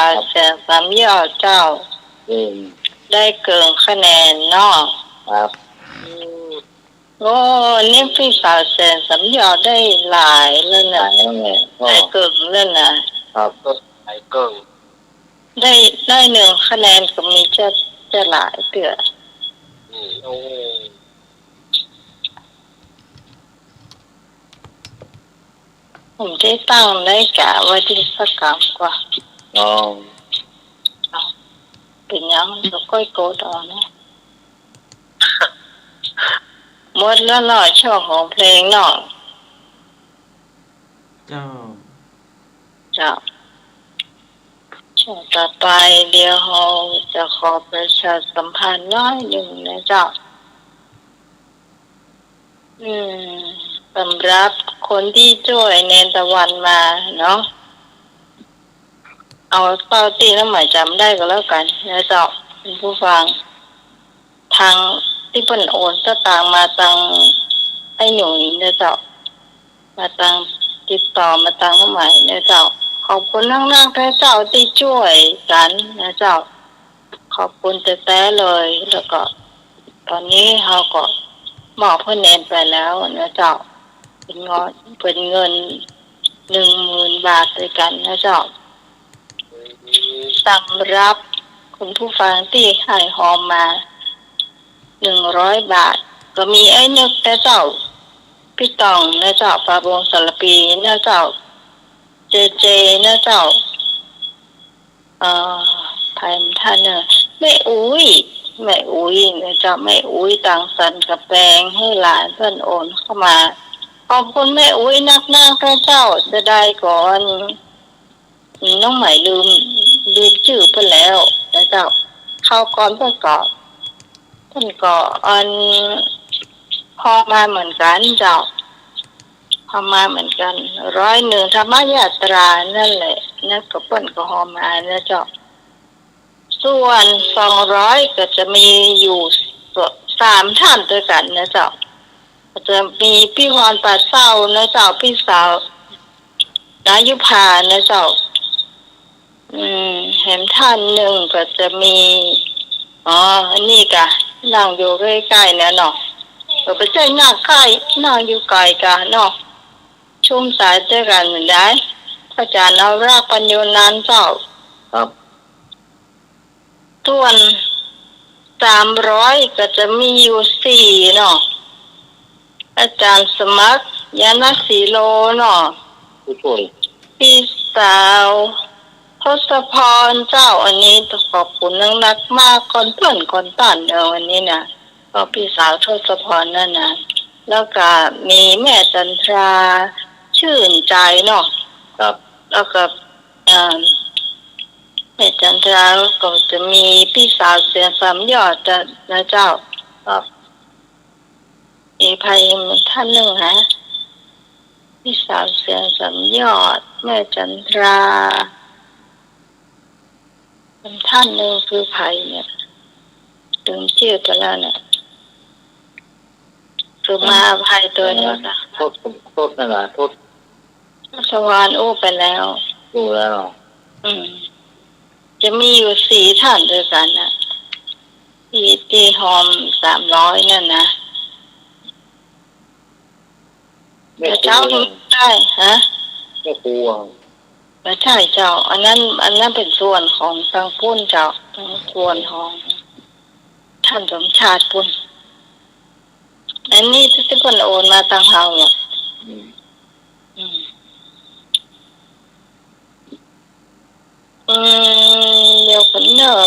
าวเสียงสามยอดเจ้าได้เกินคะแนนเนาะครับโอ้นี่พี่สาวเสียงสามยอดได้หลายเลยนะได้เกินเลยนะครับก็ได้เกินได้หนึ่งคะแนนก็มีจะหลายเตือโอ้ผมได้ตั้งได้กะว่าที่สักกรรมกว่าอ๋อเป็นยังก็ค่อยโกรธเอานะหมดแล้วเนาะช่วงของเพลงเนาะเจ้าช่วงต่อไปเดี๋ยวเราจะขอประชาสัมพันธ์น้อยหนึ่งนะเจ้าสำหรับคนที่ช่วยเนนตะวันมาเนาะเอาเป้าตีแล้วหมายจำได้ก็แล้วกันนะเจ้าคุณผู้ฟังทางที่เปิ้นโอนสตางค์มาตังไอ้หนุ่ยนะเจ้ามาตังติดต่อมาตังเข้ามานะเจ้าขอบคุณนักๆพระเจ้าที่ช่วยกันนะเจ้าขอบคุณแต่เลยแล้วก็ตอนนี้เราก็มอบเพื่อนแนนไปแล้วนะเจ้าเป็นเงิน10,000 บาทด้วยกันนะเจ้าสำหรับคุณผู้ฟังที่ให้หอมมา100 บาทก็มีไอ้นึกนะเจ้าพี่ตองนะเจ้าปาบงสารปีนะเจ้าเจนะเจ้าภายท่านเนี่ยแม่อุ้ยนะเจ้าแม่อุ้ยต่างสันกับแปลงให้หลานเพื่อนโอนเข้ามาขอบคุณแม่อุ้ยนักพระเจ้าจะได้ก่อนน้องใหม่ลืมชื่อเพื่อนแล้วนะเจ้าเข้าก่อนเพื่อนก่อนพอมาเหมือนกันเจ้าพอมาเหมือนกัน101ธรรมยาตรานั่นแหละนั่นก็เปิ้นก็หอมมานะเจ้าส่วน200ก็จะมีอยู่3ท่านด้วยกันนะเจ้าจะมีพี่พรปัดเศร้านะเจ้าพี่สาวนายุพานะเจ้าเห็นท่านหนึ่งก็จะมีนี่กะนั่งอยู่ใกล้ๆเนี่ยเนาะก็ไปเจอหน้าใกล้นั่งอยู่ไกลกันเนาะชุ่มสายด้วยกันเหมือนได้พระอาจารย์เอาราปัญโยนานเจ้าครับส่วน300ก็จะมีอยู่4เนาะอาจารย์สมัครยานาสีโลเนาะผู้ช่วยพี่สาวทศพรเจ้าอันนี้ขอบคุณนักมากคนเพื่อนคนต้านวันนี้นะก็พี่สาวทศพรนั่นนะแล้วก็มีแม่จันทราชื่นใจเนาะครับแล้วก็แม่จันทราก็จะมีพี่สาวเสียงสามยอดนะเจ้าก็มีภัยท่านหนึ่งฮะพี่สาวเสียงสามยอดแม่จันทราท่านหนึ่งคือภัยเนี่ยถึงชื่อไปแล้วเนี่ยคือมาภัยตัวนี้นะโทษนั่นแหละโทษสวรรค์ไปแล้วจะมีอยู่4ท่านด้วยกันนะที่หอม300นั่นนะเจ้าได้ฮะไม่กลัวไม่ใช่เจ้าอันนั้นเป็นส่วนของทางปุ้นเจ้าส่วนของท่านสมชาติปุ้นอันนี้ที่เพิ่นโอนมาทางเฮาเนี่ยเดี๋ยวคนเนอะ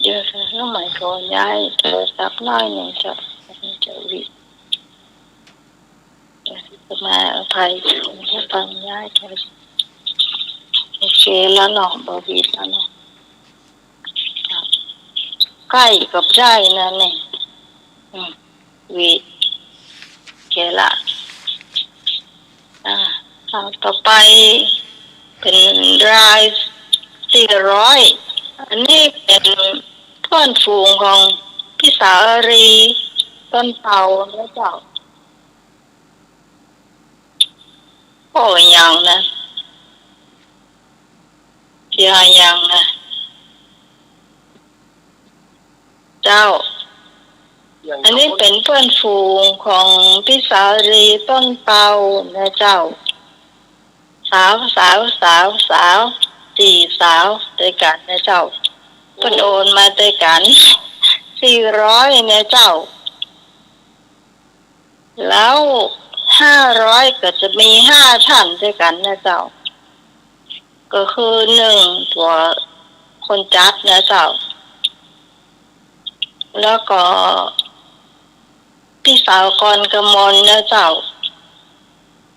เดี๋ยวน้องใหม่ขอย้ายโทรศัพท์น้อยหนึ่งจะวิจะมาอภัยผมจะฟังย้ายโทรศัพท์โอเคแล้วเนาะบอวีแล้วเนาะใกล้กับใจนะเนี่ยวีเกละต่อไปเป็นราย400อันนี้เป็นเพื่อนฝูงของพี่สาวรีต้นเตาแล้วเจ้าโอ้ยยังนะ สียอย่างนะเจ้าอันนี้เป็นเพื่อนฝูงของพี่สาวรีต้นเปานะเจ้าสาวสี่สาวด้วยกันนะเจ้าเพิ่นโอนมาด้วยกัน400นะเจ้าแล้ว500ก็จะมี5ท่านด้วยกันนะเจ้าก็คือ1ตัวคนจัดนะเจ้าแล้วก็พี่สาวกรกมลนะเจ้า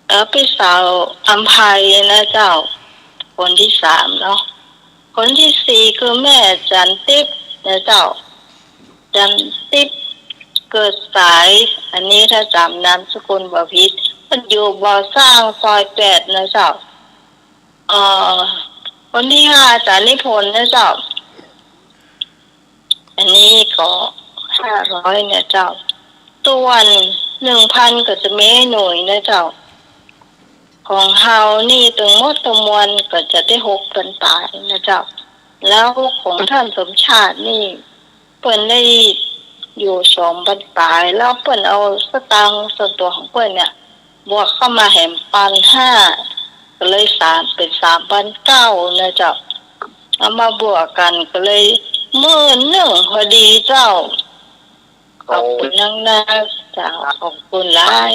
แล้วพี่สาวอัมภัยนะเจ้าคนที่3เนาะคนที่4คือแม่จันติ๊บนะเจ้าจันติ๊บเกิดสายอันนี้ถ้าจำนามสกุลบ่ผิดมันอยู่บ่อสร้างซอย8นะเจ้าคนที่5จานิพนธ์นะเจ้าอันนี้ก็500นะเจ้าส่วน 1,000 ก็จะมีหน่วยนะเจ้าของเฮานี่ตึงหมดตมวลก็จะได้6,000ตายนะเจ้าแล้วของท่านสมชาตินี่เปิ้นได้อยู่2,000ตายแล้วเปิ้นเอาสตางค์ส่วนตัวของเปิ้นเนี่ยบวกเข้ามาแหม1,500ก็เลยเป็น 3,900 นะเจ้าเอามาบวกกันก็เลย11,000พอดีเจ้าขอบคุณนักนะเจ้าขอบคุณหลาย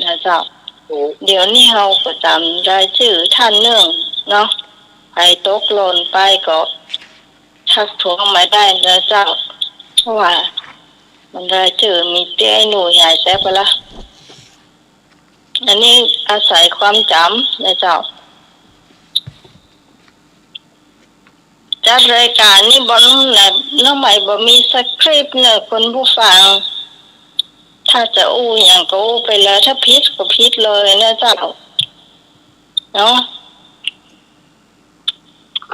นะเจ้าเดี๋ยวนี้เราก็จำได้ชื่อท่านหนึ่งเนาะใครตกหล่นไปก็ชักทวงมาได้นะเจ้าเพราะว่ามันได้ชื่อมีเตี้ยหนูใหญ่แซ่บไปละอันนี้อาศัยความจำนะเจ้าจัดรายการนี่บนน้องใหม่บ่มีสคริปต์เนี่ยคนผู้ฟังถ้าจะอู้อย่างก็อู้ไปแล้วถ้าพิษก็พิษเลยนะเจ้าเนาะ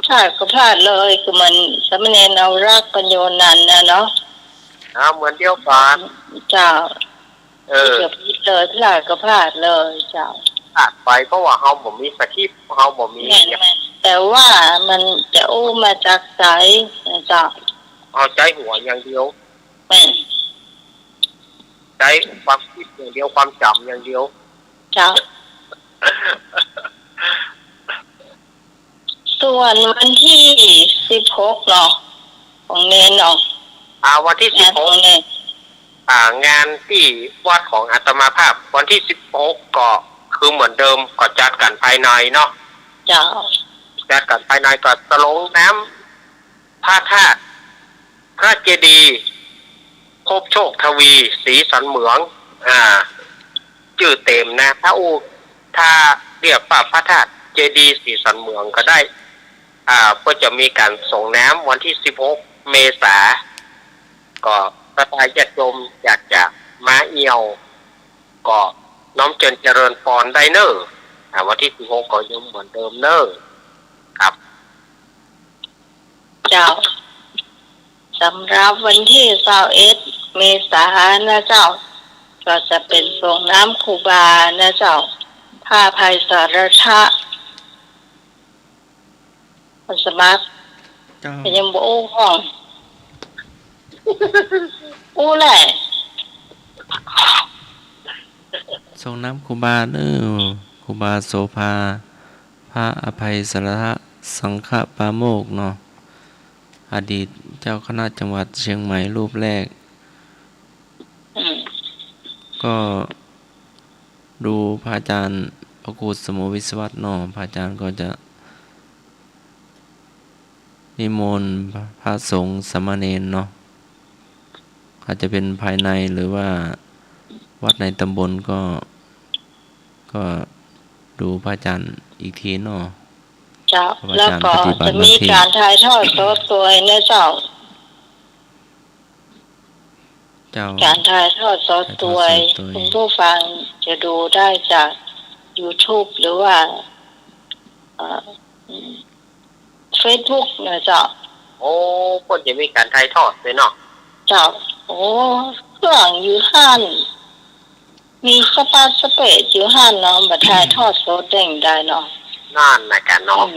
พลาดก็พลาดเลยคือมันสามเณรเอารักปัญโยนันนะเนาะเหมือนเดียวกันเจ้าจะพิษเลยพลาดก็พลาดเลยเจ้าพลาดไปเพราะว่าเฮาบ่มีสคริปต์เฮาบ่มีแต่ว่ามันจะอู้มาจากใจนะเจ้าเอาใจหัวอย่างเดียวใจความคิดอย่างเดียวความจำอย่างเดียวจ้าส่วนวันที่16เนาะของเนนเนาะวันที่16งานที่วัดของอาตมาภาพวันที่16ก็คือเหมือนเดิมก็จัดกันภายในเนาะจ้าจัดกันภายในก็ตะลงน้ำพระธาตุพระเจดีย์พบโชคทวีศรีสันเหมืองชื่อเต็มนะถ้าเรียกว่าพระธาตุเจดีย์ศรีสันเหมืองก็ได้ก็จะมีการส่งน้ำวันที่16เมษายนก็พระทายญาติโยมอยากจะมาเอี่ยวก็น้อมเจริญพรได้เนอวันที่16ก็ยังเหมือนเดิมเนอครับเจ้าสำหรับวันที่21เมษายนนะเจ้าก็จะเป็นส่งน้ำครูบานะเจ้าผ้าภัยสารทะคนสมัครยังบ่อู้ห้องอู้แหละส่งน้ำครูบาครูบาโสภาพระอภัยสารทะสังฆปาโมกเนาะอดีตเจ้าคณะจังหวัดเชียงใหม่รูปแรกก็ดูพระอาจารย์พระครูสมุวิศวัตเนาะพระอาจารย์ก็จะนิมนต์พระสงฆ์สามเณรเนาะอาจจะเป็นภายในหรือว่าวัดในตำบลก็ดูพระอาจารย์อีกทีเนาะเจ้าแล้วก็จะมีการถ่ายทอดสดตัวนะเจ้าการถ่ายทอดสดตัวคุณผู้ฟังจะดูได้จาก YouTube หรือว่าFacebook นะเจ้าคนจะมีการถ่ายทอดด้วยเนาะเจ้าเครื่องอยู่ห้านมีสปาสเปซอยู่ห้านเนาะมาถ่ายทอดสดได้เนาะ นั่นนะกัน อื เนาะ ม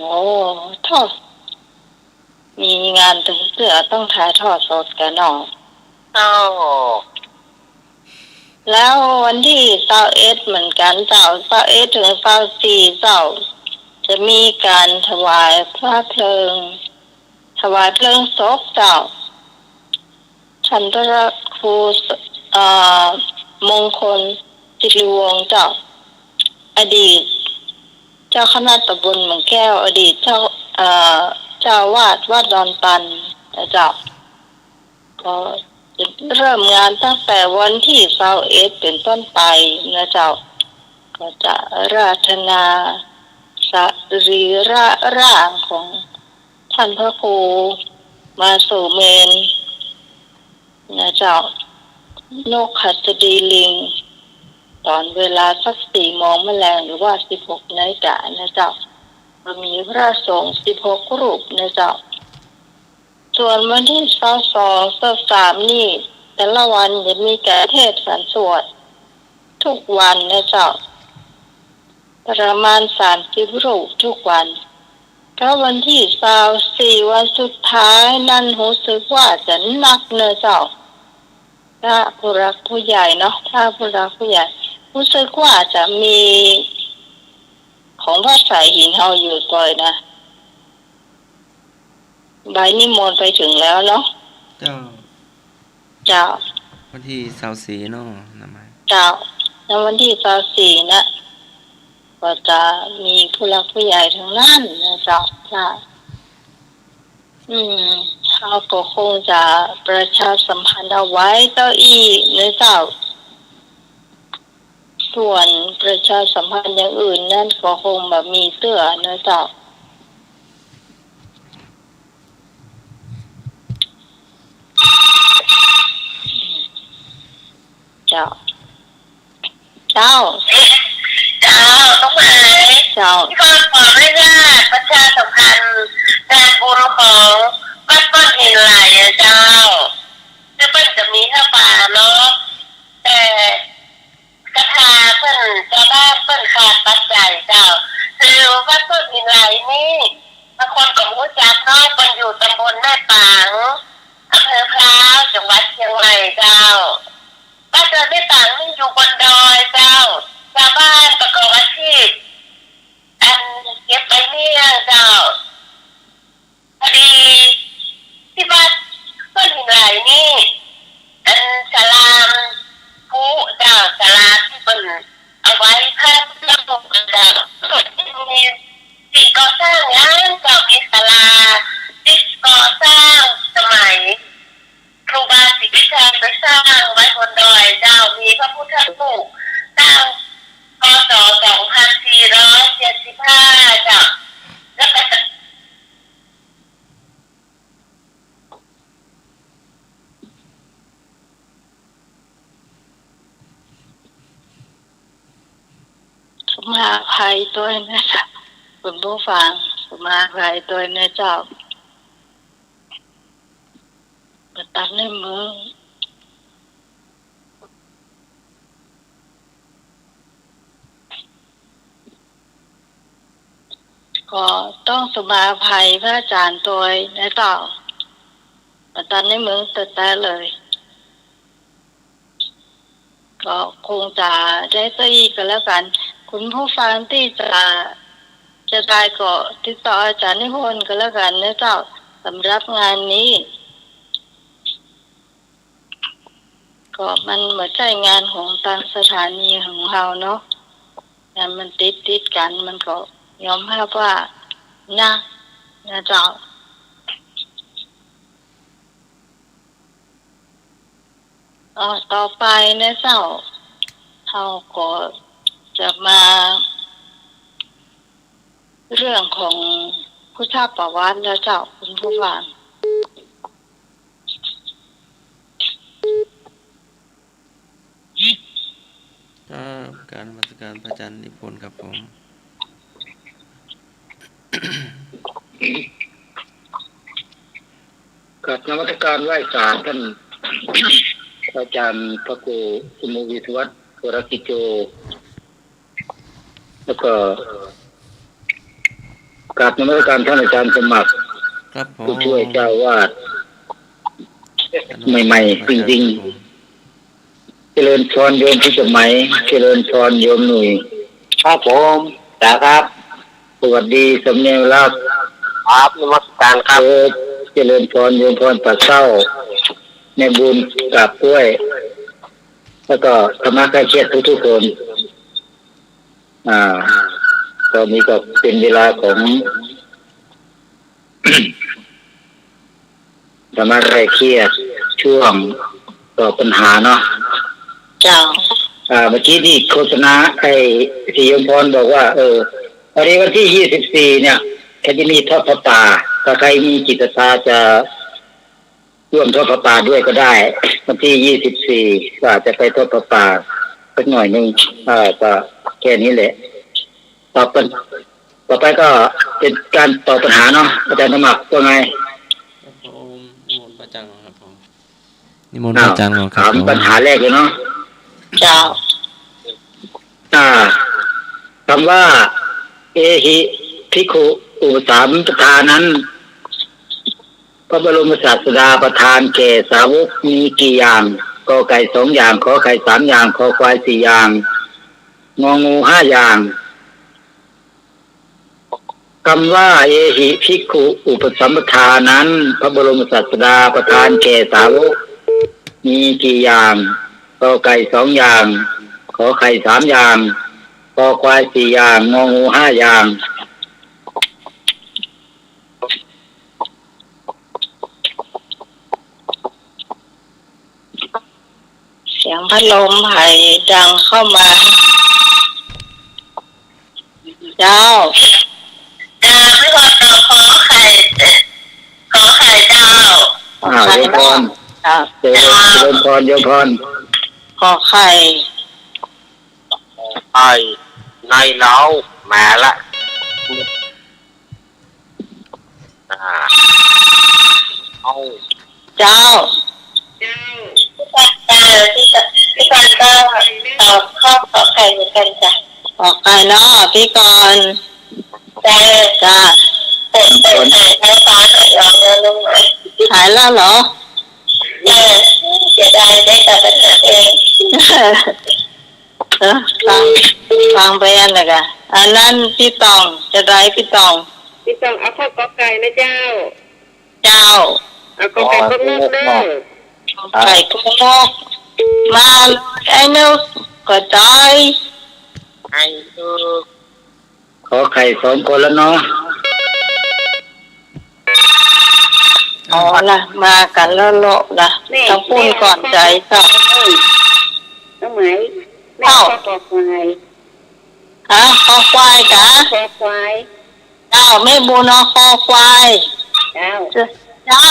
โอ้ทอดมีงานถึงเสือต้องถ่ายทอดสดกันเนาะ เอ้า แล้ววันที่21เหมือนกันเจ้า21ถึง24เจ้าจะมีการถวายพระเพลิงถวายเพลิงศพเจ้าท่านพระครูเอ่อมงคลสิริวงศ์เจ้าอดีตเจ้าคณะตำบลเมืองแก้วอดีตเจ้าวาดวัดดอนตันนะเจ้าก็จะเริ่มงานตั้งแต่วันที่21เป็นต้นไปนะเจ้าก็จะราธนาสรีระร่างของท่านพระครูมาสู่เมนนะเจ้านกหัสดีลิงตอนเวลาสัก4 โมงแมลงหรือว่า16 นาฬิกานะเจ้าก็มีพระสงฆ์16 รูปนะเจ้าส่วนวันที่22 23นี่แต่ละวันจะมีการเทศน์สรรสวดทุกวันนะเจ้าประมาณ30 รูปทุกวันก็วันที่24วันสุดท้ายนั่นรู้สึกว่าจะหนักเนอะเจ้าถ้าผู้รักผู้ใหญ่เนาะถ้าผู้รักผู้ใหญ่รู้สึกว่าจะมีของพระสายหินเฮาอยู่ก่อยนะใบนิมนต์ไปถึงแล้วเนาะ เจ้า เจ้า วันที่24เนาะนะไหม เจ้าในวันที่24นะก็จะมีผู้รักผู้ใหญ่ทั้งนั้นนะเจ้าค่ะเขาก็คงจะประชาสัมพันธ์เอาไว้เจ้าอีนะเจ้าส่วนประชาสัมพันธ์อย่างอื่นนั่นก็คงแบบมีเสื้อนะเจ้าเจ้าเจ้า เจ้าต้องหมาย เจ้า ที่ก็ขออนุญาตประชาสัมพันธ์งานบุญของวัดต้นหินไหลอะเจ้าคือเปิ้นจะมีผ้าป่าเนาะแต่กระทาเปิ้นเจ้าบ้านเปิ้นขาดปัจจัยเจ้าคือวัดต้นหินไหลนี่บางคนก็รู้จักเนาะเปิ้นอยู่ตำบลแม่ปางอำเภอพร้าวจังหวัดเชียงใหม่เจ้าบ้านเดินแม่ปางนี่อยู่บนดอยเจ้าชาวบ้านประกอบอาชีพอันเก็บใบเมี่ยงเจ้าพอดีที่วัดต้นหินไหลนี่อันศาลาผู้เจ้าศาลาที่เป็นเอาไว้เพิ่มระบบเจ้ามีสิ่งก่อสร้างงานเจ้ามีศาลาที่ก่อสร้างสมัยครูบาศรีวิชัยไปสร้างไว้บนดอยเจ้ามีพระพุทธรูปสร้างพศ2475จ้ะแล้วก็สมาภัยตัวนะเจ้าคุณผู้ฟังสมาภัยตัวนะเจ้าประตันในมือก็ต้องสมาภัยพระอาจารย์ตัวนะเจ้าประตันในมือแต่เลยก็คงจะได้ตีกันแล้วกันคุณผู้ฟังที่จะได้ก็ติดต่ออาจารย์นิพนธ์กันแล้วกันนะเจ้าสำหรับงานนี้ก็มันเหมือนใจงานของทางสถานีของเราเนาะงานมันติดกันมันก็ยอมรับว่านะเจ้าต่อไปนะเจ้าเราก็จะมาเรื่องของพุทธประวัติแล้วเจ้าคุณผู้ฟัง ครับการนมัสการพระอาจารย์นิพนธ์ครับผม กับนวัตการไหว้ศาลท่าน อาจารย์พระครูสมุวิทวัฒน์วรกิจโจแล้วก็ กราบนมัสการท่านอาจารย์สมัคร ครับผม ผู้ช่วยเจ้าวาดใหม่ๆจริงๆเจริญพรโยมที่สมัยเจริญพรโยมหนุ่ยครับผมครับสวัสดีสำเนียงรับ ครับนมัสการครับ เจริญพรโยมพรปัดเศร้าในบุญกราบกล้วย แล้วก็ธรรมะใกล้เคียดทุกๆคนตอนนี้ก็เป็นเวลาของ ธรรมะใกล้เคียดช่วงตอบปัญหาเนาะ เจ้า เมื่อกี้ที่โฆษณาไอ้ที่โยมพรบอกว่าวันนี้วันที่24เนี่ยจะมีทอดพระป่าถ้าใครมีจิตศรัทธาจะร่วมทอดพระป่าด้วยก็ได้วันที่24ก็อาจจะไปทอดพระป่าสักหน่อยนึงก็แค่นี้แหละต่อไปก็เป็นการตอบปัญหาเนาะอาจารย์สมัครว่าไง ครับผมนิมนต์พระอาจารย์ครับผมนิมนต์พระอาจารย์ครับ ถามปัญหาแรกเลยเนาะ เจ้า คำว่าเอหิภิกขุอุปสามปทานั้นพระบรมศาสดาประทานแก่สาวกมีกี่อย่างกอไก่2อย่างขอไข่3อย่างคอควาย4อย่างงองู5อย่างคำว่าเอหิภิกขุอุปสัมปทานั้นพระบรมศาสดาประทานแก่สาวกมีกี่อย่างกอไก่2อย่างขอไข่3อย่างคอควาย4อย่างงองู5อย่าง เสียงพัดลมไผ่ดังเข้ามาเจ้า ไม่ว่าเราขอไข่เจ้า โยมพร เจ้า เจริญพรโยมพร ขอไข่ ไอ้ในเล้าแม่ละเอา เจ้า พี่กันก็ตอบข้อขอไข่เหมือนกันจ้ะ ขอไข่เนาะพี่กรณ์ จ้า จ้า เปิดไข่ท้ายฟ้าหายร้องแล้วลุงไหม หายแล้วเหรอ เสียดายได้แต่ปัญหาเอง ฟังไปอันไหนกันอันนั้นพี่ตองจะได้พี่ตอง พี่ต้องเอาข้าวกอไก่นะเจ้า เจ้า เอากอไก่ต้มนกเด้อ ไก่กุ้งนกมาไอ้นกก็ได้ ไอ้ขอไข่2คนแล้วเนาะ อ๋อละมากันแล้วโลละต้องพูดก่อนใจค่ะ น้องไหมแม่ข้าวกอควาย ฮะคอควายกะ คอควาย เจ้าไม่บูนอคอควาย เจ้า เจ้า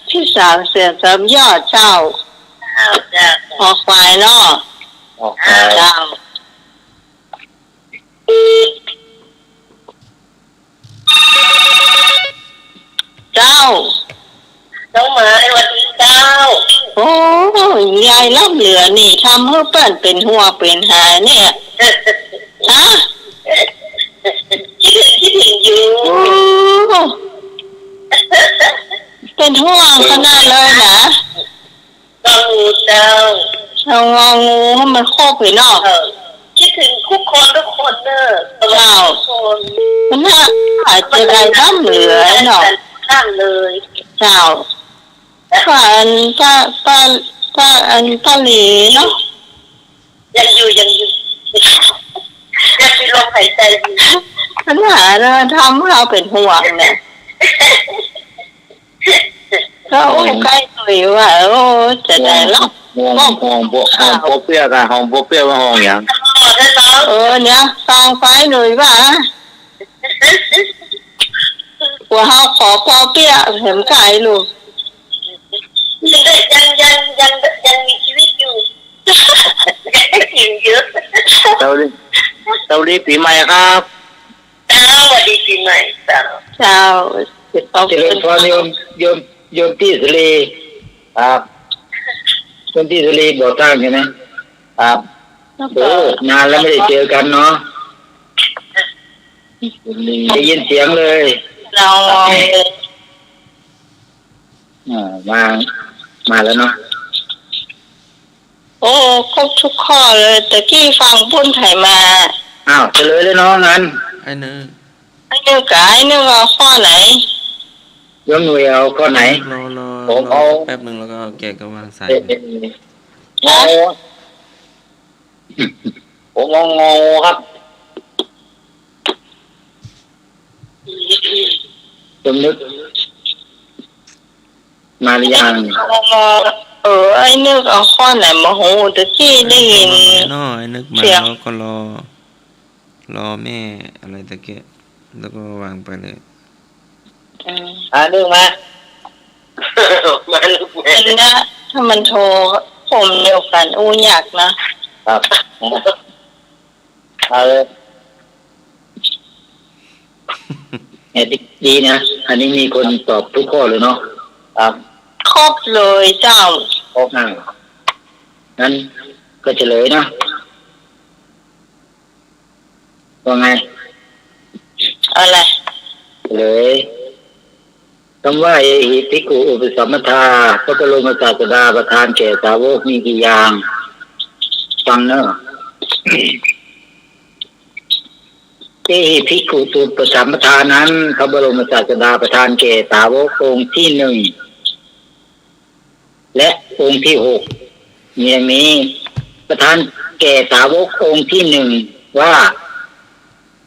พี่สาวเสียสามยอดเจ้าคอควายเนาะเจ้าเจ้า น้องหมาสวัสดีเจ้า โอ้ยายล่ำเหลือนี่ทำให้เปิ้นเป็นหัวเป็นหายเนี่ยฮะ คิดถึงอยู่ โอ้เป็นห่วงขนาดเลยนะ ต้องงูเจ้า เอางองูให้มันครบไปเนาะ คิดถึงทุกคนทุกคนเนอะทุกคน มันน่าอาจจะได้ล่ำเหลือเนาะ ข้ามเลย เจ้าป้าอันป้าอันป้าหลีเนาะ ยังอยู่ยังมีลมหายใจอยู่ ปัญหาเราทำให้เราเป็นห่วงเนี่ยก็โอ้ใกล้ตัวว่าโอ้จะได้เนาะ ห้องโปเปียกันห้องโปเปียว่าห้องอย่าง แล้วน้อง เนี่ยฟังไฟหน่อยว่าหัวเฮาขอพอเปี้ยเห็นไก่ลูก ยังมีชีวิตอยู่กินเยอะ เตาลีปีใหม่ครับ สวัสดีปีใหม่เจ้า เจ้า เจริญพรโยมที่สุรีครับโยมที่สุรีบอกตั้งใช่ไหมครับ แล้ว โอ้ ก็ นานแล้วไม่ได้เจอกันเนาะได้ยินเสียงเลย เรามองเลย มาแล้วเนาะ โอ้ครบทุกข้อเลยแต่กี้ฟังพุ่นไถมา อ้าวเฉลยเลยเนาะงั้น ไอ้เนื้อ ไอ้เนื้อกับไอ้เนื้อเอาข้อไหน ยกหน่วยเอาข้อไหน รอแป๊บหนึ่งแล้วก็แกก็วางสาย นะ ผมงงครับจมนึกมาหรือยัง ไอ้เนื้อเอาข้อไหนมาโหแต่กี้ได้ยิน ไอ้นึกมา เสียง แล้วก็รอแม่อะไรตะเกียแล้วก็วางไปเลย เรื่องมา มาลูกแม่ เป็นนะถ้ามันโทรผมเดียวกันอู้อยากนะครับ เอาเลยดีนะ อันนี้มีคนตอบทุกข้อเลยเนาะครับ ครบเลยเจ้า โอ้งั้นก็เฉลยนะว่าไง อะไร เฉลยคำว่าเอหิภิกขุอุปสัมมทาพระบรมศาสดาประทานแก่สาวกมีกี่อย่างฟังเนอะเอหิภิกขุอุปสัมมทานั้นพระบรมศาสดาประทานแก่สาวกองค์ที่ 1และองค์ที่ 6มีอย่างนี้ประทานแก่สาวกองค์ที่ 1ว่า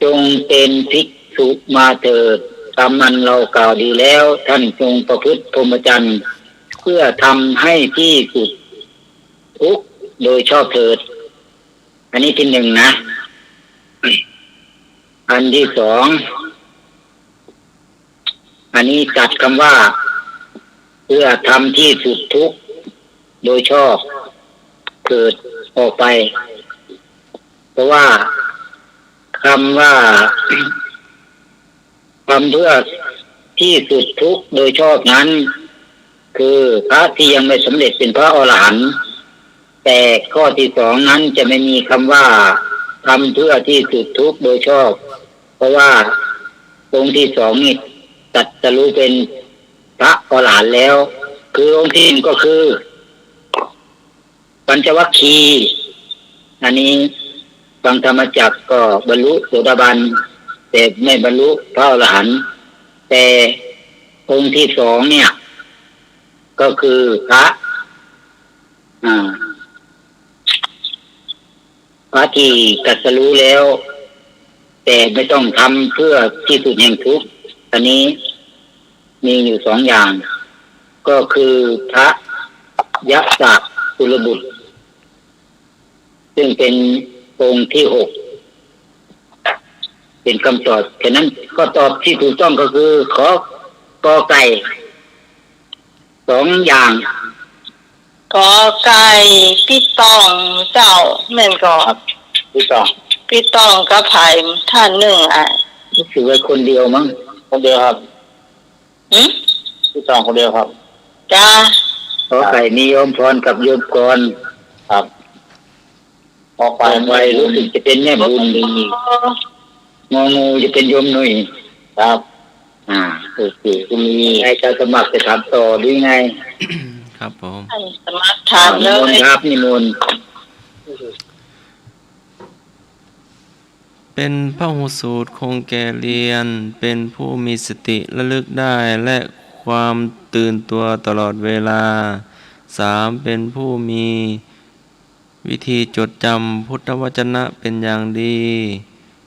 จงเป็นภิกษุมาเถิดกรรมมันเรากล่าวดีแล้วท่านจงประพฤติพรหมจรรย์เพื่อทำให้ที่สุดทุกข์โดยชอบเถิดอันนี้ที่ 1นะอันที่ 2อันนี้ตัดคำว่าเพื่อทำที่สุดทุกข์โดยชอบเกิดออกไปเพราะว่าคำว่าทำเพื่อที่สุดทุกข์โดยชอบนั้นคือพระที่ยังไม่สำเร็จเป็นพระอรหันต์แต่ข้อที่ 2นั้นจะไม่มีคำว่าทำเพื่อที่สุดทุกข์โดยชอบเพราะว่าองค์ที่ 2นี่ตรัสรู้เป็นพระอรหันต์แล้วคือองค์ที่ 1ก็คือปัญจวัคคีย์อันนี้ฟังธรรมจักรก็บรรลุโสดาบันแต่ไม่บรรลุพระอรหันต์แต่องค์ที่ 2เนี่ยก็คือพระที่ตรัสรู้แล้วแต่ไม่ต้องทำเพื่อที่สุดแห่งทุกข์อันนี้มีอยู่2อย่างก็คือพระยะสะกุลบุตรซึ่งเป็นองค์ที่ 6เป็นคำตอบฉะนั้นก็ตอบที่ถูกต้องก็คือขอกอไก่2อย่าง ก็ไก่พี่ตองเจ้าแม่นก็ ที่สอง พี่ตองกับไผ่ท่าน1รู้สึกว่าคนเดียวมั้งคนเดียวครับ หืม ที่สองคนเดียวครับ จ้า ขอไก่มีโยมพรกับโยมกรครับออกไปรู้สึกจะเป็นแม่บุญดีงองูจะเป็นโยมหนุ่ยครับโอเคคุณมีใครจะสมัครจะถามต่อหรือไง ครับผม ท่านสมัครถามเล นิมน ย ต์ครับนิมนต์ เป็นพหูสูตรคงแก่เรียนเป็นผู้มีสติระลึกได้และความตื่นตัวตลอดเวลา 3. เป็นผู้มีวิธีจดจำพุทธวจนะเป็นอย่างดี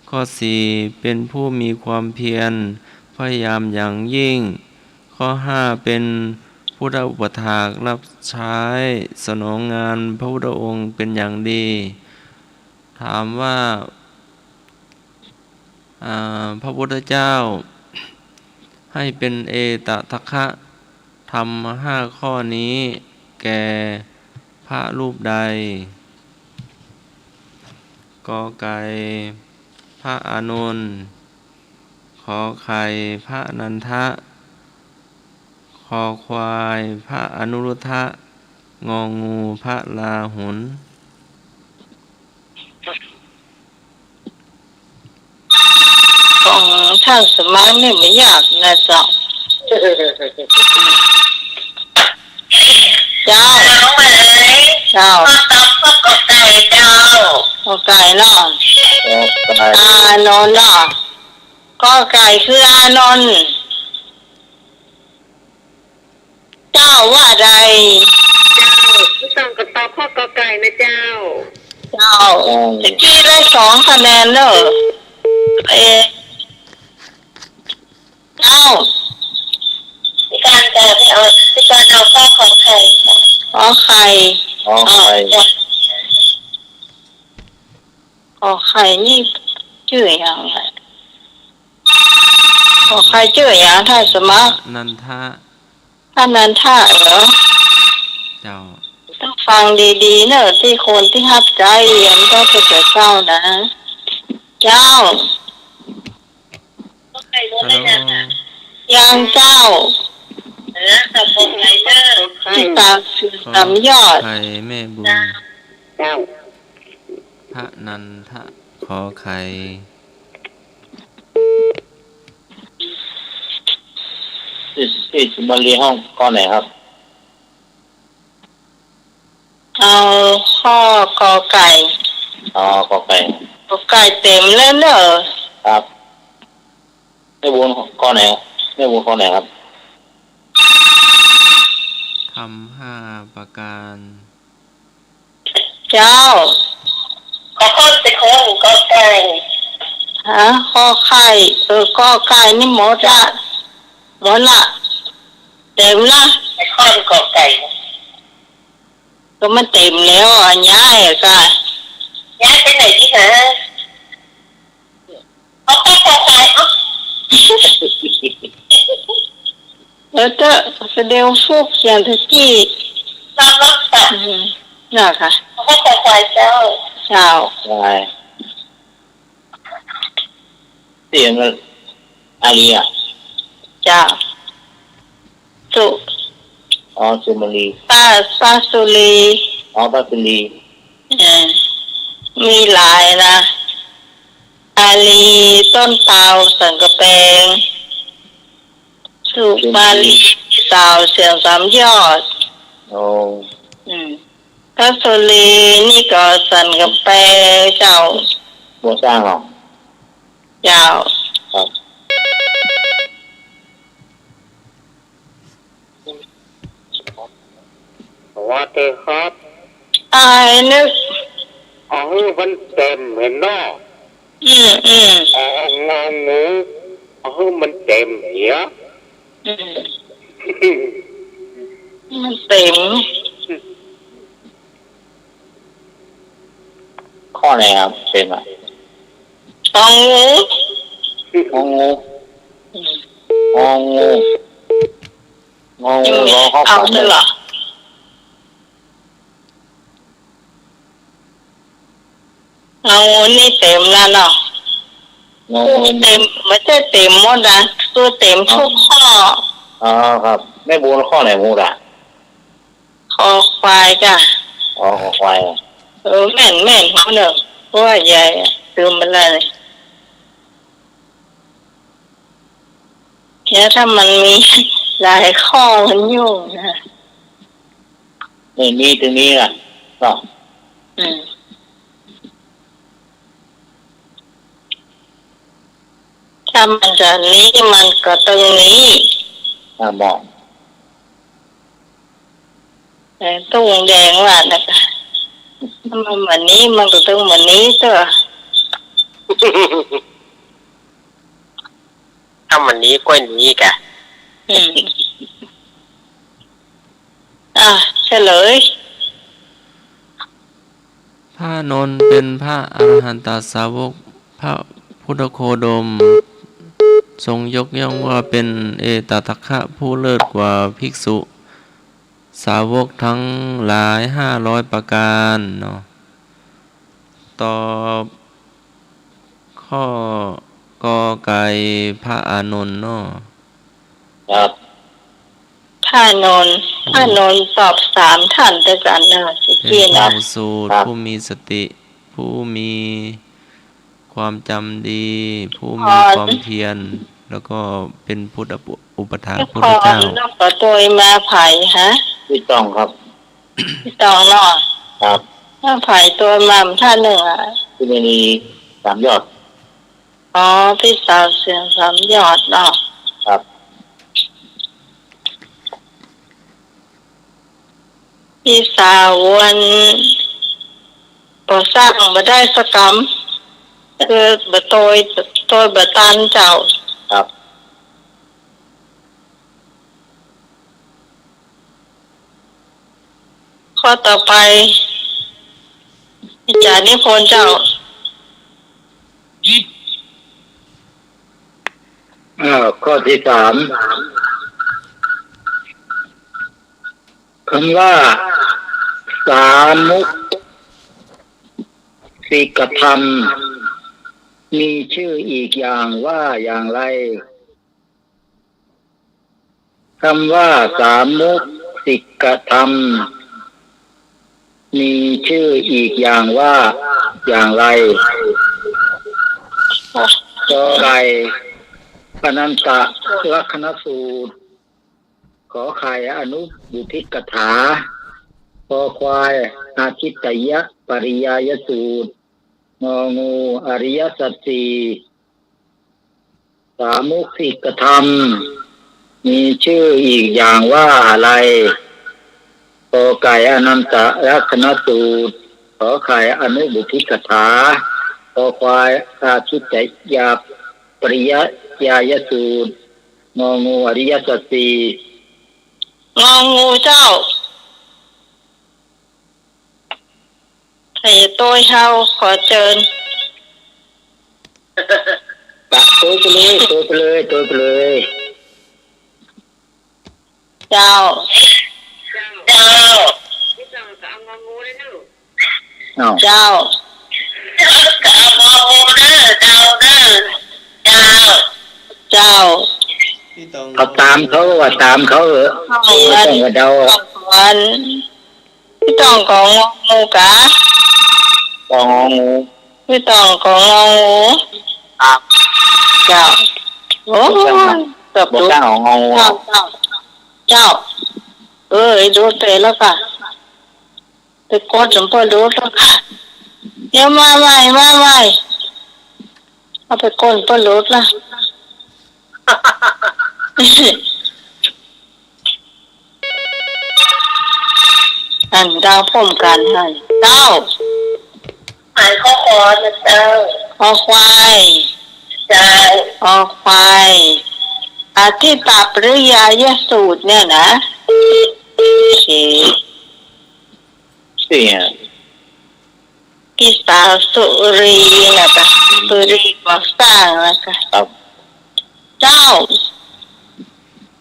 ข้อ 4. เป็นผู้มีความเพียรพยายามอย่างยิ่ง ข้อ 5. เป็นพุทธอุปถากรับใช้สนองงานพระพุทธองค์เป็นอย่างดี ถามว่าพระพุทธเจ้าให้เป็นเอตทัคคะทำ5ข้อนี้แก่พระรูปใดกอไก่พระอานนท์ขอไข่พระนันทะคอควายพระอนุรุทธะงองูพระลาหุน ของท่านสมัครเนี่ยไม่ยากนะเจ้าเจ้า น้องเหมย เจ้า ข้อตอบข้อกอไก่เจ้า กอไก่เนาะ ก็ได้ อานนท์เนาะกอไก่คืออานนท์เจ้าว่าใด เจ้าผู้ต้องกับตอบข้อกอไก่นะเจ้า เจ้าตะกี้ได้2 คะแนนเนอะเจ้า พี่การจะพี่การเอาข้อของไข่ค่ะ ขอไข่ อ๋อไป ขอไข่นี่ชื่ออย่างไรขอไข่ชื่ออย่างท่านสมัคร นันทะ ท่านนันท่าเหรอ เจ้า ต้องฟังดีๆเนอะที่คนที่ฮับใจเรียนก็จะเกิดเจ้านะ เจ้า ข้อไข่รู้ ฮัล เลย โหล นะ ยังเจ้า กับผมไรเดอร์ ที่ตามสื่อสามยอด ไข่แม่บุญ เจ้า พระนันทะขอไข่ ที่สุมารีห้องข้อไหนครับ เอาข้อกอไก่ อ๋อกอไก่ กอไก่เต็มแล้วเนอะ ครับไม่บุญข้อไหนไม่บุญข้อไหนครับ ทำ5 ประการ เจ้า ขอข้อเป็นของกอไก่ ฮะข้อไข่กอไก่นี่หมดละเต็มละ ไอ้ข้อกอไก่ ก็มันเต็มแล้วอันย้ายอะค่ะ ย้ายไปไหนที่หาเอาข้อกอไก่เอา แล้วก็แสดงฟุกอย่างที่ ตามรถตัด น่ะค่ะ เอาข้อกอไก่เจ้า เจ้า ได้เสียงอาลีอ่ะ เจ้าสุ อ๋อสุมารี ป้าสุรี อ๋อปัสลี เอ่อมีหลายนะอาลีต้นเตาสังกะแปงสุมาลีเตาเสียงสามยอด โอ้ ป้าสุรีนี่ก็สันกะแปงเจ้า บัวสร้างหรอ เจ้า ครับ ว่าแต่ครับ อายนึก อ๋อมันเต็มเห็นเนาะ อืม อ๋ององูอ๋อมันเต็มเหี้ย มันเต็ม ข้อไหนครับเป็นอ่ะ ตองงู งองูงองูงองูรอเข้า เอา ฝัน เถอะเหรอเอางูนี่เต็มแล้วเนาะ งองู เต็มไม่ใช่เต็มหมดนะคือเต็มทุกข้อ อ๋อครับไม่บุญข้อไหนมูด่ะ คอควายจ้ะ อ๋อขอควายอ่ะ แม่นเขาเนอะเพราะว่าใหญ่ตื่นมาเลยแล้วถ้ามันมีหลายข้อมันยุ่งนะ นี่มีตรงนี้ล่ะเนาะ อืมถ้ามันจะนี้มันก็ตรงนี้ บอก แต่ตู้แดงว่านะคะถ้ามันเหมือนนี้มันก็ต้องเหมือนนี้ตัว ถ้ามันนี้ก็นี้แก อืมเฉลย พระนนท์เป็นพระอรหันตสาวกพระพุทธโคดม ทรงยกย่องว่าเป็นเอตทัคคะผู้เลิศกว่าภิกษุ สาวกทั้งหลาย500 ประการเนาะตอบข้อกอไก่พระอานนท์เนาะ ครับ ท่านนท์ตอบ3ท่านด้วยกันนะสิ เป็น เกียนะ ผู้สูตรผู้มีสติ ผู้มี ความจำดี ผู้มีความเพียรแล้วก็เป็นพุทธอุปถากพุท พ ธ อ เจ้า นอกจากตัวมาไผ่ฮะ พี่ต้องครับ พี่ตองเนาะ ครับ ถ้าไผ่ตัวมัมท่านหนึ่งอ่ะ ที่มีสามยอด อ๋อพี่สาวเสียงสามยอดเนาะ ครับ พี่สาววันก่อสร้างมาได้สกรรมคือบะโตยบะตันเจ้า ครับ ข้อต่อไปอาจารย์นิพนธ์เจ้า ข้อที่สามคำว่าสามุสิกธรรมมีชื่ออีกอย่างว่าอย่างไรคำว่าสามุสิกธรรมมีชื่ออีกอย่างว่าอย่างไรกอไก่ปนันตะลักขณสูตรขอไข่อนุบุทิกถาคอควายอาทิตยปริยายสูตรงองูอริยสัจสี่สามุสิกธรรมมีชื่ออีกอย่างว่าอะไรกอไก่อนันตลักขณสูตรขอไข่อนุบุทิกถาคอควายอาทิตยปริยายสูตรงองูอริยสัจสี่ งองูเจ้าให้ตัวเฮาขอเชิญ ปะตัวไปเลย เจ้า เจ้า อ้าว เจ้า กะเอาโมเด้อเจ้าเด้อเจ้า เจ้า เขาตามเขาว่าตามเขาเหรอ ห้อง ไม่ วั ต้องมาเดา วันพี่ต้องของงองูกะ ตองงู พี่ต้องของงองู ครับ เจ้าโอ้เกือบ บอก ดู จ้างของงู เจ้าดูเตะแล้วค่ะไปกดจมพอดูแล้วค่ะเดี๋ยวมาใหม่เอาไปก้นพอดูละ อันดาวพ่มกันให้เจ้า หายข้อคอนะเจ้า ออกควาย เจ้า ออกควายอาที่ปรับหรือยายสูตรเนี่ยนะโอเค สี่ พี่สาวสุรีนะคะสุรีก่อสร้างนะคะ ครับ เจ้า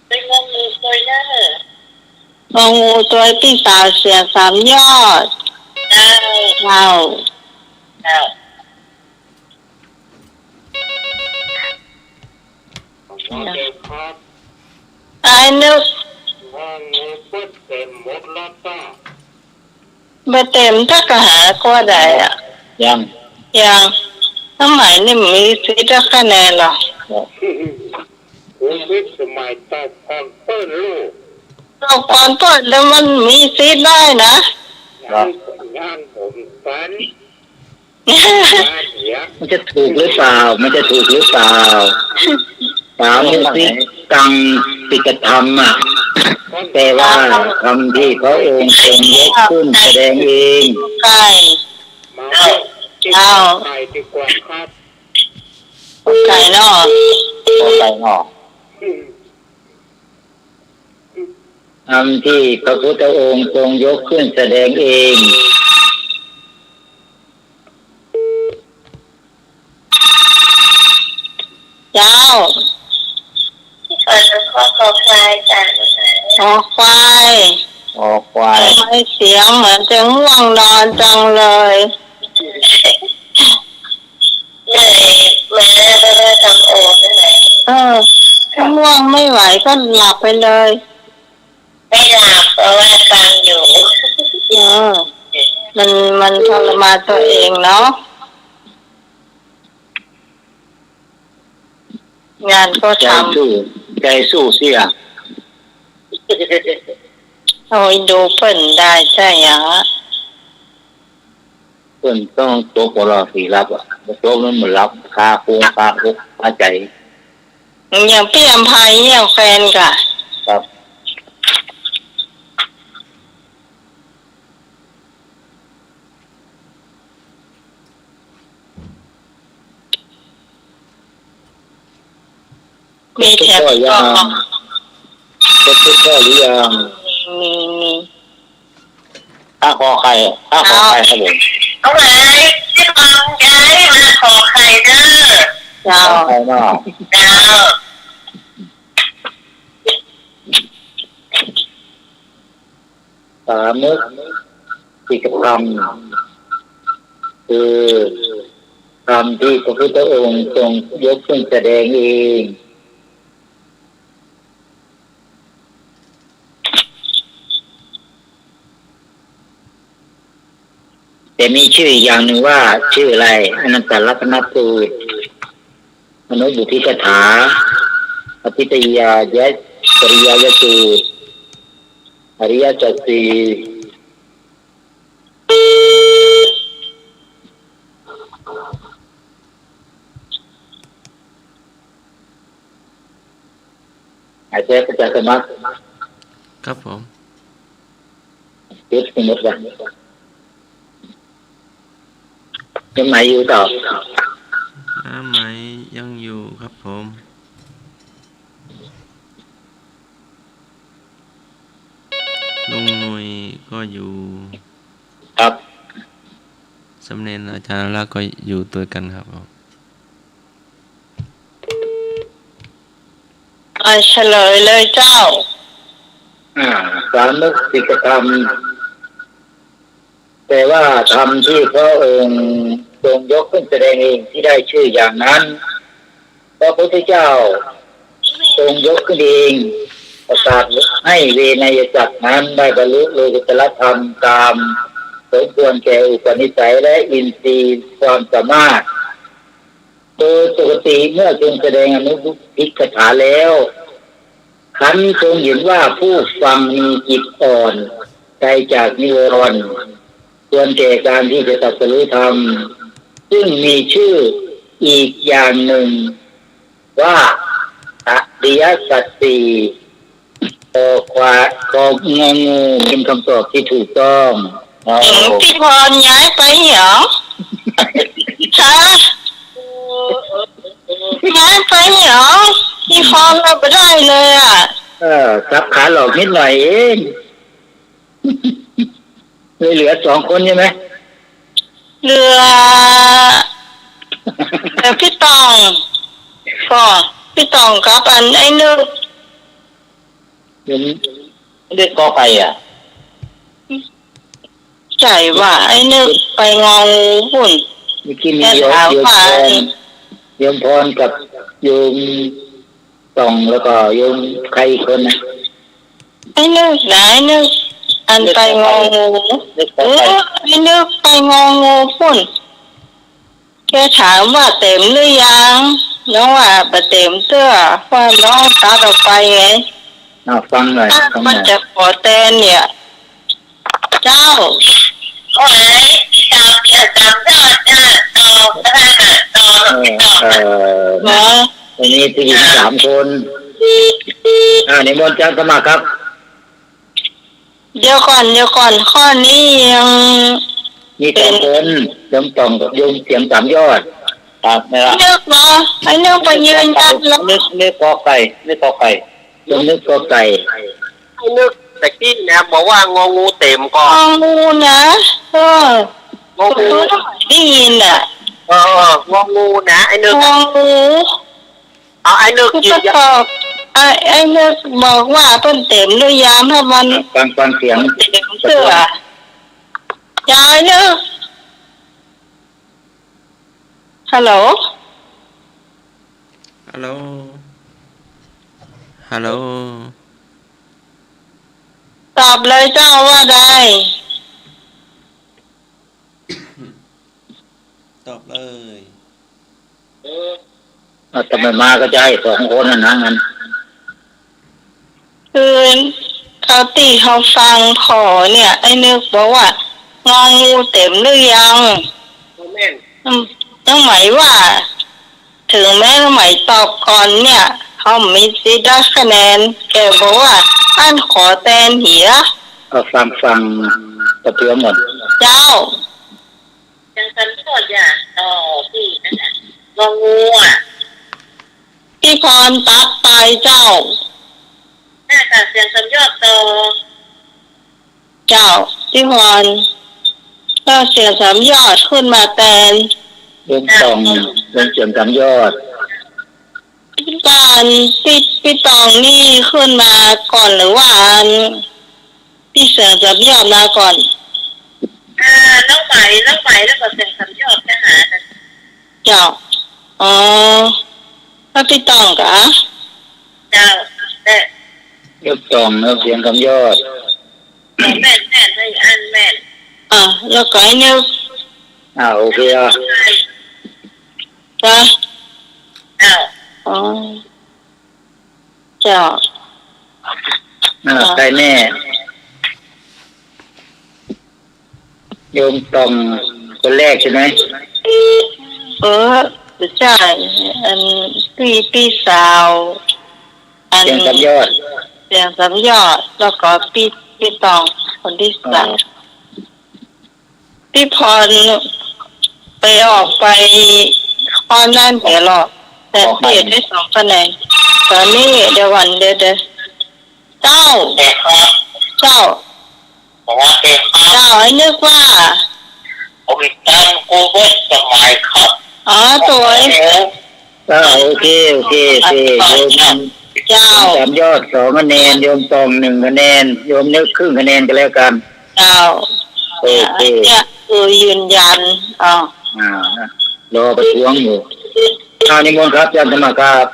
เป็นเงินมือคอยเด้อ งองูตัวพี่สาวเสียงสามยอด เจ้า เจ้า เจ้า ไอ้นึกมาเต็มถ้ากะหาก็ได้อ่ะ ยัง ยังสมัยนี่มีสิทธิ์คะแนนหรอ สมัยตอบความเปิ้ลลูก เราก่อนเปิดแล้วมันมีสิทธิ์ได้นะ งานผมฝันเสีย มันจะถูกหรือเปล่าสามุสิกังสิกธรรมอ่ะแต่ว่าคำที่เขาองค์ทรงยกขึ้นแสดงเอง ไก่ มา เจ้า ไปดีกว่าครับ ไก่เนาะ พอไปหอกคำที่พระพุทธองค์ทรงยกขึ้นแสดงเอง เจ้า เปิดข้อคอควายจ้า ออกควาย ออกควาย ทำไมเสียงเหมือนจะง่วงนอนจังเลย เหนื่อยมาไม่ได้ทำโอนที่ไหน ถ้าง่วงไม่ไหวก็หลับไปเลย ไม่หลับเพราะว่าฟังอยู่ เออมันทรมานตัวเองเนาะ งานก็ ใจ ท สู้ใจสู้เสีย ำเอาไปดูเปิ่นได้ใช่ยัง เพิ่นต้องตัวปลอสีรับอ่ะตัวมันเหมือนรับคาโคคาคุกคาใจ อย่างพี่อภัยอย่างแฟนกะ ครับ มีแถบ ก็ ก็ ยังก็ทุกข้อหรือยัง มี ถ้าคอใครถ้าคอใครครับผม เอาไว้ที่ฟังย้ายมาขอใครเด้อ เจ้า ใครเนาะ เจ้า สามนึกที่กระทำคือทำที่พระพุทธองค์ทรงยกขึ้นแสดงเองแต่มีชื่ออีกอย่างหนึ่งว่าชื่ออะไรอนันตลักษณสูตรมนุษย์บุติกถาอภิตยายะปริยายสูตรอริยสัจสี่อาจารย์ประจักษ์สมัคร ครับผม เก็บให้หมดเลยยังไหนอยู่ต่อ น้ำไหมยังอยู่ครับผมลุงหนุ่ยก็อยู่ ครับ สำเนียงอาจารย์ละก็อยู่ตัวกันครับผม เฉลยเลยเจ้า สามนึกสิกธรรมแต่ว่าธรรมที่พระองค์ทรงยกขึ้นแสดงเองที่ได้ชื่ออย่างนั้นพระพุทธเจ้าทรงยกขึ้นเองประกาศให้เวนยจักรนั้นได้บรรลุโลกุตตรธรรมตามสมควรแก่อุปนิสัยและอินทรีย์ความสามารถโดยปกติเมื่อทรงแสดงอนุบุพิกถาแล้วขันธ์ทรงเห็นว่าผู้ฟังมีจิตอ่อนไกลจากนิวรณ์ควรแก่การที่จะตรัสรู้ธรรมซึ่งมีชื่ออีกอย่างหนึ่งว่าอริยสัจสี่ขอควาขององูเป็นคำตอบที่ถูกต้องเอา พี่พรย้ายไปเหรอฮะย้ายไปเหรอพี่พรเราไปได้เลยอ่ะ สับขาหลอกนิดหน่อยเองเลยเหลือสองคนใช่ไหม เรือพี่ตองก็พี่ตองกับอันไอ้นึก ยังไม่ได้กอไปอ่ะ ใจว่าไอ้นึกไปงองูหุ่น เมื่อกี้มี แต่ โยม ถาม โยม ว่า พรโยมพรกับโยมตองแล้วก็โยมใครอีกคนนะ ไอ้นึกนะไอ้นึกอันไปงองู นึก เอ ต่อไป อไอ้นึกไปงองูหุ่นแกถามว่าเต็มหรือยังน้องว่าบะเต็มเตื้อว่าน้องตาออกไปไง ฟังหน่อยฟังห มั น่ น อย จะขอแตนเนี่ย เจ้า เอาไว้ที่ตามที่อาจารย์ก็จะต่อก็ได้ค่ะต่อ เออ เนาะ วันนี้ผู้หญิงสามคนนิมนต์อาจารย์สมัครครับ เดี๋ยวก่อนข้อนี้ยัง มีสองคนโยมตองกับโยมเสียงสามยอดครับนี่ละ นึกเนาะไอ้นึกไปยืนยันแล้ว นึกกอไก่นึกกอไก่โยมนึกกอไก่ ไอ้นึกแต่กี้นะบอกว่างองูเต็มก่ ง อน องูนะงอ คุณ งู ได้ยินอ่ะ งองูนะไอ้นึก งองู เอาไอ้นึก คือ ยื ก็ นยัน ตอบไอ้นึกบอกว่าเพิ่นเต็มหรือยังถ้ามัน ฟังเสียง เต็มเสื้อยายนึกฮัลโหล ฮัลโหลฮัลโหล ตอบเลยเจ้าว่าได้ ตอบเลย ทำไมมาก็จะให้2 คนนะงั้น คือเขาตีเขาฟังพอเนี่ย ไอ้นึกบอกว่างองูเต็มหรือยังต้องหมายว่า ถึงแม้หมายตอบก่อนเนี่ยเขามีสิทธิ์ได้คะแนนแกบอกว่าอันขอแตนเหีย ก็ฟังประท้วงหมด เจ้า จังสันโทษอย่าต่อพี่นั่นน่ะงองูอ่ะ พี่พรตัดไปเจ้า น่าจะเสียงสัญญาต่อ เจ้าพี่พรก็เสียงสามยอดขึ้นมาแตน เรื่องตองเรื่องเสียง3 ยอด การพี่ตองนี่ขึ้นมาก่อนหรือว่าพี่เสียงสามยอดมาก่อน น้องไหมแล้วก็เสียงสัญญาจะหานะ เจ้าอ๋อแล้วพี่ตองกะ เจ้าแต่ เรื่องตองเรื่องเสียง3 ยอด แม่นให้อันแม่น แล้วก็ไอ้นึก โอเคอ่ะ จ้ะ เจ้า อ๋อเจ้า ใครแน่โยมตองคนแรกใช่ไหม ใช่อันพี่สาวอัน เสียง3 ยอด เสียงสามยอดแล้วก็พี่ตองคนที่สามพี่พรไปออกไปข้อนั่นแต่หรอกแต่พี่ได้2 คะแนนตอนนี้เดี๋ยวเจ้า แต่ครับ เจ้า แต่ว่าเป็นครับ เจ้าไอ้นึกว่า ผมตั้งกูเบิดสมัยครับ ตัวไอ้ โอเคโยม เจ้า 3 ยอด2 คะแนนโยมตอง1 คะแนนโยมนึกครึ่งคะแนนก็แล้วกัน เจ้า โอเค เนี่ยคือยืนยันรอประท้วงอยู่นิมนต์ครับอาจารย์ธรรมครับ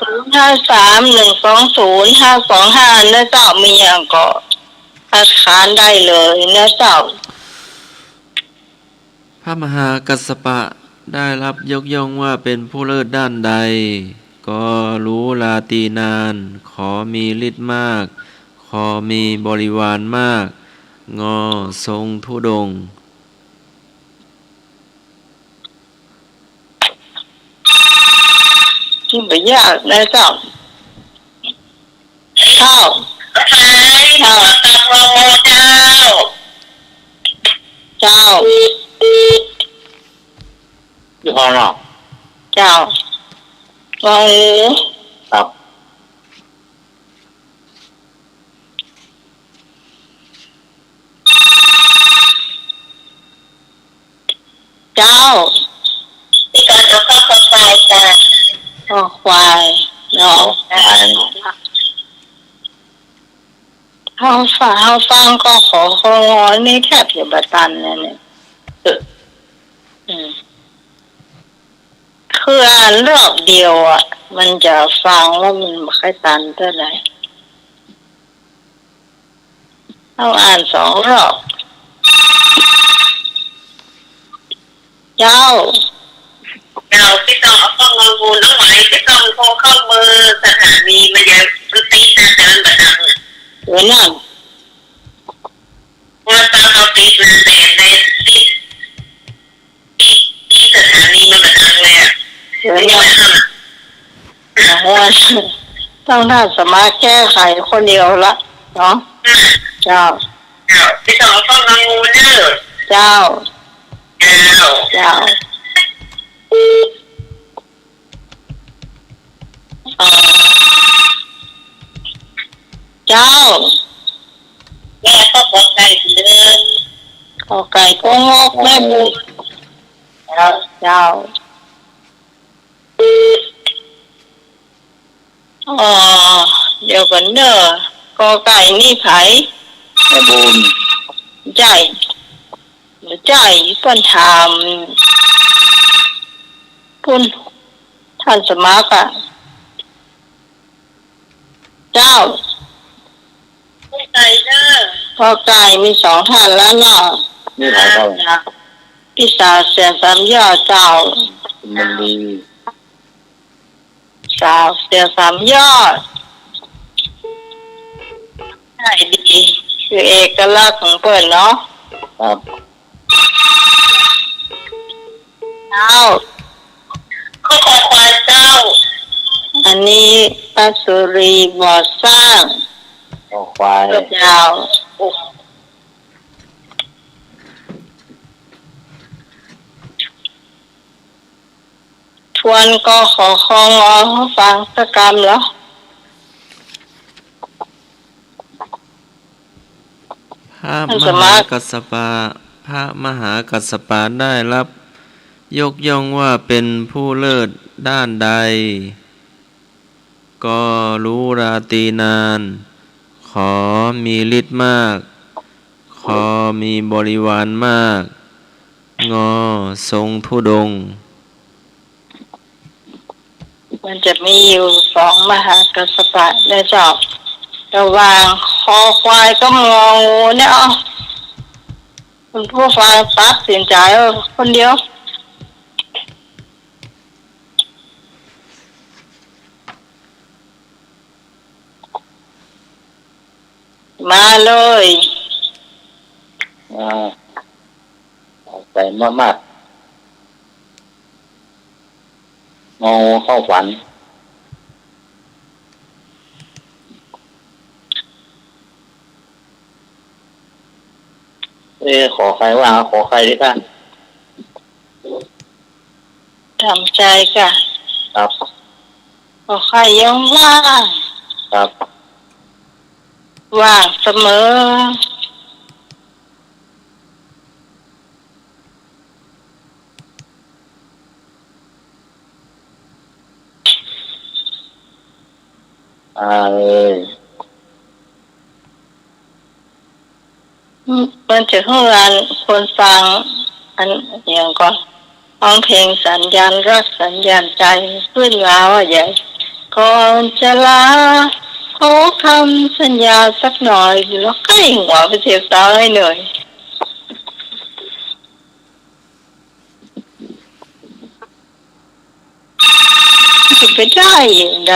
53120525นะเจ้ามีอย่างก็คัดค้านได้เลยนะเจ้า พระมหากัสสปะได้รับยกย่องว่าเป็นผู้เลิศด้านใด ก็รู้ลาตีนาน ขอมีฤทธิ์มาก ขอมีบริวารมาก งอทรงธุดงค์ ที่ไม่ยากนะเจ้าเข้า ใช่ตังงองูเจ้า เจ้า พี่พรหรอ เจ้างองู ครับ เจ้า ที่การเอาเข้าไปจ้า ควายเนาะเขาฟังก็ขอนี่แทบจะบัตันเนี่ยคืออ่านรอบเดียวมันจะฟังแล้วมันไม่ค่อยตันเท่าไหร่เอาอ่าน2 รอบเจ้า พี่ต้องเอาข้ององูน้องไหมพี่ต้องโทรเข้าเบอร์สถานีมันจะตีนะแต่มันแบบนั้น เดี๋ยวนั่น ว่าตอนเราตีนะแต่ในที่สถานีมันแบบนั้นเลยอ่ะ เดี๋ยว ไม่ นั่น ใช่ ต้องท่านสามารถแก้ไขคนเดียวละเนาะเจ้า พี่ต้องเอาข้ององูเนอะ เจ้า เจ้า เจ้า แม่ก็ขอใจเดิน ขอไก่ก็งอกแม่บุญเจ้าเดี๋ยวกันเด้อกอไก่นี่ไผ แม่บุญ ใจเพิ่นถามพุ่นท่านสมัครเจ้า ใจเด้อ พอไก่มี2 ท่านแล้วเนาะ นี่หลายเท่า พี่สาวเสียง3 ยอดเจ้า มันดี สาวเสียสามยอดใช่ดีคือเอกลักษณ์ของเปิดเนาะ ครับ เจ้า ข้อควายเจ้า อันนี้ปัสุรีบ่อสร้าง ต่อควาย เรือยาวทวนก็ขอคองอฟังสักกรรมแล้ว พระมหากัสสปะพระมหากัสสปะได้รับยกย่องว่าเป็นผู้เลิศด้านใด ก็รู้ราตรีนาน ขอมีฤทธิ์มาก ขอมีบริวารมาก งอทรงธุดงค์ มันจะมีอยู่สองมหากัสสปะในเจ้าระหว่างคอควายก็งองูเนี่ยเอาคุณผู้ฟังตัดสินใจคนเดียวมาเลยใส่มากๆงอเข้าฝันขอใครว่าขอใครดิท่าน ทำใจกัน ครับ ขอใครยังว่าง ครับ ว่างเสมอเลย มันจะให้คนฟังอันอย่างก็ร้องเพลงสัญญาณรักสัญญาณใจขึ้นมาว่าอย่างก่อนจะลาขอคำสัญญาสักหน่อยแล้วใกล้หัวไปเสียบสาวให้หน่อยจะไปได้อย่างไร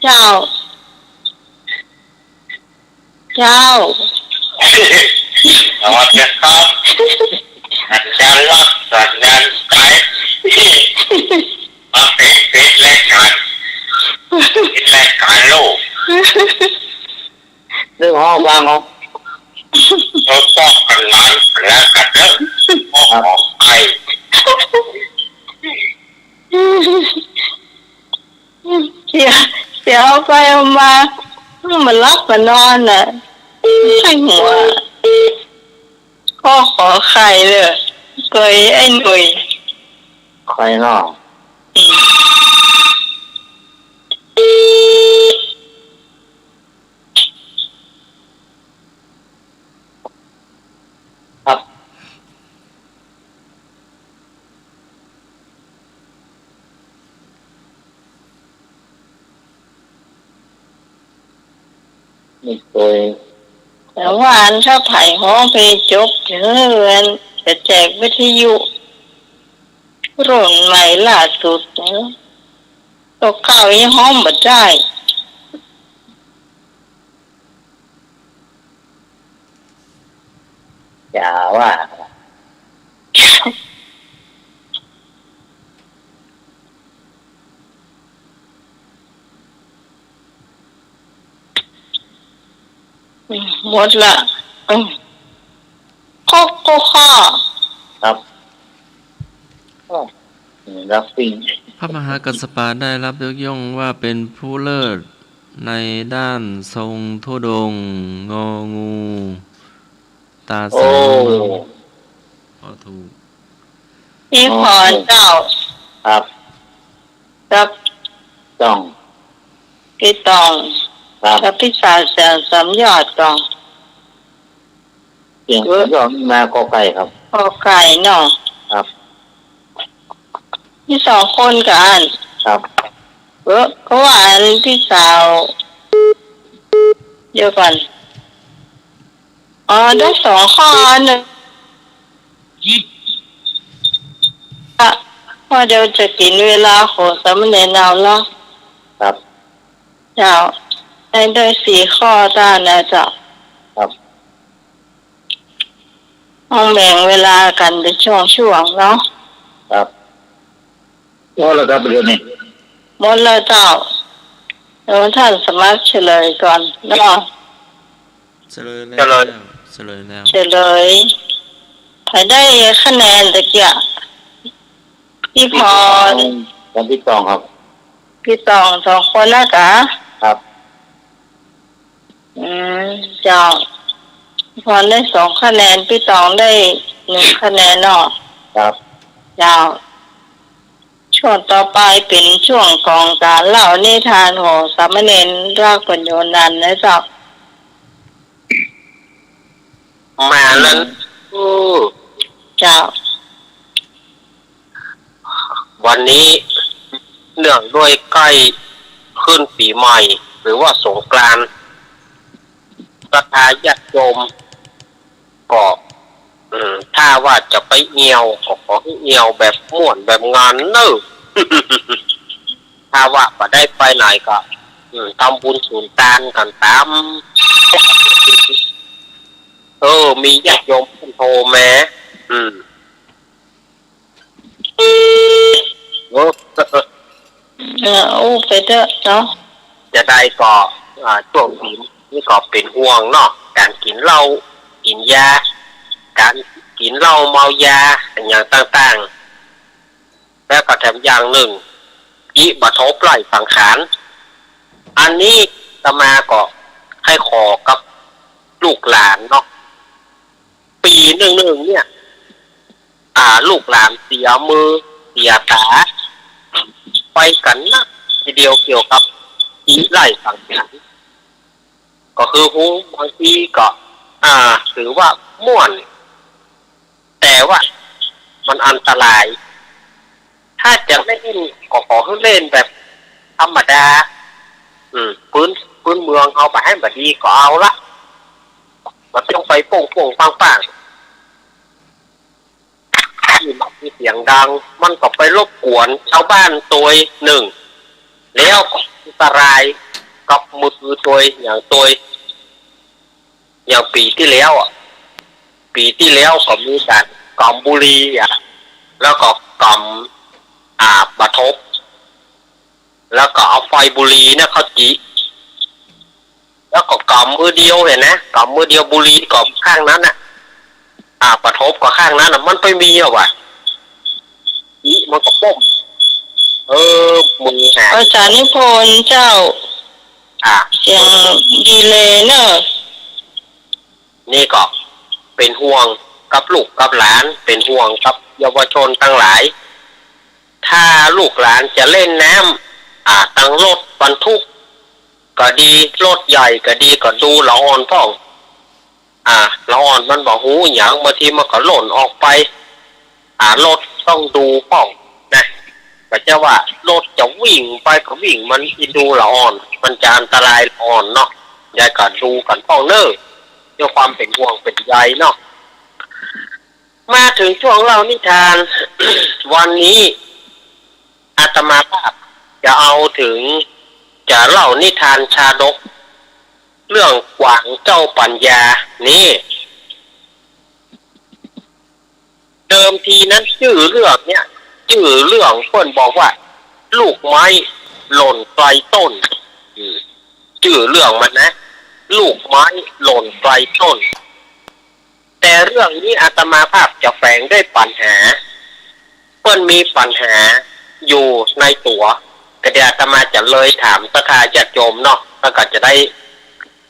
เจ้าสวัสดีครับอาจารย์รักสัญญาณใจมาเป็นรายการลูก เรื่องห้องฟังเขา เราต้องกันร้านแล้วกันเถอะพ่อของไอ เสียเอาไปเอามามันรับมานอนน่ะใช่หัวก็ขอไข่เลยเคยไอ้หนุ่ย ใครนอกครับนี่เคย แต่ว่าอันถ้าไผ่ห้องไปจบถึงเรือนจะแจกวิทยุรุ่นใหม่ล่าสุดเนี่ยตัวเก่ายังห้องไม่ได้ อย่าว่าหมดละข้อข้อ ครับรับสิ่ง พระมหากัสสปะได้รับยกย่องว่าเป็นผู้เลิศในด้านทรงธุดงค์งองู ตาใสพอถูก ที่ขอเจ้า ครับ กับ ต้อง กีตอง ครับ กับพิศาจแสงสามยอดกอง เสียงยอมมาขอไก่ครับ พอไก่เนาะ ครับ ที่สองคนกัน ครับ เพราะว่าอันพี่สาวเดียวกันได้สองข้อหนึ่ง ว่าเดี๋ยวจะกินเวลาของสามเณรเอาแล้ว ครับ เจ้าได้ด้วย4 ข้อได้นะเจ้า ครับ ต้องแบ่งเวลากันเป็นช่วงๆเนาะ ครับพอแล้วครับเรื่องนี้ หมดแล้วเจ้าเดี๋ยวท่านสมัครเฉลยก่อนเนาะ เฉลยแล้วเฉลยแล้ว เฉลยใครได้คะแนนตะเกียะพี่พร ผมพี่ตองครับ พี่ตอง2 คนนะกะ ครับ เจ้าพี่พรได้2 คะแนนพี่ตองได้1 คะแนนเนาะ ครับ เจ้าช่วงต่อไปเป็นช่วงของการเล่านิทานของสามเณรรากปัญโยนันท์นะเจ้า มาแล้วเจ้า วันนี้เนื่องด้วยใกล้ขึ้นปีใหม่ หรือว่าสงกรานต์ศรัทธาญาติโยมก็ถ้าว่าจะไปเอียวก็ขอให้เอียวแบบม่วนแบบงานเนอะ ถ้าว่าบ่ได้ไปไหนก็ทำบุญสูนตานกันตามมีญาติโยมโทรแม้ไปเถอะเนาะ จะได้ก็ช่วงนี้นี่ก็เป็นห่วงเนาะการกินเหล้ากินยาการกินเหล้าเมายาอย่างต่างๆแล้วก็แถมอย่างหนึ่งอิบทบไล่สังขารอันนี้ตมาก็ให้ขอกับลูกหลานเนาะปีหนึ่งเนี่ยลูกหลานเสียมือเสียตาไปกันนะทีเดียวเกี่ยวกับอิไล่สังขารก็คือหูบางทีก็ถือว่าม่วนแต่ว่ามันอันตราย ถ้าจะเล่นก็ขอให้เล่นแบบธรรมดาพื้นเมืองเอาไปให้แบบดีก็เอาละมันต้องไปโป่งปังที่มันมีเสียงดังมันก็ไปรบกวนชาวบ้านตัวหนึ่งแล้วก็อันตรายกับมือตัวอย่างปีที่แล้วก็มีการกำบุรีแล้วก็กำบะทบแล้วก็เอาไฟบุรีเนี่ยเขาจีแล้วก็กำมือเดียวเห็นนะกำมือเดียวบุรีกำข้างนั้นบะทบก็ข้างนั้นมันไปมีว่ะจีมันก็ป้มมือหาอาจารย์นิพนธ์เจ้าเสียงดีเลยเนอะนี่ก็เป็นห่วงกับลูกกับหลานเป็นห่วงกับเยาวชนทั้งหลายถ้าลูกหลานจะเล่นน้ำตั้งรถบรรทุกก็ดีรถใหญ่ก็ดีก็ดูละอ่อนพ่องละอ่อนมันบอกหูอย่างบางทีมันก็หล่นออกไปรถต้องดูพ่องนะก็จะว่ารถจะวิ่งไปก็วิ่งมันดูละอ่อนมันจะอันตรายละอ่อนเนาะยายก็ดูกันพ่องเนอะด้วยความเป็นห่วงเป็นใยเนาะมาถึงช่วงเล่านิทาน วันนี้อาตมาภาพจะเอาถึงจะเล่านิทานชาดกเรื่องกวางเจ้าปัญญานี่เดิมทีนั้นชื่อเรื่องเพิ่นบอกว่าลูกไม้หล่นไกลต้นชื่อเรื่องมันนะลูกไม้หล่นไกลต้นแต่เรื่องนี้อาตมาภาพจะแฝงด้วยปัญหาเพิ่นมีปัญหาอยู่ในตัวกระเดียอาตมาจะเลยถามศรัทธาญาติโยมเนาะแล้วก็จะได้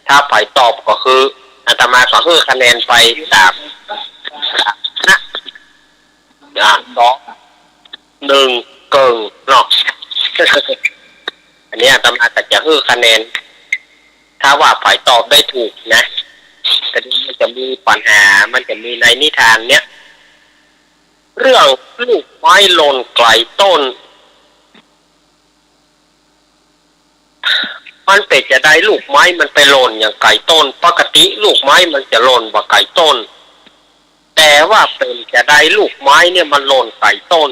ถ้าฝ่ายตอบก็คืออาตมาก็ให้คะแนนไป3นะ2 1เกิงเนาะ อันนี้อาตมาก็จะให้คะแนนถ้าว่าฝ่ายตอบได้ถูกนะแต่มันจะมีปัญหามันจะมีในนิทานเนี้ยเรื่องลูกไม้หล่นไกลต้นมันเป็นจะได้ลูกไม้มันไปหล่นอย่างไกลต้นปกติลูกไม้มันจะหล่นกว่าไกลต้นแต่ว่าเป็นจะได้ลูกไม้เนี่ยมันหล่นไกลต้น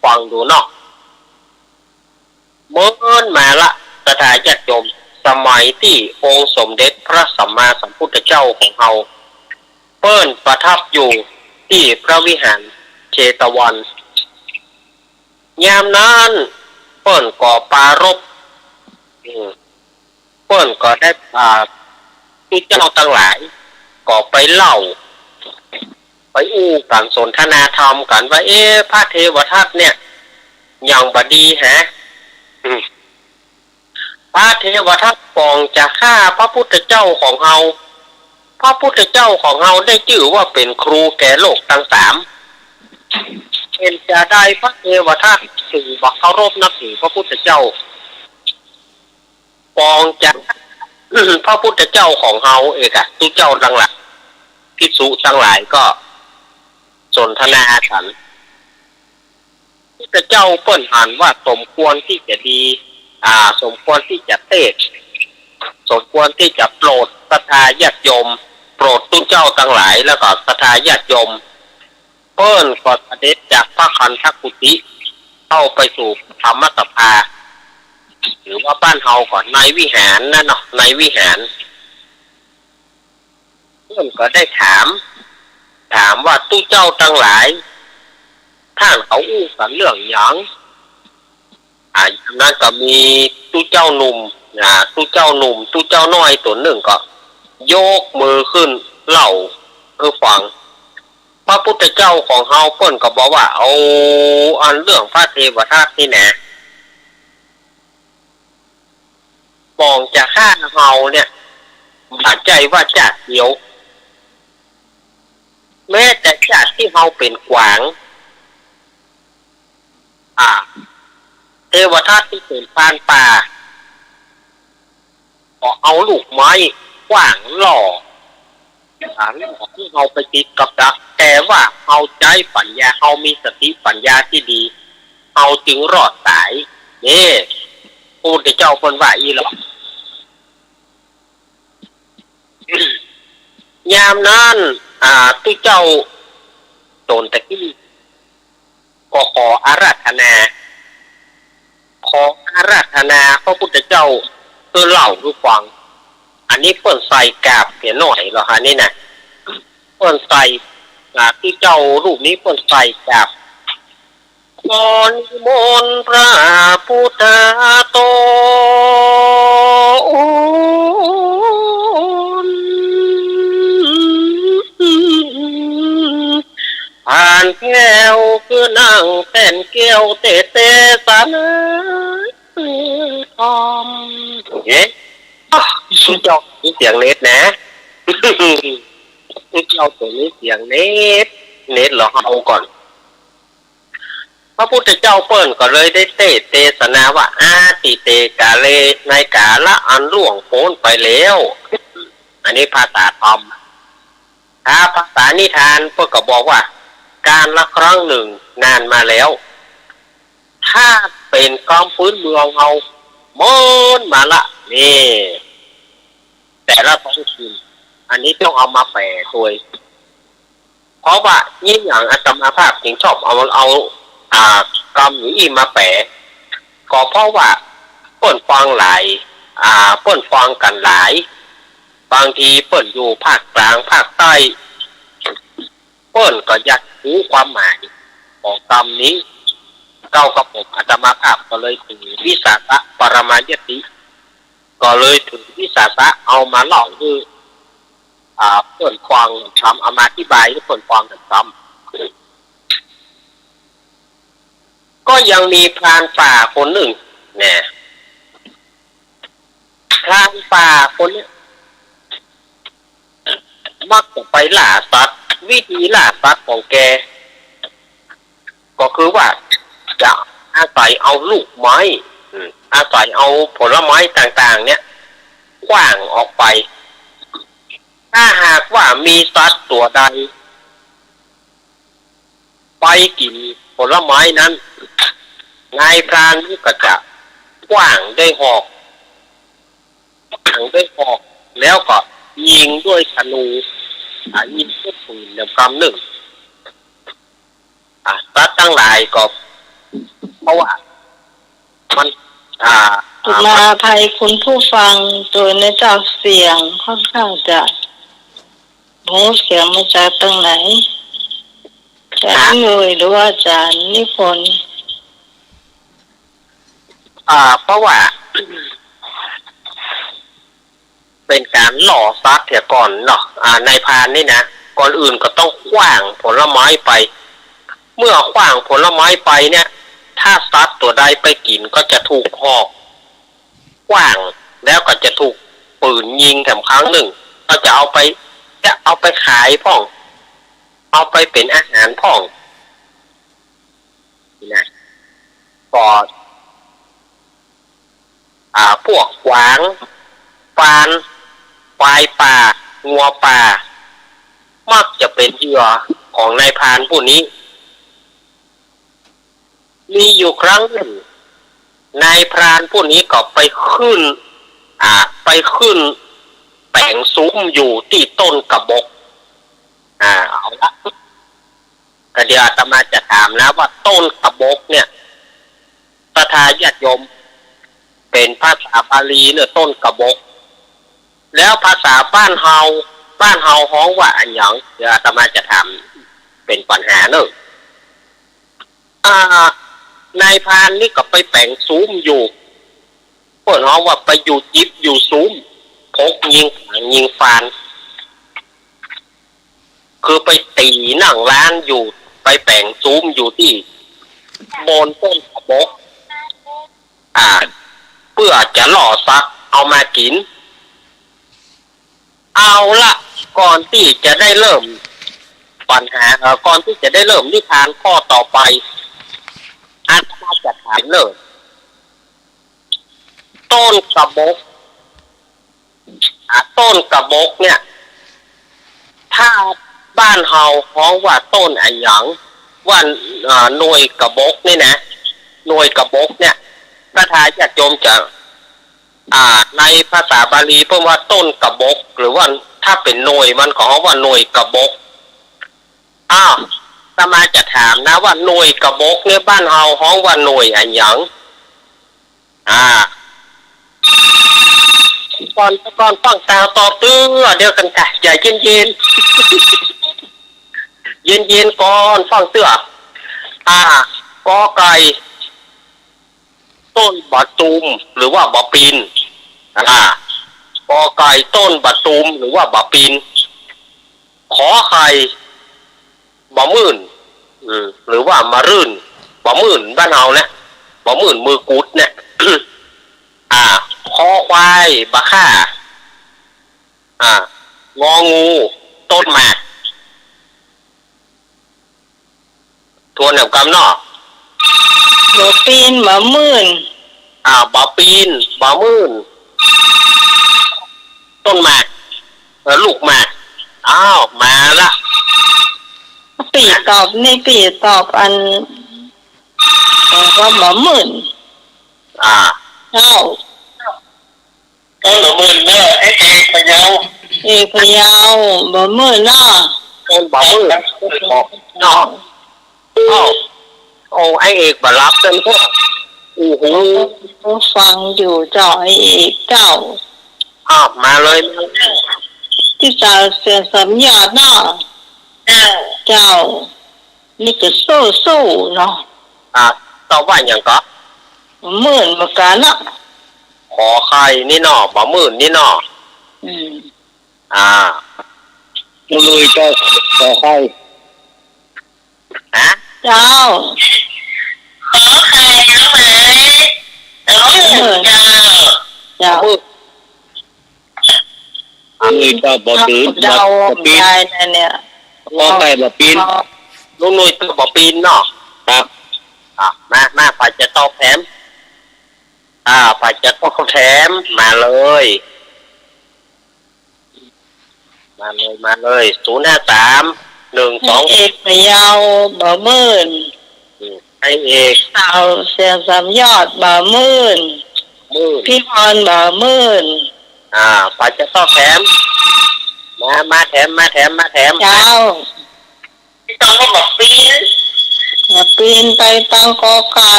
ฟังดูเนาะเมื่อมาละสถาญาติโยมสมัยที่องค์สมเด็จพระสัมมาสัมพุทธเจ้าของเราเปิ้นประทับอยู่ที่พระวิหารเชตวันยามนั้นเปิ้นก่อปารภเปิ้นก็ได้ที่เจ้าทั้งหลายก็ไปเล่าไปอู้กันสนทนาธรรมกันว่าพระเทวทัตเนี่ยอย่างบดีฮะพระเทวทัตปองจะฆ่าพระพุทธเจ้าของเราพระพุทธเจ้าของเราได้ชื่อว่าเป็นครูแก่โลกทั้งสามเป็นจะได้พระเทวทัตสื่อบักเคารพนับถือพระพุทธเจ้าปองจะพระพุทธเจ้าของเราเอกอะทุกเจ้าทั้งหลายภิกษุทั้งหลายก็สนทนากันพระพุทธเจ้าเปิ้นอ่านว่าสมควรที่จะดีสมควรที่จะเทศสมควรที่จะโปรดศรัทธาญาติโยมโปรดทุกเจ้าทั้งหลายแล้วก็ศรัทธาญาติโยมเปิ้นก็เสด็จจากพระคันธกุฏิเข้าไปสู่ธรรมสภาหรือว่าบ้านเฮาก่อนในวิหารนั่นเนาะในวิหารเปิ้นก็ได้ถามว่าทุกเจ้าทั้งหลายท่านเขาอู้กันเรื่องหยังนั้นก็มีตู้เจ้าหนุ่มตู้เจ้าหนุ่มตู้เจ้าน้อยตัวหนึ่งก็โยกมือขึ้นเล่าฟังพระพุทธเจ้าของเฮาเปิ้นก็บอกว่าเอาอันเรื่องพระเทวทัตนี่แหละมองจะฆ่าเฮาเนี่ยบาดใจว่าชาติเดียวแม้แต่ชาติที่เฮาเป็นกวางเทวทัตที่เป็นพรานป่าก็เอาลูกไม้ขว้างหล่อที่เราไปติดกับดักแต่ว่าเอาใจปัญญาเอามีสติปัญญาที่ดีเอาจึงรอดตายนี่พระพุทธเจ้าคนว่าอีหรอกยามนั้นที่เจ้าโดนตะกี้ก็ขออาราธนาพระพุทธเจ้าคือเล่าทุกฟังอันนี้เปิ้นใส่กาบเพียหน่อยเหรอฮะนี่นะเปิ้นใส่ที่เจ้ารูปนี้เปิ้นใส่กาบมนต์พระพุทธโตผ่านแก้วคือนั่งแผ่นแก้วเตสานทอมสุดยอดนี่เสียงเน็ตนะสุดยอดตัวนี้เสียงเน็ตเหรอเอาก่อนพระพุทธเจ้าเปิ้นก็เลยได้เทศนาว่าอาติเตกาเลในกาละอันล่วงโพ้นไปแล้วอันนี้ภาษาธรรมถ้าภาษานิทานเปิ้นก็บอกว่าการละครั้งหนึ่งนานมาแล้วถ้าเป็นกองพื้นเมืองเอาเมินมาละนี่แต่ละท้องถิ่นอันนี้ต้องเอามาแปลด้วยเพราะว่ายิ่งอย่างอาตมาภาพจึงชอบเอากรรมนี้มาแปลก็เพราะว่าเปิ้นฟังหลายเปิ้นฟังกันหลายบางทีเปิ้นอยู่ภาคกลางภาคใต้เปิ้นก็อยากรู้ความหมายของกรรมนี้เก้ากับผมอาตมาภาพก็เลยถือวิสาสะปรมายติก็เลยถือวิสาสะเอามาเล่าคือเปิ้นฟังทำเอามาอธิบายให้เปิ้นฟังกันซ้ำก็ยังมีพรานป่าคนหนึ่งเนี่ยพรานป่าคนนี้มักจะไปล่าสัตว์วิธีล่าสัตว์ของแกก็คือว่าจะอาศัยเอาลูกไม้อาศัยเอาผลไม้ต่างๆเนี่ยขว้างออกไปถ้าหากว่ามีสัตว์ตัวใดไปกินผลไม้นั้นนายพรานนี่ก็จะขว้างด้วยหอกแล้วก็ยิงด้วยธนูยิงด้วยปืนกำหนึ่งสัตว์ทั้งหลายก็ เพราะว่ามันมาอภัยคุณผู้ฟังโดยในเจ้าเสียงค่อนข้างจะโน้เสียงมาจากตรงไหนจากเลยหรือว่าจากนิพนธ์เพราะว่า เป็นการหล่อซักเถียก่อนเนาะในพานนี่นะก่อนอื่นก็ต้องขว้างผลไม้ไปเมื่อขว้างผลไม้ไปเนี่ยถ้าซัดตัวใดไปกินก็จะถูกหอกขว้างแล้วก็จะถูกปืนยิงแถมครั้งหนึ่งก็จะเอาไปขายพ่องเอาไปเป็นอาหารพ่องนี่นะปอดพวกขวางปานควายป่างัวป่ามักจะเป็นเหยื่อของนายพรานผู้นี้มีอยู่ครั้งหนึ่งนายพรานผู้นี้ก็ไปขึ้นแต่งซุ้มอยู่ที่ต้นกระบอกเอาละก็เดี๋ยวอาตมาจะถามนะว่าต้นกระบอกเนี่ยศรัทธาญาติโยมเป็นภาษาบาลีเนี่ยต้นกระบอกแล้วภาษาบ้านเฮาฮ้องว่าอันหยังเดี๋ยวอาตมาจะถามเป็นปัญหาเนอะนายพรานนี่ก็ไปแต่งซุ้มอยู่เพิ่นฮ้องว่าไปอยู่จิบอยู่ซุ้มพกยิงฟานคือไปตีหนังร้านอยู่ไปแต่งซุ้มอยู่ที่บนต้นกระบอกเพื่อจะหล่อซักเอามากินเอาละก่อนที่จะได้เริ่มปัญหาก่อนที่จะได้เริ่มนิทานข้อต่อไปอาตมาจะถามเลยต้นกระบอกเนี่ยถ้าบ้านเฮาฮ้องว่าต้นอันหยังว่าหน่วยกระบอกนี่นะหน่วยกระบอกเนี่ยพระทายาติโยมจะในภาษาบาลีเพิ่มว่าต้นกระบอกหรือว่าถ้าเป็นหน่วยมันขอว่าหน่วยกระบอกอาตมาจะถามนะว่าหน่วยกระบอกเนี่ยบ้านเฮาฮ้องว่าหน่วยอันหยังก่อนฟังตาต่อตื้อเดียวกันค่ะใจเย็นก่อนฟังเตื้อกอไก่ต้นบะตูมหรือว่าบะปีนกอไก่ต้นบะตูมหรือว่าบะปีนขอไข่บะมื่นหรือว่ามะรื่นบะมื่นบ้านเฮาเนี่ยบะมื่นมือกุดเนี่ย คอควายบะข่างองูต้นหมากทวนแนวกำเนาะบ่ปีนบ่มื่นบ่ปีนบ่มื่นต้นหมากลูกหมากมาละปีตอบอันว่าบ่มื่นเจ้าต้นบ่มื่นเนาะเอกพะเยาบ่มื่นเนาะต้นบ่มื่นเนาะไอเอกบรับเต็มพวกฟังอยู่เจ้าไอเอกเจ้ามาเลยที่เจ้าเสียสัญญาเนาะเจ้านี่ก็สู้เนาะต่อว่าอย่างก็มื่นมากันเนาะขอใครนี่เนาะบ่มื่นนี่เนาะลุยก็ขอใครเจ้าขอใครรู้ไหมเจ้าลุยก็บ่ตื่นบ่ปีนเนี่ยขอใครบ่ปีนลุยก็บ่ปีนเนาะครับมาฝ่ายจะตอบแถมฝ่ายจะตอบแถมมาเลย053 1 2เอกพะเยาบ่มื่นไอเอก เต่าเสียสามยอดบ่มื่นพี่พรบ่มื่นฝ่ายจะตอบแถมมาแถมเจ้าพี่ต้องก็บอกปีน อย่าปีนไปตั้งกอไก่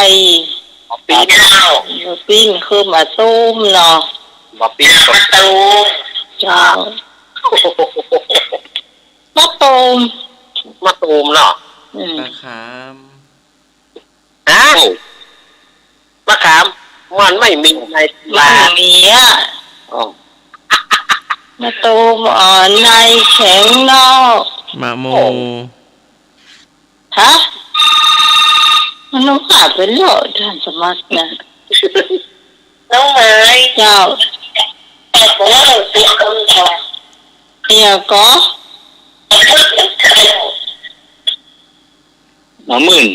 ปีนเจ้า อย่าปีนคือมาซูมเนาะ บ่ปีนประตู เจ้ามาตูม มาตูมเนาะ ปลาขาม อ้าวมะขามมันไม่มีใน มั ลาน มีอ่ะ อ๋อ มาตูมอ่อนในแข็งนอก มะโม ฮะมันต้องหาเป็นโลดท่านสมัครนะ น้องไม้ เจ้า แต่ผมว่าเราติดคนเดียว เนี่ยก็ มื่น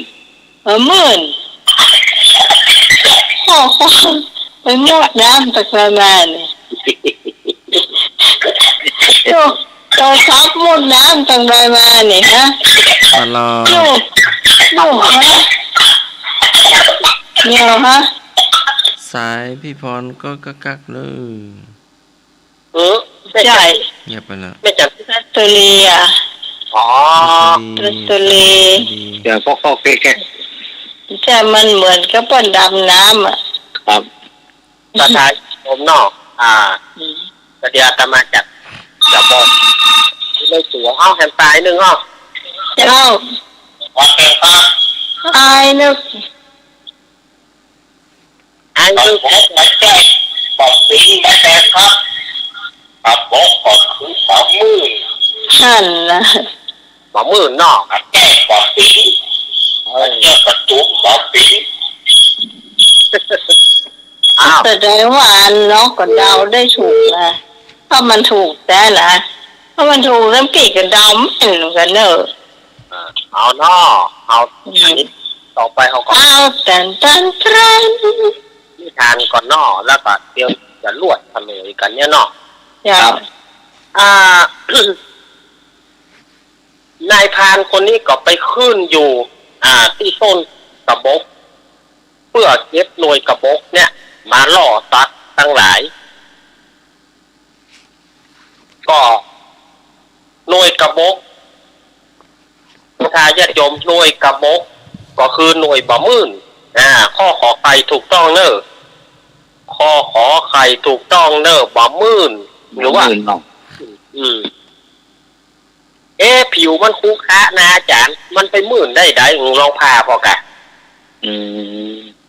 มื่นโอ้โหไปหมดน้ำตะกร้ามาเนี่ยโตซับหมดน้ำตะกร้ามาเนี่ยฮะ ปลาลอ ลูกฮะเนี่ยฮะ สายพี่พรก็กักเลย ไม่ ใช่ เงียบไปแล้ว ไม่จัด รัสเซีย อ๋อ รัสเซีย เดี๋ยวพอกแค่ แต่มันเหมือนกับปนดำน้ำอ่ะ ครับ ประชาชนนอกเดี๋ยวจะมาจัดจะบอกเลยตัวห้องแฮมตายหนึ่งห้อง เจ้า โอเคครับ อายนึก ไอ้ลูกมาแจ้งบอกปีมาแจ้งครับครับบอกก่อนคือ20,000 หันนะ 20,000นอกแจ้งบอกปีแจ้งกระตุ้มบอกปีอ้าว แต่ได้ว่าอันน้องก็เดาได้ถูกนะถ้ามันถูกแต่นะถ้ามันถูกแล้วปีกก็เดาไม่เหมือนกันเนอะ เอานอเอาอันนี้ต่อไปเขาก็ เอาแต่ตรัน นิทานก่อนนอแล้วก็เดี๋ยวจะลวดเฉลยกันเนี่ยนอ เจ้า นายพรานคนนี้ก็ไปขึ้นอยู่ ที่ต้นกระบก เพื่อเก็บหน่วยกระบกเนี่ย มาล่อสัตว์ทั้งหลาย ก็หน่วยกระบกทายาทโยมหน่วยกระบก ก็คือหน่วยบ่มื่นข้อขอไข่ถูกต้องเนอะข้อขอไข่ถูกต้องเนอะบ่มื่นหรือว่า เนาะ ผิวมันคุคะนะอาจารย์มันไปมื่นได้ลองพาพอกะ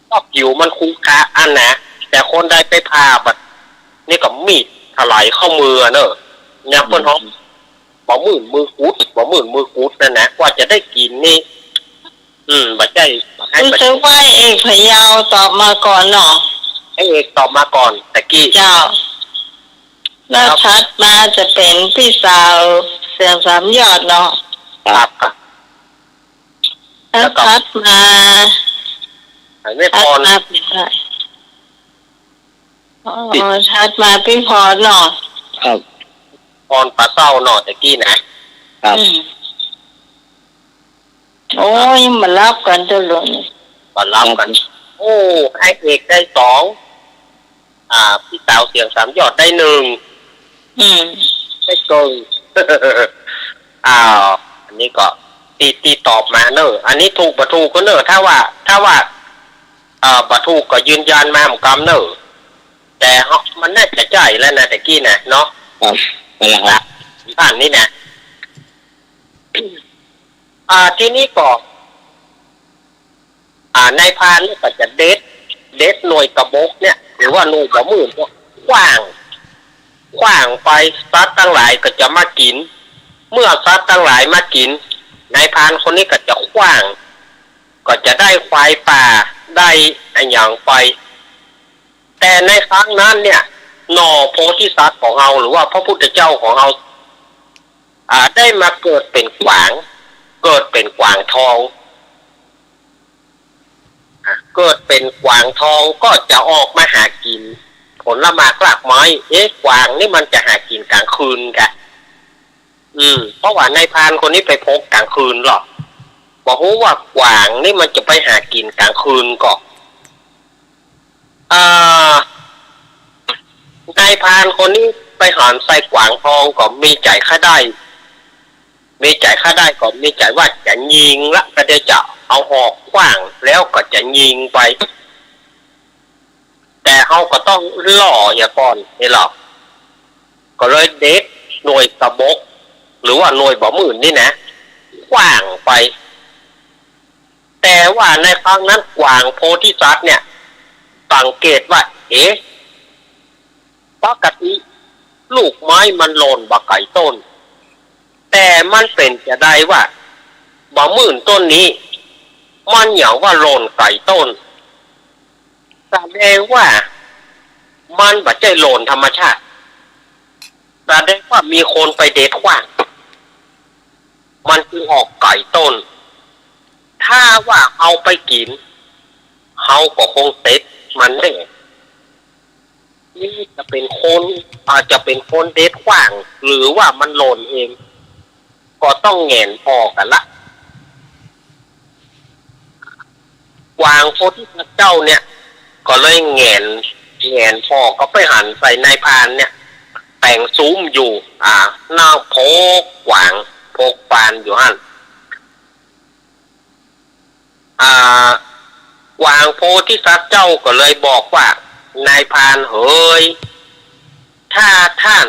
ก็ผิวมันคุคะอันนะแต่คนได้ไปพาแบบนี่ก็มีดถลายเข้ามือเนอะเนี่ยเพิ่นฮ้องบ่มื่นมือกุดนั่นนะกว่าจะได้กินนี่บัดใจให้ รู้ บัด สึกว่าเอกพะเยาตอบมาก่อนเนาะ ให้เอกตอบมาก่อนตะกี้ เจ้า แล้วชัดมาจะเป็นพี่สาวเสียงสามยอดเนาะ ครับ แล้วชัดมา ไม่พ ชัด อ มาเป็นไรอ๋อชัดมาพี่พรเนาะ ครับ พรปลาเศร้าหน่อตะกี้นะครับ โอ้ยมารับกันตลอดเลย ก่อนรับกัน โอ้ไอเอกได้2พี่สาวเสียงสามยอดได้1ได้เกิน อันนี้ก็ตีตอบมาเนอะอันนี้ถูกบ่ถูกก็เนอะถ้าว่าบ่ถูกก็ยืนยันมาเหมือนกันเนอะแต่มันน่าจะใจแล้วนะตะกี้นะเนาะ ครับไปแล้วครับ ผ่านนี่นะ ทีนี้ก็นายพรานนี่ก็จะเด็ดหน่วยกระบกเนี่ยหรือว่าหน่วยบ่มื่นก็กว้างไปสัตว์ทั้งหลายก็จะมากิน เมื่อสัตว์ทั้งหลายมากินนายพรานคนนี้ก็จะกว้าง ก็จะได้ไฟป่าได้อย่างไฟ แต่ในครั้งนั้นเนี่ยหน่อโพธิสัตว์ของเราหรือว่าพระพุทธเจ้าของเราได้มาเกิดเป็นกวางทองเกิดเป็นกวางทองก็จะออกมาหากินผลละหมากรากไม้กวางนี่มันจะหากินกลางคืนกะเพราะว่านายพรานคนนี้ไปพกกลางคืนหรอกบอกว่ากวางนี่มันจะไปหากินกลางคืนก็นายพรานคนนี้ไปหอนใส่กวางทองก็มีใจค่าได้ก็มีใจว่าจะยิงละก็เดี๋ยวจะ เอาหอกขว้างแล้วก็จะยิงไป แต่เขาก็ต้องล่ออย่าก่อนนี่หรอกก็เลยเด็กหน่วยกระบกหรือว่าหน่วยบ่หมื่นนี่นะขว้างไป แต่ว่าในครั้งนั้นกวางโพธิสัตว์เนี่ยสังเกตว่าปกติลูกไม้มันหล่นบ่ไก่ต้นแต่มันเป็นจะได้ว่าบ่หมื่นต้นนี้มันอย่างว่าหล่นไก่ต้นแสดงว่ามันบ่ใช่หล่นธรรมชาติแสดงว่ามีคนไปเด็ดขว้างมันคือออกไก่ต้นถ้าว่าเอาไปกินเขาก็คงเต็ดมันได้นี่จะเป็นคนอาจจะเป็นคนเด็ดขว้างหรือว่ามันหล่นเองก็ต้องแง่นพอกันละกวางโพธิสัตว์เจ้าเนี่ยก็เลยแง่นพอก็ไปหันใส่นายพรานเนี่ยแต่งซุ้มอยู่หน้าโพกกวางโพกปานอยู่หั่นกวางโพธิสัตว์เจ้าก็เลยบอกว่านายพรานเฮ้ยถ้าท่าน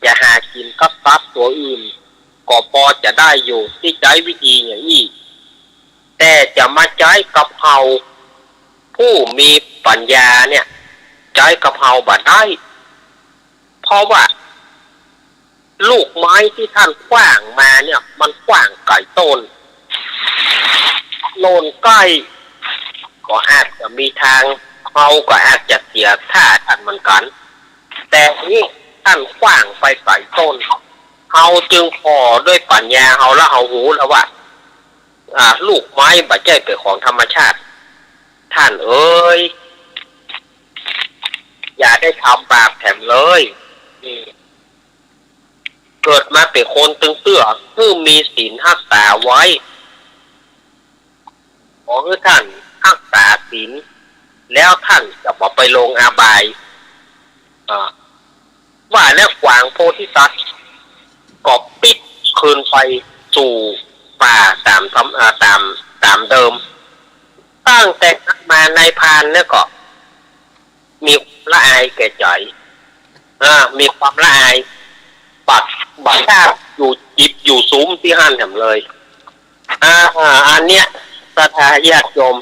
อย่าหากินกับทรัพย์ตัวอื่นก็พอจะได้อยู่ที่ใช้วิธีอย่างนี้แต่จะมาใช้กับเฮาผู้มีปัญญาเนี่ยใช้กับเฮาบ่ได้เพราะว่าลูกไม้ที่ท่านขว้างมาเนี่ยมันขว้างไก่ต้นโลนใกล้ก็อาจจะมีทางเขาก็อาจจะเสียท่าท่านเหมือนกันแต่นี่ท่านขว้างไปไก่ต้นเขาจึงพอด้วยปัญญาเขาแล้วเขาหูแล้วว่าลูกไม้บ่ใช่เป็นของธรรมชาติท่านเอ้ยอย่าได้ทำบาปแถมเลยเกิดมาเป็นคนตึงเตื้อผู้มีศีลรักษาไว้ขอให้ท่านรักษาศีลแล้วท่านจะบอกไปลงอาบายว่าแล้วกวางโพธิสัตว์ก็ปิดคืนไปสู่ป่าตามเดิมตั้งแต่มาในพานเนี่ยก็มีละอายแก่ใจมีความละอายบัดชาอยู่จิบอยู่ซุ้มที่ห้านแถมเลยอันเนี้ยศรัทธาญาติโยม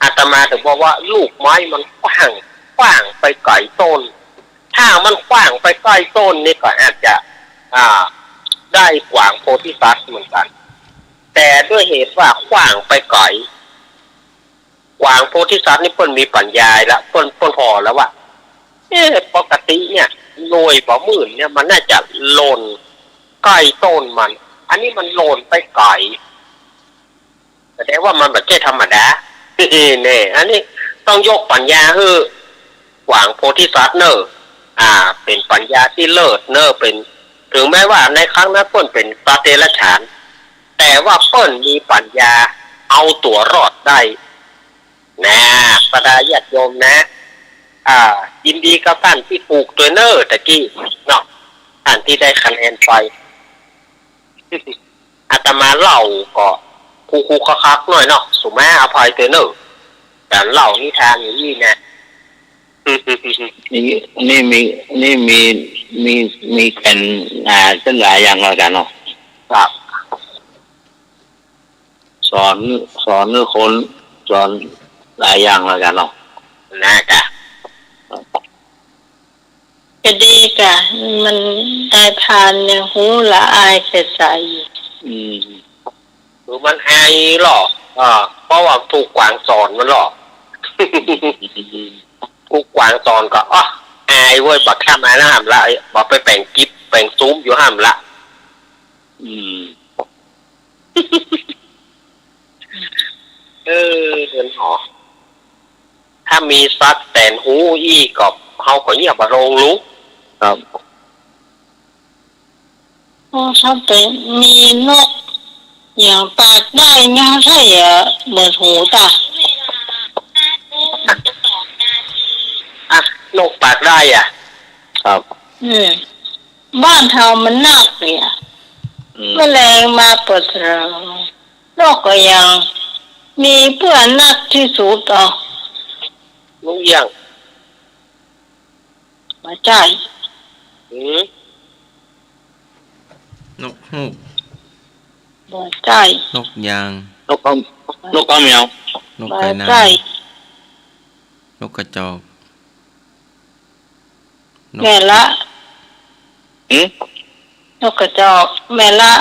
อาตมาถึงบอกว่าลูกไม้มันขว้างไปไกลต้นถ้ามันขว้างไปใกล้ต้นนี่ก็อาจจะได้กวางโพธิสัตว์เหมือนกันแต่ด้วยเหตุว่าขว้างไปไกลกวางโพธิสัตว์นี่เพิ่นมีปัญญาแล้วเพิ่นพอแล้วว่าปกติเนี่ยหน่วยบ่หมื่นเนี่ยมันน่าจะหล่นใกล้ต้นมันอันนี้มันหล่นไปไกลแสดงว่ามันไม่ใช่ธรรมดานี่อันนี้ต้องยกปัญญาคือกวางโพธิสัตว์เนอะเป็นปัญญาที่เลิศเนอะเป็นถึงแม้ว่าในครั้งนั้นเปิ้นเป็นสัตว์เดรัจฉานแต่ว่าเปิ้นมีปัญญาเอาตัวรอดได้นะบรรดาญาติโยมนะยินดีกับท่านที่ปลูกตัวเนอร์ตะกี้เนาะท่านที่ได้คะแนนไปอาตมาเล่าก็คูคักๆหน่อยเนาะสุมาอภัยตัวเนอร์แต่เล่านิทานอย่างนี้นะนี่มีกันเส้นหลายอย่างแล้วกันเนาะครับสอนคนสอนหลายอย่างแล้วกันเนาะนะคะก็ดีกะมันได้พานเนี่ยหูละอายแก่ใจหรือมันอายหรอเพราะว่าถูกกวางสอนมันหรอถูกกวางสอนก็อายเว้ยบักข้ามาแล้วห้ามละบอกไปแป่งกิ๊บแป่งซุ้มอยู่ห้ามละเดินหอถ้ามีซัดแตนหูอี้ก็เขาก็เงียบโรงลุกครับถ้าเป็นมีนกอย่างปากได้งาใช่เหมือนหูตานกปากได้ครับบ้านเฮามันนักเนี่ยแมลงมาปดเราแล้ กก็ยังมีเพื่อนนักที่สุดอ่ะ นกเอี้ยง มาใจ อืม นกฮูก มาใจ นกยาง นกเอาแมวน ก มา ไก่นา ใจ นกกระจอกนก แม่ละ อืม นกกระจอกแม่ละ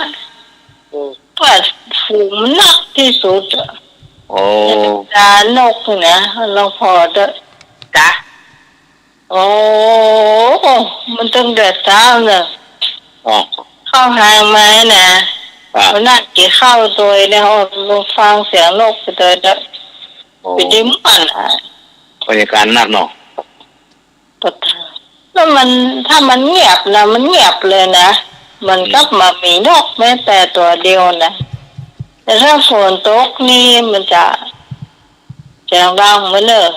อืม เพื่อนฝูงมันนักที่สุดอ่ะ โอ้ ดานกเนี่ยเราพอเด้อ จ้ะ โอ้มันต้องเดือดร้อนเลย อ๋อ เข้าหางไม้นะ ครับ มันน่ากี่เข้าตัวแล้วลงฟังเสียงนกไปเด้อ โอ้ ไปดิ้มปั่นอ่ะ บรรยากาศนักเนาะ ปะทะแล้วมันถ้ามันเงียบนะมันเงียบเลยนะมันก็มามีนกแม้แต่ตัวเดียวนะแต่ถ้าฝนตกนี่มันจะเสียงดังเหมือนเลย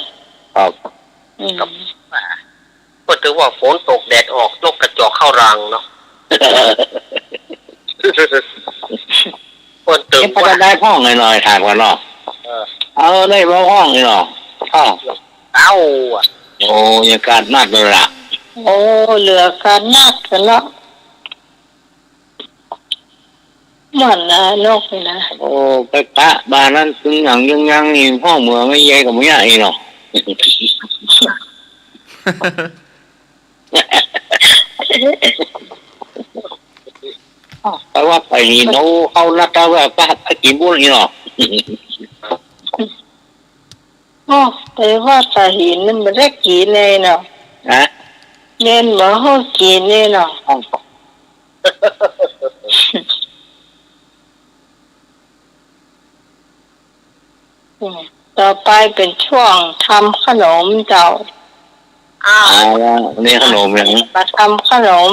ครับ อืม ก็ถือว่าฝนตกแดดออกนกกระจอกเข้ารังเนาะ คนตึง เอ๊ะพอ ว่า จะได้ห้องหน่อยๆถามกันเนาะ เออ เอาได้บ่ห้องนี่เนาะห้อง เอ้าอ่ะ โอ้บรรยากาศนักเลยล่ะ โอ้เหลือการนักกันเนาะเหมือนนะนกนี่นะ โอ้ไปปะบ้านนั้นถึงอย่างยังนี่ห้องเมืองไม่ใหญ่กับไม่ใหญ่เนาะ แต่ว่าไปนี่โน้เข้านัดแต่ว่าป้ากินบุญนี่เนาะ โอ้แต่ว่าตาหินมันไม่ได้กินเลยเนาะ นะ เล่นบ่ห้องกินเลยเนาะ ห้อง อืมต่อไปเป็นช่วงทำขนมเจ้า อ้าว นี่ขนมอย่าง มาทำขนม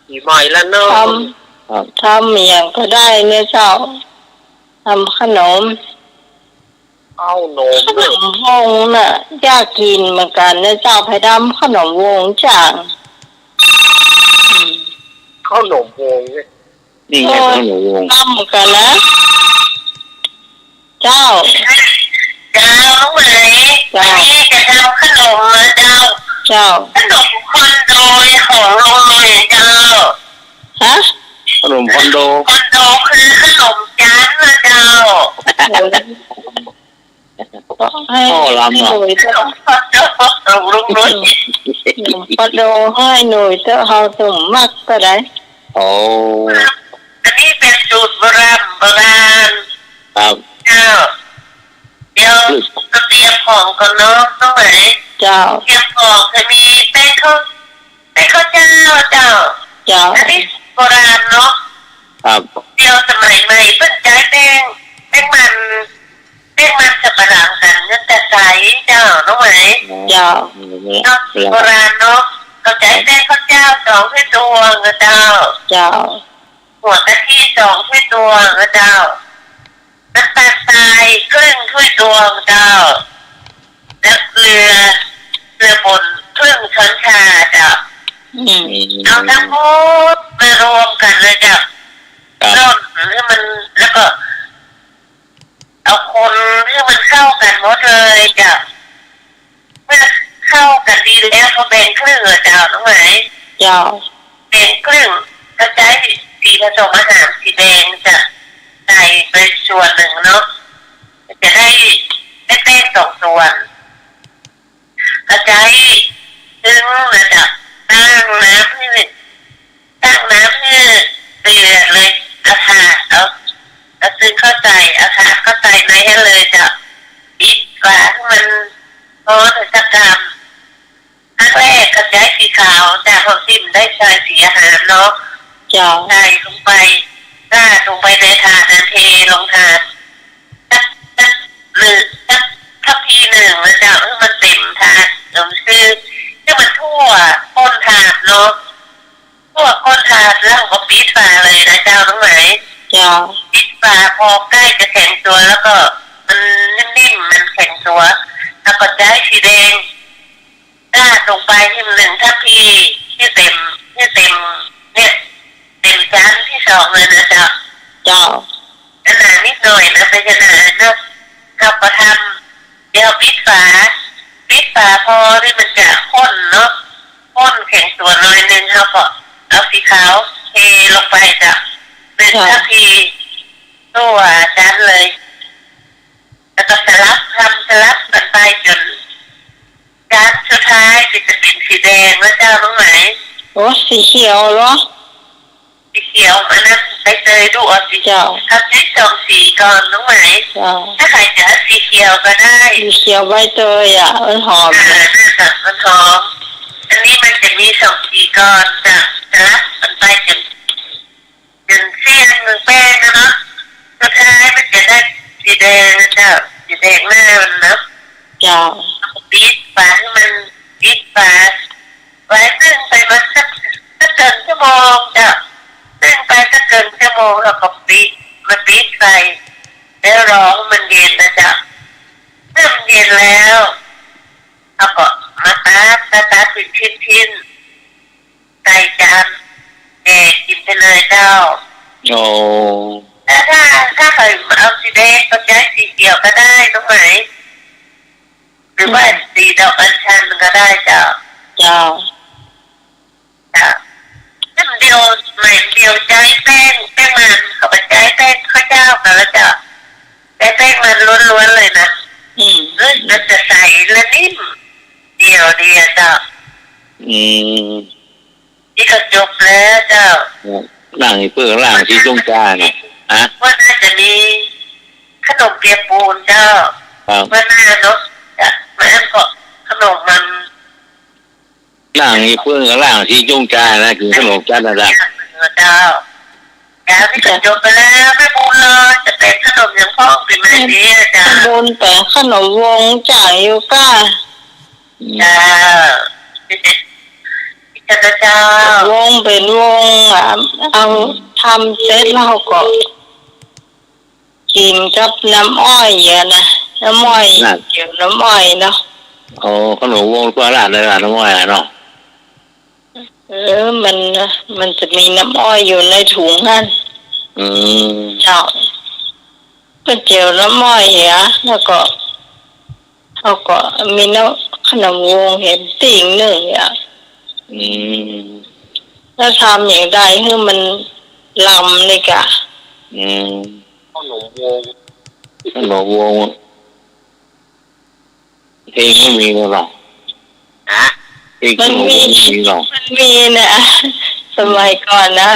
อีใหม่แล้วเนาะ ททำอย่างก็ได้เนี่ยเจ้าทำขนม เอาโหนม ขนมวงน่ะยากกินเหมือนกันเนี่ยเจ้าไผ่ดำขนมวงจางอืม ข้าวหนมวงเนี่ย นี่ไงขนมวง ทำเหมือนกันนะเจ้า เจ้ารู้ไหมวันนี้จะทำขนมนะเจ้า เจ้า ขนมคอนโดของโรงเรียนเจ้า ฮะ ขนมคอนโด คอนโดคือขนมจานนะเจ้า ให้ พ่อลำ ห เนาะ น่วย ข เจ้าน มคอนโดของโรงเรียน หนุ่มปะโดให้หน่วยเจ้าเฮาตุ่มมักก็ได้ โอ้ อันนี้เป็นสูตรโบราณครับ เจ้าเดี๋ยวก็เตรียมของก่อนเนาะต้องไหน เจ้า เตรียมของจะมีแป้งข้าวเจ้าเจ้า เจ้า อันนี้โบราณเนาะ ครับ เดียวสมัยใหม่เพิ่งใช้แป้งมันสับปะรดกันเงินแต่ใสเจ้าน้องไหม เจ้า เนาะโบราณเนาะก็ใช้แป้งข้าวเจ้า2ถ้วยตวงนะเจ้า เจ้า หัวกะทิ2ถ้วยตวงนะเจ้าน้ำตาลทรายครึ่งถ้วยตวงเจ้าแล้วเกลือป่นครึ่งช้อนชาเจ้า อืม เอาทั้งหมดมารวมกันเลยเจ้า ร่อนให้มันแล้วก็ เอาคนให้มันเข้ากันหมดเลยจ้ะเมื่อเข้ากันดีแล้วเขาแบ่งครึ่งเจ้าน้องไหม เจ้า แบ่งครึ่งก็ใช้สีผสมอาหารสีแดงจะใส่ไปส่วนหนึ่งเนาะจะได้แป้ง2ส่วนก็ใช้ถึงนะจ๊ะตั้งน้ำให้เดือดเลยอาคาเอาซื้อเข้าใจอาคาเข้าใจในให้เลยจ้ะปิดฝาให้มันพอถึงสักกรัมครั้งแรกก็ใช้สีขาวจากของซิมได้ใช้สีอาหารเนาะ เจ้า ใส่ลงไปราดลงไปในถาดนะเทลงถาดสักทัพพีหนึ่งนะจ๊ะให้มันเต็มถาดคือให้มันทั่วก้นถาดเนาะทั่วก้นถาดแล้วก็ปิดฝาเลยนะเจ้าน้องไหม เจ้า ปิดฝาพอใกล้จะแข็งตัวแล้วก็มันนิ่มๆมันแข็งตัวแล้วก็ใช้สีแดงราดลงไปที่1ทัพพีที่เต็มเนี่ยเต็มจานที่2เลยนะจ๊ะ เจ้า ขนาดนิดหน่อยนะเป็นขนาดเนาะเราก็ทำเดี๋ยวปิดฝาพอที่มันจะข้นเนาะข้นแข็งตัวหน่อยนึงเราก็เอาสีขาวเทลงไปจ้ะเป็นทัพพีตัวจานเลย แล้วก็สลับกันไปจนจานสุดท้ายจะเป็นสีแดงแล้วเจ้ารู้ไหม โอ้สีเขียวเหรอ สีเขียวอันนั้นใบเตยดูเอาสี เจ้า ทำได้สองสีก่อนรู้ไหม เจ้า ถ้าใครจะเอาสีเขียวก็ได้ สีเขียวใบเตยอ่ะมันหอม น่าจะมันหอมอันนี้มันจะมีสองสีก่อนจะรับมันไปจนเสี้ยนมือแป้งนะเนาะสุดท้ายมันจะได้สีแดงนะเจ้าสีแดงหน้ามันเนาะ เจ้า ปิดฝาให้มันปิดฝาไว้นึ่งไปมาสักเกินชั่วโมงจ้ะนึ่งไปสักเกินชั่วโมงแล้วก็ปิดไฟแล้วรอให้มันเย็นนะจ๊ะเมื่อมันเย็นแล้วเราก็มาตัดเป็นชิ้นใส่จานแดกกินไปเลยเจ้า โอ้ แล้วถ้าใครเอาสีแดงก็ใช้สีเขียวก็ได้ตรงไหนหรือว่าสีดอกอัญชันก็ได้เจ้า เจ้า จ้ะน้ำเดียวใหม่เดียวใช้แป้งมันกับใช้แป้งข้าวเจ้ากันแล้วจ้ะใช้แป้งมันล้วนๆเลยนะ อืม เราจะใส่ละนิ่มเดียวจ้ะ อืม นี่ก็จบแล้วเจ้า ล่างเพื่อล่างที่จงจ้าเนี่ยฮะ ว่าน่าจะมีขนมเปียกปูนเจ้า ครับ ว่าน่าเนาะจ้ะมันก็ขนมมัน ล่างเพื่อล่างที่จงจ้านะคือขนมจ้าระดับ เจ้าแล้วที่จบไปแล้วไม่ปูนเลยจะเป็นขนมอย่างพ่อเป็นแบบนี้จ้ะ ข้างบนแต่ขนมวงจ่ายอยู่ก้า จ้าเจ้าว งเป็นวงอ่ะเอาทำเสร็จแล้วก็กินกับน้ำอ้อยอย่างนะน้ำอ้อยเกี่ยวน้ำอ้อยเนาะ โอ้ขนมวงตัวร้านในร้านน้ำอ้อยเนาะ มันจะมีน้ำอ้อยอยู่ในถุงนั่น อืม เจ้าก็เจียวน้ำอ้อยเหรอแล้วก็เขาก็มีน้ำขนมวงเห็นติ่งหนึ่งอ่ะ อืม แล้วทำอย่างไรให้มันลำเลยกะ อืม ขนมวง ขนมวงเพลงไม่มีหรอก นะ เพลงขนมวงไม่มีหรอก มันมีนะสมัยก่อนนะ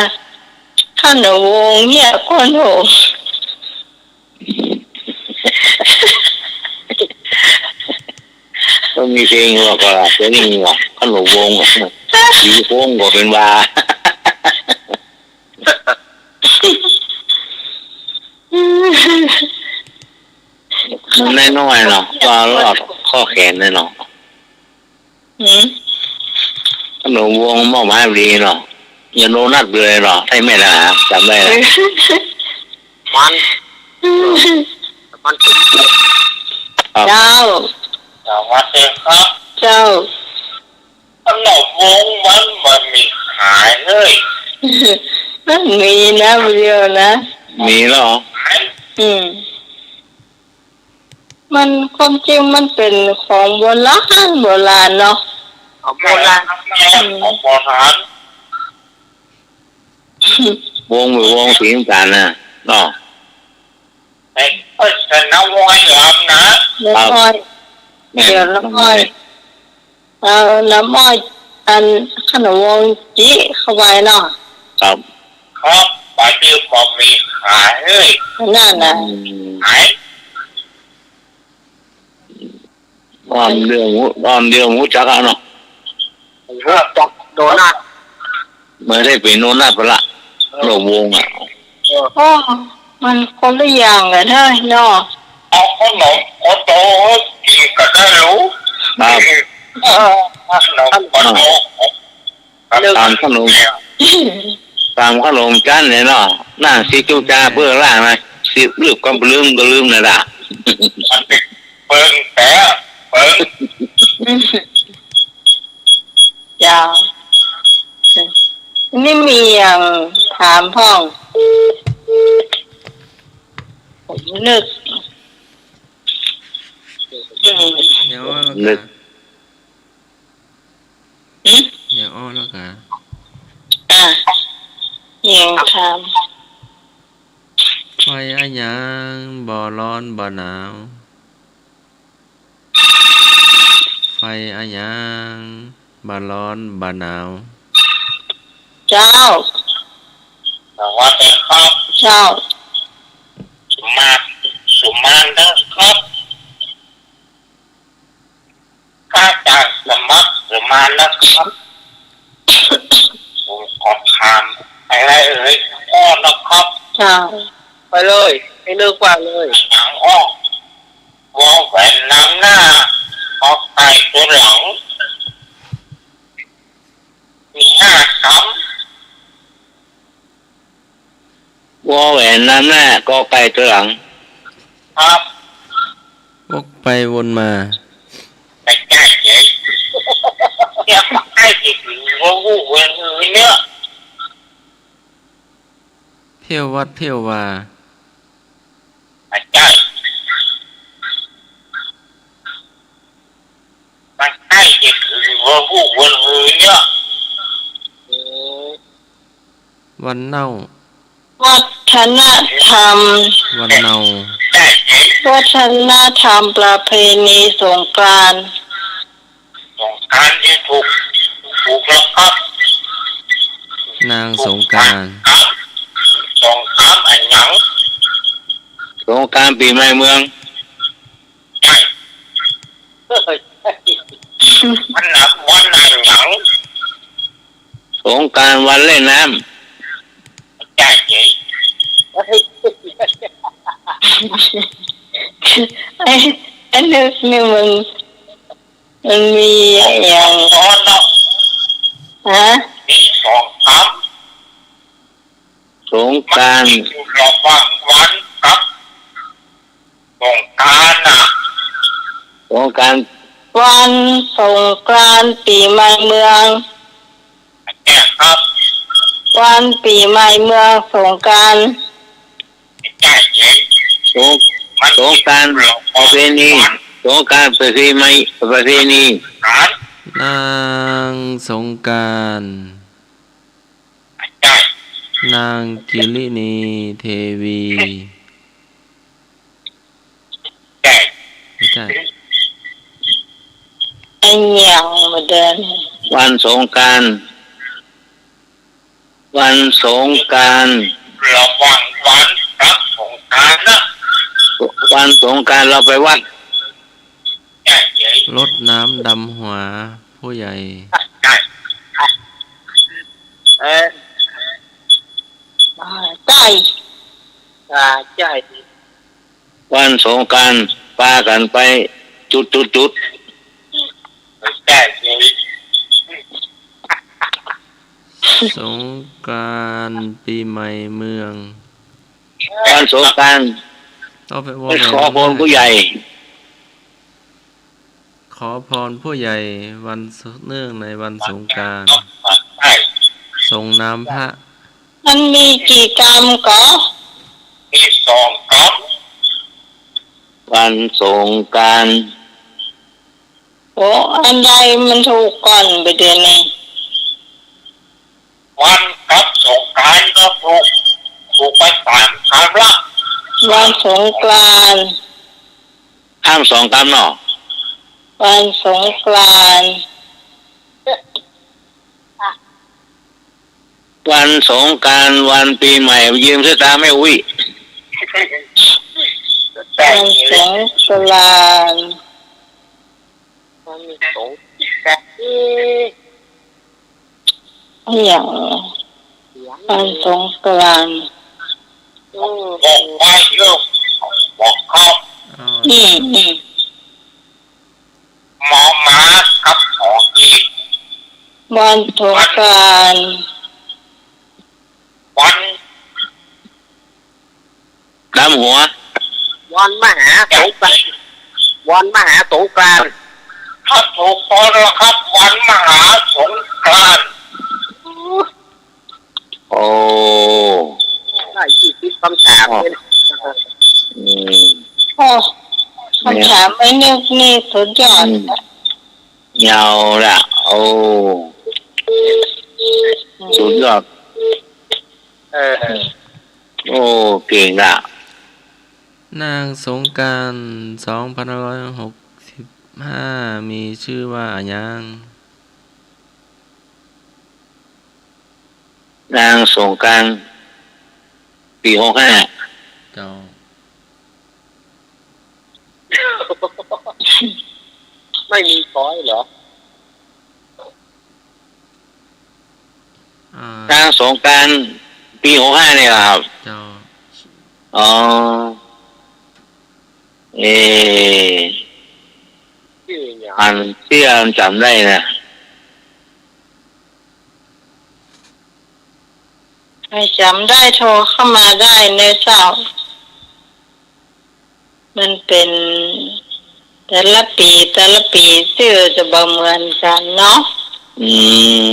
ขนมวงเนี่ยคนโห ต้องมีเพลงหรอกก็จะนี่หรอกขนมวงสีวงก็เป็นว่ามันน้อยๆเนาะก็รอดข้อแขนเลยเนาะ หืม ขนมวงหม้อไม้ดีเนาะอย่าโนนัดเลยเนาะให้แม่ละจำได้ละ มันติด เจ้า สวัสดีครับ เจ้า ขนมวงมันมีขายเลย มันมีนะเดียวนะ มีแล้วเหรอ อืมมันความจริงมันเป็นของโบราณเนาะ เอาโบราณของโบราณ วงมือวงสีน้ำตาลนะเนาะ ไอ้เป็นน้ำวายลำนะ น้ำอ้อยเดี๋ยวน้ำอ้อยเอาน้ำอ้อยอันขนมวงจีเข้าไปเนาะ ครับ ครับปลาเดียวบอกมีขายเลย นั่นนะ ขาย อ้อมเดียวหมูจักเอาเนาะ พวกจักโดนัท ไม่ได้เป็นโนนัดไปละขนมวงอ่ะ โอ้มันคนละอย่างเลยเฮ้ยเนาะ เอาขนมโตกินก็ได้รู้ ครับ ขนมโต ตามขนมจานเลยเนาะนั่งซีจูจ้าเพื่อร่างนะสิลืมก็ลืมเลยล่ะ มันเป็นเปิ้งแต่เปิ้ง จ้านี่มีอย่างถามพ่อง นึกอย่าอ้อแล้ว นึ กะ ก อย่าอ้อแล้วกะ ยังท ไฟอะหยังบ่ร้อนบ่หนาวไฟอะหยังบ่ร้อนบ่หนาว ำเจ้า สวัสดีครับ เจ้า สุมานนะครับข้าจากสมัครสุมานนะครับผมขอถามอะไรเอ่ยอ้อนะครับ เจ้า ไปเลยให้นึกว่าเลย หนังอ้อวอแหวนน้ำหน้าออกไก่ตัวหลังมี5 คำ วอแหวนน้ำหน้ากอไก่ตัวหลัง ครับ วกไปวนมา ไปแก้เฉยเนี่ยไอ้ที่ถึงว่าวู้เวรเนี่ย เที่ยววัดเที่ยววา ไปแก้มันไอ้ที่ถึงว่าวู้เวรเนี่ย วันเน่า วัฒนธรรม วันเน่า แก้เฉย วัฒนธรรมประเพณีสงกรานต์ สงการที่ถูกแล้วครับ นางสงกรานต์ ครับสงการอันหยัง สงกรานต์ปีใหม่เมือง ใช่มันหนักวันอันหยัง สงกรานต์วันเล่นน้ แก้เฉย ไอ้นึกนี่มันมีอย่าง นอนเนาะ ฮะ มี2 คำ ำสงกรานต์ ระหว่างวันกับสงกรานต์นะ สงกรานต์ วันสงกรานต์ปีใหม่เมือง แก้ครับ วันปีใหม่เมืองสงกรานต์ แก้เย็น สงสงกรานต์ประเพณีสงกรานต์ประเพณีประเพณี การ นางสงกรานต์ แก้ นางกิรินีเทวี แก้ ไม่ใช่ ไอ้เหนียวมาเดิน วันสงกรานต์วันสงกรานต์ ระหว่างวันกับสงกรานต์นะ วันสงกรานต์เราไปวัด แก้เย็น รดน้ำดำหัวผู้ใหญ่ แก้ ใจ ใช่ วันสงกรานต์พากันไปจุด แก้เย็น สงกรานต์ปีใหม่เมือง วันสงกรานต์ ต้องไปว ไปขอพรผู้ใหญ่ ขอพรผู้ใหญ่วันเนื่องในวันสงกรานต์ ใช่ ส่งน้ำพระ มันมีกี่กรรมก็ มี2 ควันสงกรานต์ โอ้อันใดมันถูกก่อนไปเดือนนี้ ำวันกับสงกรานต์ก็ถูกไป3 ครั้งละ วันสงกรานต์ ห้ามสองกรรมเนาะ วันสงกรานต์ วันสงกรานต์วันปีใหม่ยืมเสื้อตาไม่อุ้ย แก้ วันส เย็น งกรานต์ สงแก่ อย่างวันสงกรานต์ บอกไว้เยอะบอกครับ อ้าว หมอหมากับหออีก วันสงกรานต์ วัน ดำหัว วันมหาสงกรานต์วันมหาสงกรานต์ ถ้าถูกต้องแล้วครับ วันมหาสงกรานต์ โอ้ ได้20 คำถามเลย อืม โอ้คำถามไม่นึกนี่สุดยอดนะ เงาละโอ้สุดยอด เออ โอ้เก่งละ นางสงกรานต์2565 มีชื่อว่าหยัง นางสงกรานต์ปี65 เจ้า ไม่มีช้อยเหรอ อ่าน างสงกรานต์ปี65เนี่ยครับ เจ้า อ๋อเออ ชื่อเนี่ย อันเชื่อจำได้นะ ใครจำได้โทรเข้ามาได้ในเจ้ามันเป็นแต่ละปีชื่อจะบ่เหมือนกันเนาะ อืม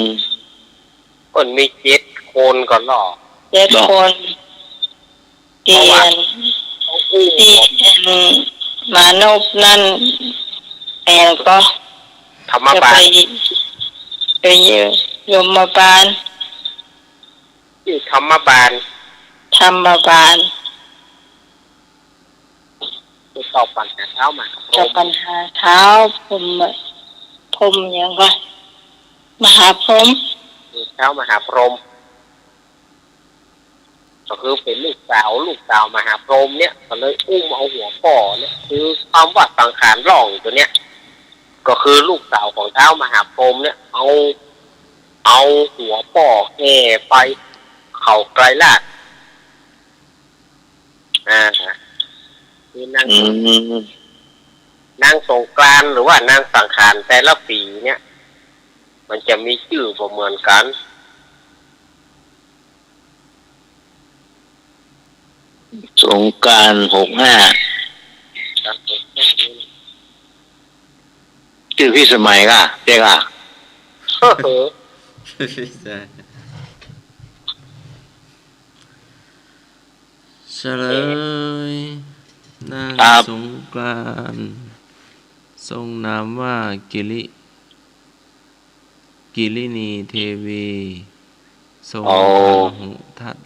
คนมี7 คนก่อนหรอ 7 คนเตียน เขาอู้ ที่มานพนั่นแอนก็ ธรรม จะ บา ไป ล ยมบาล ชื่อธรรมบาล ธรรมบาล คือตอบปัญหาเท้ามา จะปัญหาเท้าพรมอย่างก็มหาพรหม เท้ามหาพรหมก็คือเป็นลูกสาวมหาพรหมเนี่ยก็เลยอุ้มเอาหัวป่อเนี่ยคือความว่าสังขารร่องตัวเนี้ยก็คือลูกสาวของเท้ามหาพรหมเนี่ยเอาหัวป่อแห่ไปเขาไกลลาดคือนาง อืม นางสงกรานต์หรือว่านางสังขารแต่ละปีเนี่ยมันจะมีชื่อบ่เหมือนกัน สงกรานต์65ชื่อพี่สมัยก่ะเจ๊ก่ะ เฉลย นาง ครับ สงกรานต์ทรงนามว่ากิรินีเทวี ทรง โอ้ พาหุทัต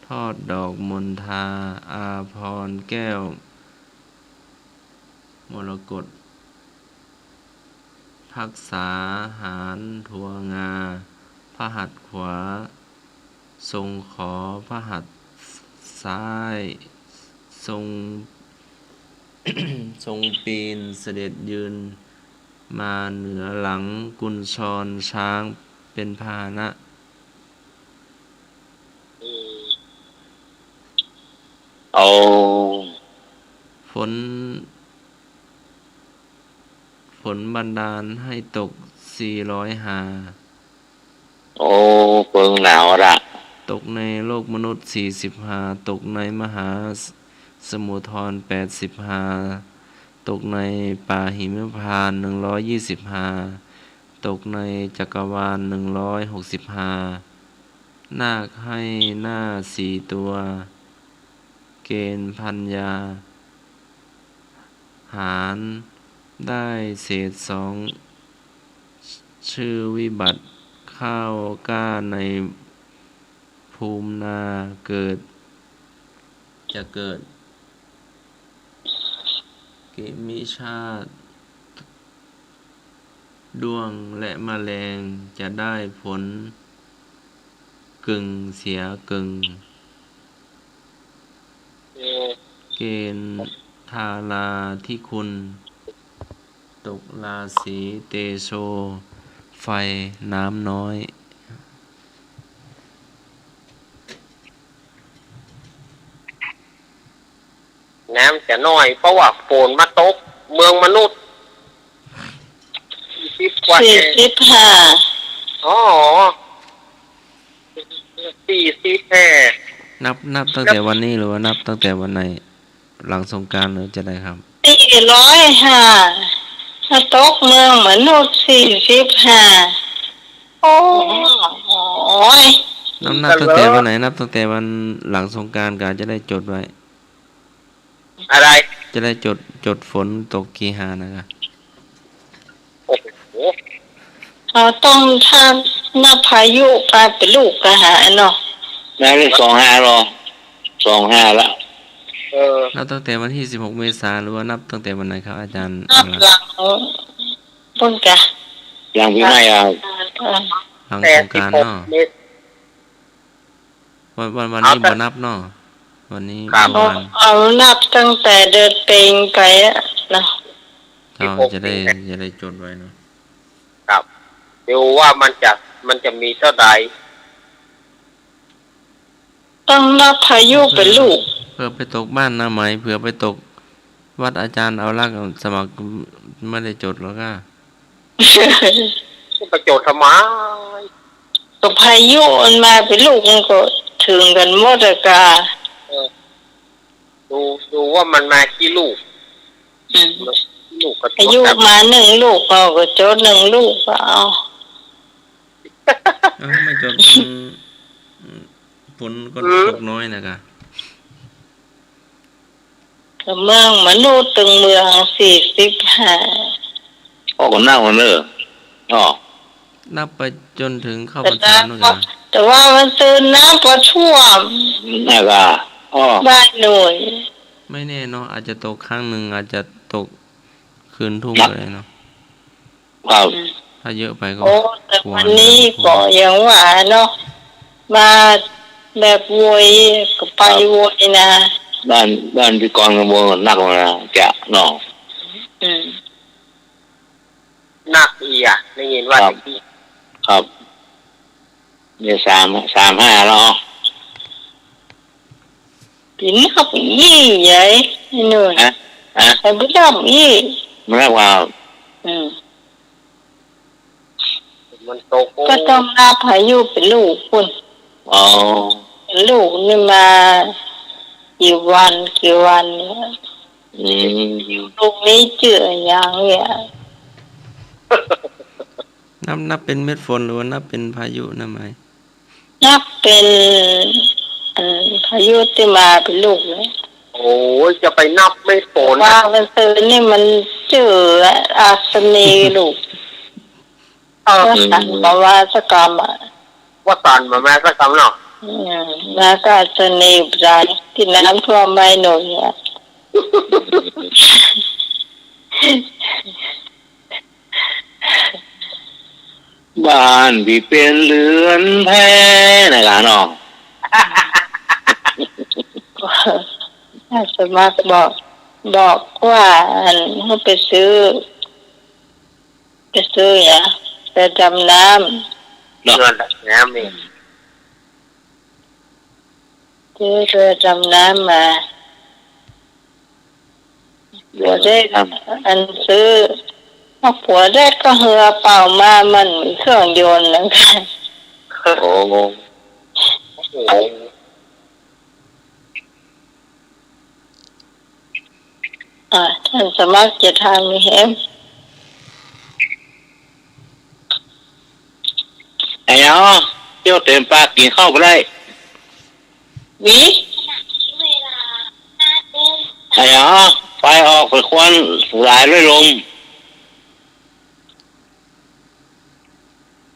ทอดดอกมณฑาอาภรณ์แก้ว มรกตพักษาหารทัวงา พระหัตถ์ขวา ทรงขอพระหัตถ์ซ้าย ทรง ทรงปีนเสด็จยืน มาเหนือหลังกุญชรช้างเป็นพาหนะ เอา ฝนบันดาลให้ตก400 หา โอ้เปิงหนาวละ ตกในโลกมนุษย์40 หา ตกในมหาสมุทร80 หา ตกในป่าหิมพานต์120 หา ตกในจักรวาล160 หา นาคให้หน้า4 ตัว เกณฑ์พันยา หารได้เศษ2 ชื่อวิบัติข้าวกล้าในภูมินาจะเกิดกิมิชาติด้วงและแมลงจะได้ผลกึ่งเสียกึ่ง เกณฑ์ทาราธิคุณ ตกราศีเตโช ไฟน้ำน้อย น้ำจะน้อยเพราะว่าฝนมาตกเมืองมนุษย์40 กว่า 45 อ๋อ40 แห่ นับตั้งแต่วันนี้หรือว่านับตั้งแต่วันไหน หลังสงกรานต์หรือจะได้ครับ 405ถ้าตกเมืองมนุษย์45โอ้ย นับตั้งแต่วันไหน นับตั้งแต่วันหลังสงกรานต์การจะได้จดไว้ อะไร จะได้จดฝนตกกี่หานะครับ โอ้โห เราต้องถ้านับพายุกลายเป็นลูกกระหาเนาะ ได้เลข25รอ25แล้ว นับตั้งแต่วันที่16 เมษายนหรือว่านับตั้งแต่วันไหนครับอาจารย์ นับหลังพุ่นกะ อย่างพี่ไม่เอา หลัง แต่ สงกรานต์เนาะ 16 เมษ วันนี้บ่นับเนาะวันนี้ ครับ เมื่อวาน เอานับตั้งแต่เดินเปงไปอะเนาะ เราจะได้จดไว้เนาะ ครับดูว่ามันจะมีเท่าใด ต้องนับพายุเป็นลูก เพื่อไปตกบ้านนาไหมเผื่อไปตกวัดอาจารย์เอาลักสมัครไม่ได้จดหรอกอ่ะ ประโยชน์ทำไม ก็พายุมันมาเป็นลูกมันก็ถึงกันหมดอะกา ดูว่ามันมากี่ลูก อืม ลูกก็ พายุมา1 ลูกเราก็จด1 ลูกก็เอา เอาไม่จดฝนก็ตกน้อยนะครับ ก็เมืองมนุษย์ตึงเมือง45 พ่อคนหน้าคนเนออ๋อ นับไปจนถึงเข้า แต่ พรรษานู่นกัน แต่ว่ามันตื่นน้ำก็ท่วม น่าก็อ๋อ บ้านหน่วย ไม่แน่เนาะอาจจะตกครั้งหนึ่งอาจจะตกคืนทุ่งก็ได้เนาะ ครับ ถ้าเยอะไปก็ โอ้แต่วันนี้ก็ยังว่าเนาะมาแบบโวยก็ไปโวยนะ บ้านพี่กรณ์กระบวนนักมาแกะเนาะ อืม นักอีอ่ะได้ยินว่า ครับ ครับเนี่ย35แล้วอ๋อ ปีนี้เขาไปยี่ใหญ่ไอ้หน่วย ฮะ ไอ้บุญดำยี่ มันเรียกว่า อืม มันตก ก็ต้องนับพายุเป็นลูกคุณ อ๋อ เป็นลูกนี่มากี่วันเนี่ย อืม ลูกนี้เจืออย่างเนี่ย นับเป็นเม็ดฝนหรือว่านับเป็นพายุนะไหม นับเป็นพายุที่มาเป็นลูกเลย โอ้ยจะไปนับไม่ฝน ว่ามันซื้อนี่มันเจืออาสนีลูกก็สั่งมาว่าสกรรมอ่ะ ว่าตอนมาแม่สักคำเนาะ แล้วก็อาสนีบรายที่น้ำท่วมไม่หน่อยเนี่ย บ้านพี่เป็นเรือนแพนะครับเนาะ ถ้าสมัครบอกว่าเขาไปซื้ออย่าไปดำน้ เงินน้ำนี่ ำซื้อเรือดำน้ำมาผัวได้อันซื้อผัวได้ก็เหือเปล่ามามันมีเครื่องยนต์นะคะ โอ้ โอ้ ท่านสมัครจะทางมีแฮม ไอ้เนาะเที่ยวเต็มปากกินข้าวไปได้ วิ ไอ้เนาะไฟออกไปควันหลายด้วยลม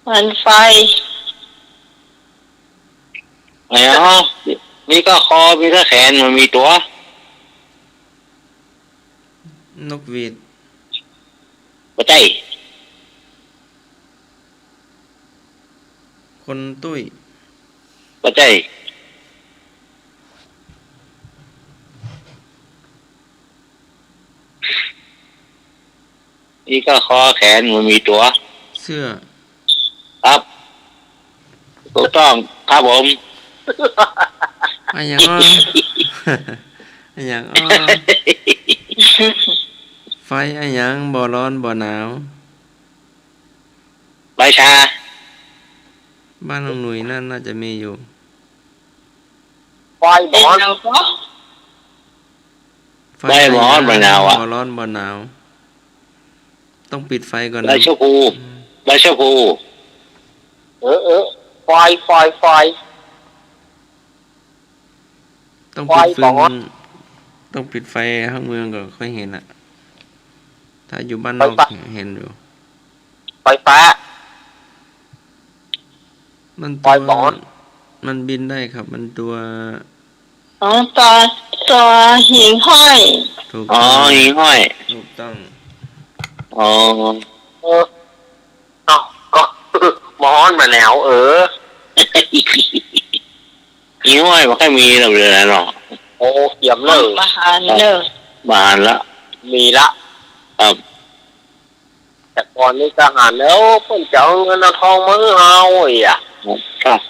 มันไฟ ไอ้เนาะมีก็คอมีก็แขนมันมีตัวน กหวีด ปัจจัย คนตุ้ย ปัจจัยมีก็คอแขนมันมีตัว เสื้อ ครับถูกต้องครับผม ไอ้หยังอ้อ ไอ้หยังอ้อไฟไอ้หยังบ่ร้อนบ่หนาว ใบชา บ้านน้องหนุ่ยนั่นน่าจะมีอยู่ ไฟหม เป็น อน เราก็ ไฟ ใบหมอนใบหนาวอ่ะ บ่ร้อนบ่หนาว ต้องปิดไฟก่อน ใบ นะ ชะพูใบชะพู ไฟ ต้องปิดฟื ไฟหมอน น ต้องปิดไฟข้างเมืองก็ค่อยเห็นอ่ะ ถ้าอยู่บ้านนอกเห็นอยู่ ไฟฟ้า มัน ปล่ ตั อยว บอล มันบินได้ครับ มันตัว อ๋อตัวหิ่งห้อย ถูก อ๋อ ต้อง หิ่งห้อย ถูกต้อง อ๋อ เออเอาก็ มอนมาแล้ว หิ่งห้อยมันค่อยมีหรอกเลยนะเนาะ โอ้เขียมเลย มหาเนอะ บานละ มีละ ครับ แต่ก่อนนี้ทหารแล้วเพิ่นจะเอาเงินเอาทองมาให้เอาอ่ะ ครับ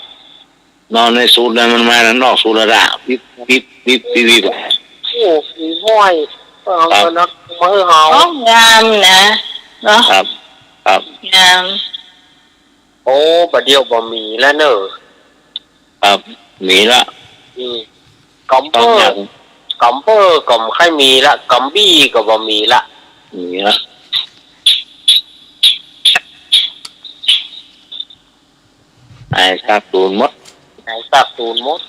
นอนในสูตรนั้นมันมาแล้วนอกสูตรละวิบวิบวิบวิบวิบ โอ้มีห้อยเอาเงินเอาทองมาให้เอา อ๋องามนะเนาะ ครับ ครับ งาม โอ้ประเดี๋ยวบ่มีแล้วเนอะ ครับมีละ อืมกำ ต้ เป อง อ อย่าง ร์กำเปอร์ก็ไม่ค่อยมีละกำบี้ก็บ่มีละ มีละไอ้ครับตูนมด ไหนสับตูนหมด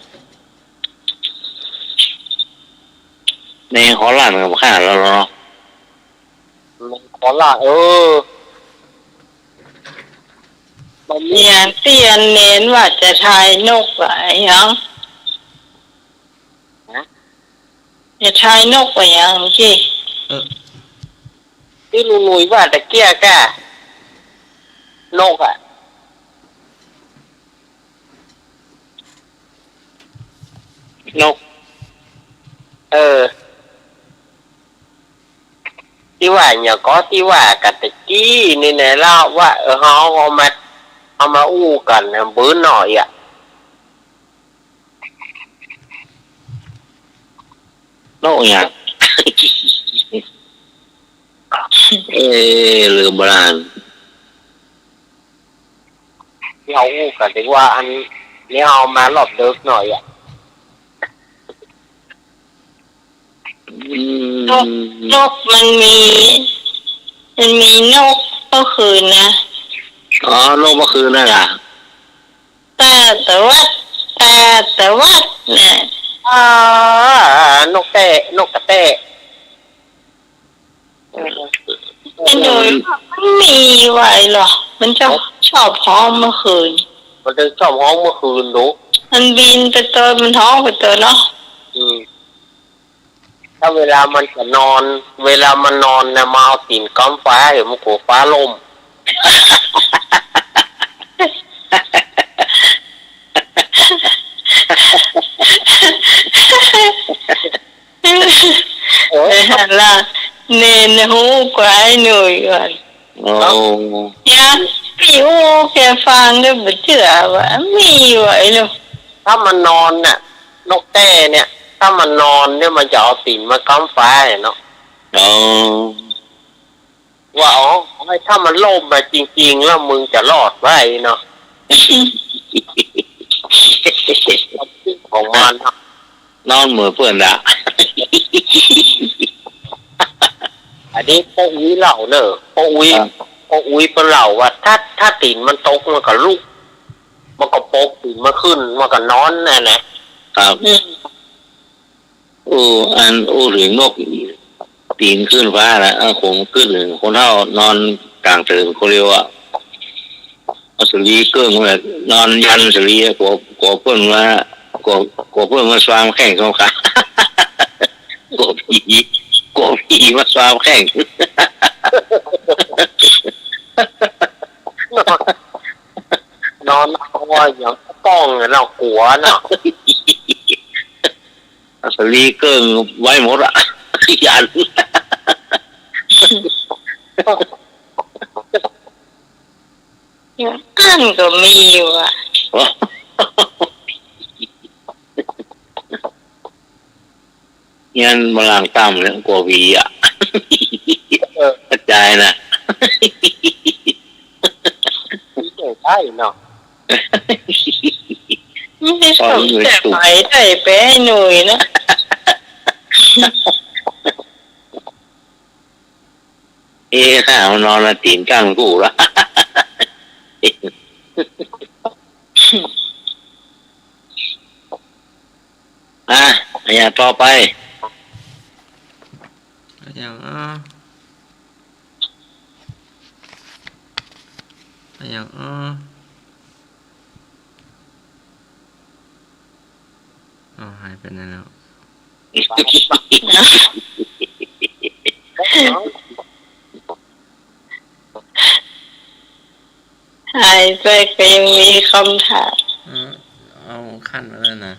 ในฮอลแลนด์กับข้าแล้วเนาะ มันขอละมันมี อย่างเตียนเน้นว่าจะทายนกอะไรยังจะทายนกอะไรยังที่ ที่ลุยว่าตะเกียกะนกอ่ะ นก ที่ว่าเนี่ยก็ที่ว่ากันตะกี้นี่เนี่ยเล่าว่าเขาเอามาอู้กันนะบื้อหน่อยอ่ะ นกอย่าง ลืมโบราณ ที่เขาอู้กันถึงว่าอันนี้เอามาหลบเดิกหน่อยอ่ะ นกมันมีนกก็คือนะ อ๋อนกเมื่อคืนนั่นล่ะ แต่ว่าเนี่ย นกแต่นกกระแต ไอ้หนูไม่มีไว้หรอกมันจะชอบห้องเมื่อคืน มันจะชอบห้องเมื่อคืนดู มันบินไปตัวมันท้องไปตัวเนาะ ถ้าเวลามันจะนอน เวลามันนอนเนี่ยมาเอาตีนก้อมฟ้าเดี๋ยวมันกลัวฟ้าลม โอ้ย ล่ะเนนหูกว่าไอ้หนุ่ยก่อน โอ้ ยังพี่หูแกฟังได้บ่เชื่อว่ามีไว้หรอก ถ้ามันนอนน่ะ นกแต้เนี่ย ถ้ามันนอนเนี่ยมันจะเอาตีนมาก้อมฟ้าเนาะ โอ้ ว่าอ๋อถ้ามันล่มมาจริงๆแล้วมึงจะรอดไว้เนาะ ของมันเนาะ นอนเหมือนเพื่อนละ อันนี้พวกอุ้ยเหล่าเนอะพวกอุ้ยเป็นเหล่าว่าถ้าตีนมันตกมันก็ลุกมันก็โปกตีนมาขึ้นมันก็นอนน่ะนะครับ ถึงนกตีนขึ้นฟ้าแล้วคงขึ้นหนึ่งคนเท่านอนกลางตื่นเขาเรียกว่าสลีเกิ้งแบบนอนยันสลีกเพื่อนว่ากเพื่อนมาสวามแข่งเขาค่ะกผีมาสวามแข่ง นอนคอยอย่างป้องเนี่ยเรากลัวเนาะ สลีเกิ้งไว้หมดอ่ะยัน อันก็มีอยู่อ่ะ ยันมาล่างตามเนี่ยกลัวผีอ่ะกระจายนะ ใช่เนาะ ไม่ได้สมแต่ไปได้ไปให้หนุ่ยนะ ข้ามันนอนละตีนก้างกูละอย่าต่อไป อย่างหายไปไหนแล้ว หายไปก็ยังมีคำถาม เอาขั้นมาแล้วนะ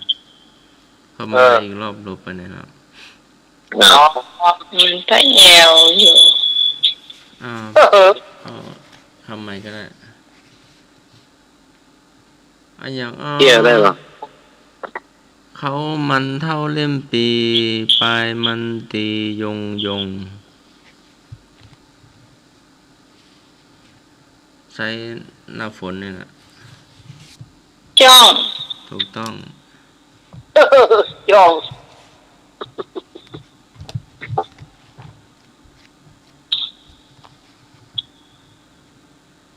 พอมาอีกรอบลบไปไหนแล้ว มันก็แอวอยู่ ทำไมก็ได้อย่างเกี่ยวได้หรอ เขามันเท่าเล่มปีปลายมันตียงใช้หน้าฝนนี่แหละ จ้อง ถูกต้อง ย่อง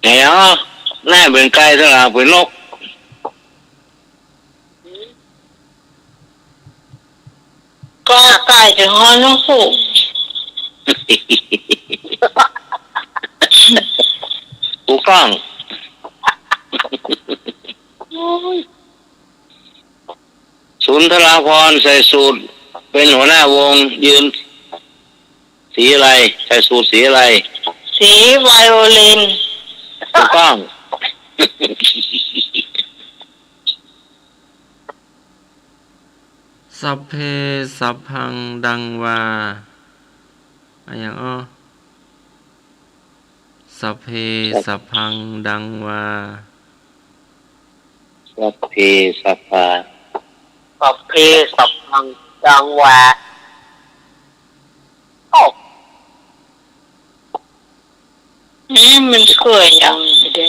ไหนหน้าเป็นไก่สลับเป็นนก ก็ไก่ถึงห้องน้องผูก ถูกต้องสุนทราภรณ์ใส่สูตรเป็นหัวหน้าวงยืนสีอะไรใส่สูตรสีอะไร สีไวโอลิน ถูกต้อง สัพเพสัพพังดังวาอย่างสัพเพสัพพังดังวา สัพเพสัพพา สัพเพสัพพังจังหวะมันเคยยังไม่ได้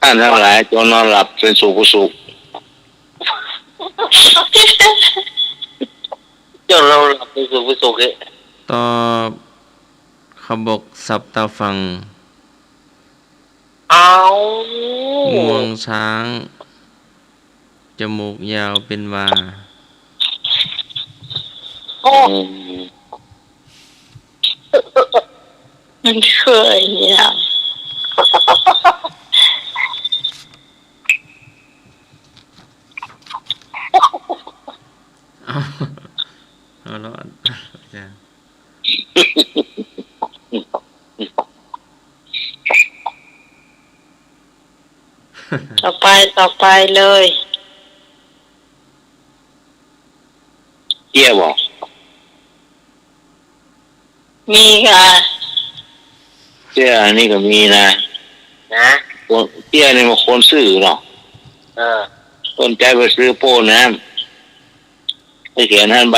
ท่านทั้งหลายจงนอนหลับเป็นสุขสุข เจ้าเราหลับไปสู่วิสุข ตอบขบกสับตาฟัง เอา งวงช้างจมูกยาวเป็นวา มันเคยยัง เอาแล้วจ้ะ ต่อไปเลย เกี่ยบอก มีค่ะ เกี่ยนี่ก็มีนะคนเกี่ยนี่มันคนซื้อเนาะคนใจไปซื้อโป้น้ำไปเขียนท่านใบ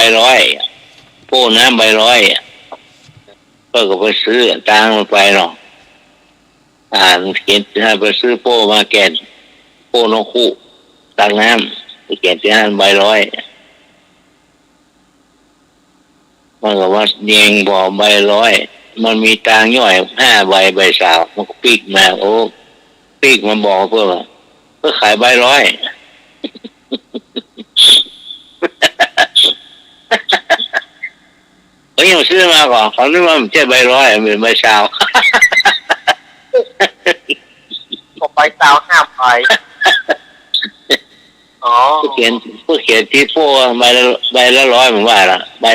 100โป้น้ำใบ100ก็ไปซื้อตังมันไปเนาะเขียนท่านไปซื้อโป้มาแก่นโป้นกคู่ตังน้ำไปเขียนท่านใบ100มันก็ว่าเนียงบอกใบ100มันมีตังย่อย5ใบใบสาวมันก็ปีกมาโอ้ปีกมันบอกเพื่อขายใบ100เขายังซื้อมาก่อนเขาคิดว่ามันใช่ใบ100เป็นใบสาว ก็ไปสาวห้ามไปผู้เขียนที่โป้ใบละ100ผมว่าละใบ100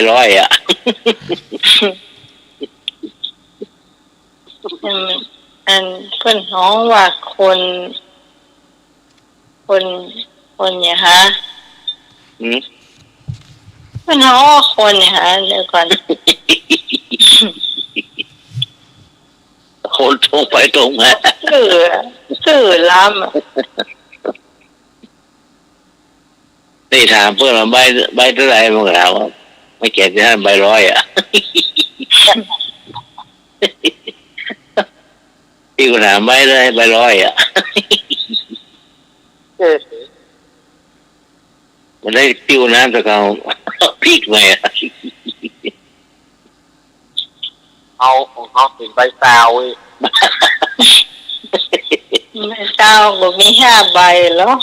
อันเพื่อนน้องว่าคนเนี่ยฮะเพื่อนน้องว่าคนเนี่ยฮะเดี๋ยวก่อน คนตรงไปตรงมาสื่อล้ำนี่ถามเพื่อนใบเท่าไหร่มันก็ถามว่าไม่เขียนที่นั่นใบ100พี่ก็ถามใบเลยใบ100มันได้ติ้วน้ำตะเกาพีกไหมเอาเป็นใบสาวไม่เจ้าก็มี5 ใบแล้ว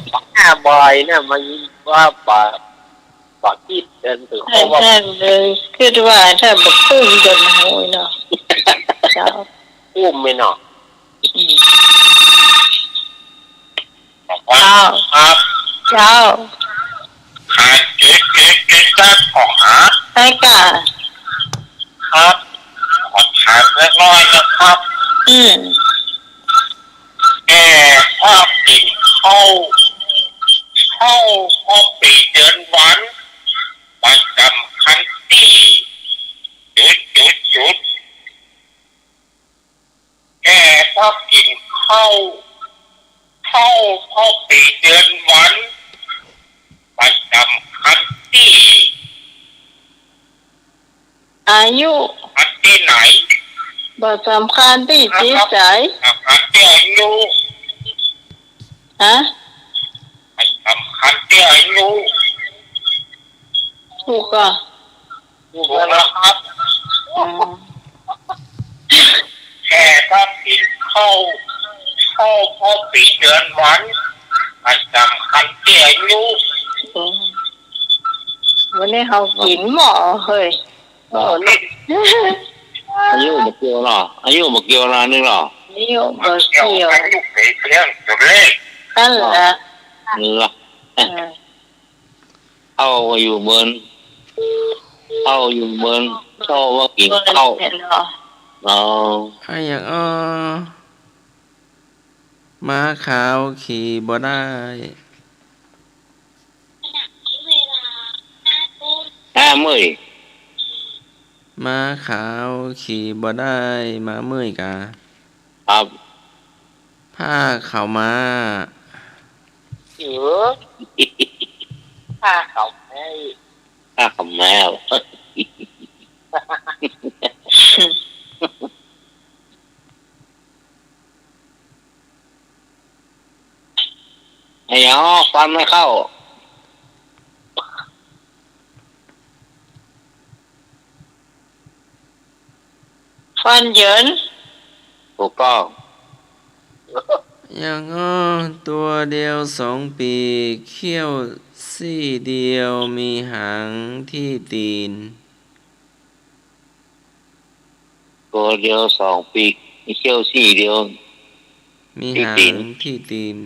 5 ใบเนี่ยมันว่า ก่อนที่เดินถึง ให้ ว่า ท่านเลยคิดว่าถ้าบอกพุ่งจนโหยเนาะเจ้า อุ้มไม่เนาะ อืม บอกว่า เจ้า ครับ เจ้า หาเจ๊จ้าของหา ให้กะ ครับขอถามเล็กน้อยนะครับ อืม แกภาพติดเข้าปีเดือนวันประจำคันที่จุดแกภาพกินเข้าปีเดือนวันประจำคันที่ อายุ คันที่ไหน บ่สำคัญที่จิตใจ คันที่อายุ ฮะ ประจำคันที่อายุ ถูกอ่ะ ถูกแล้วครับ อืม แค่ถ้ากินเข้าปีเดือนวันประจำคันที่อายุ อืมวันนี้เขากินหมอเฮ้ย โอ้นี่ อายุบกเกี่ยวหรออายุบกเกี่ยวหรอนึกหรอ นี่บ่ มัน เกี่ยว อายุเปลี่ยนตัวเลข นั่นแหละ นึกหรอ อืม เข้าอยู่เบิร์นเข้าว่ากิน บ่ เข้า เห็นเนาะ เรา ไอ้อย่างม้าขาวขี่บ่ได้ เมื่อย ม้าขาวขี่บ่ได้ม้าเมื่อยกะ ครับ ผ้าขาวม้า เออถ้าเขาให้ ข้าคำแมวไอ้ยังฟันไม่เข้า ฟันเหยิน ถูกต้อง อย่างตัวเดียว2 ปีกเขี้ยวซี่เดียวมีหางที่ตีน ตัวเดียว2 ปีกมีเขี้ยวซี่เดียว มี ที่ หา ตี ง น ที่ตีน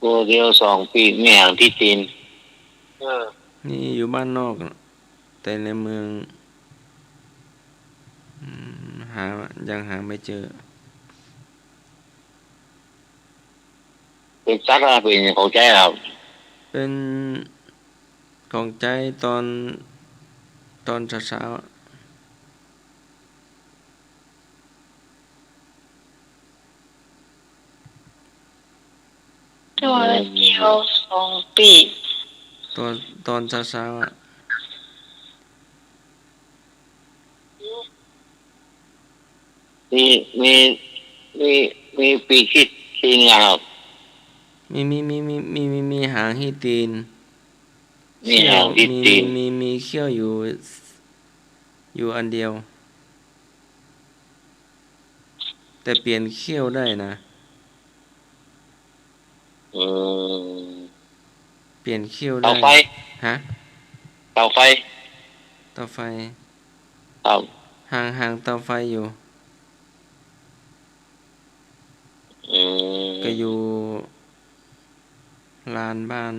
ตัวเดียว2 ปีกมีหางที่ตีน นี่อยู่บ้านนอกน่ะแต่ในเมืองยังหาไม่เจอ เป็นสัตว์อะไรเป็นของใจครับ เป็นของใจตอนเช้าๆอะ ตัวเดียว2 ปีก ตอนเช้าๆอ่ะ มีปีกที่ตีนครับ มีหางที่ตีน มีหางที่ตีน มีเขี้ยวอยู่อันเดียว แต่เปลี่ยนเขี้ยวได้นะ อืม เปลี่ยนเขี้ยว เตา ได้ ไฟ ฮะ เตาไฟ เตาไฟ ครับ ห่างเตาไฟอยู่ อืม ก็อยู่ลานบ้าน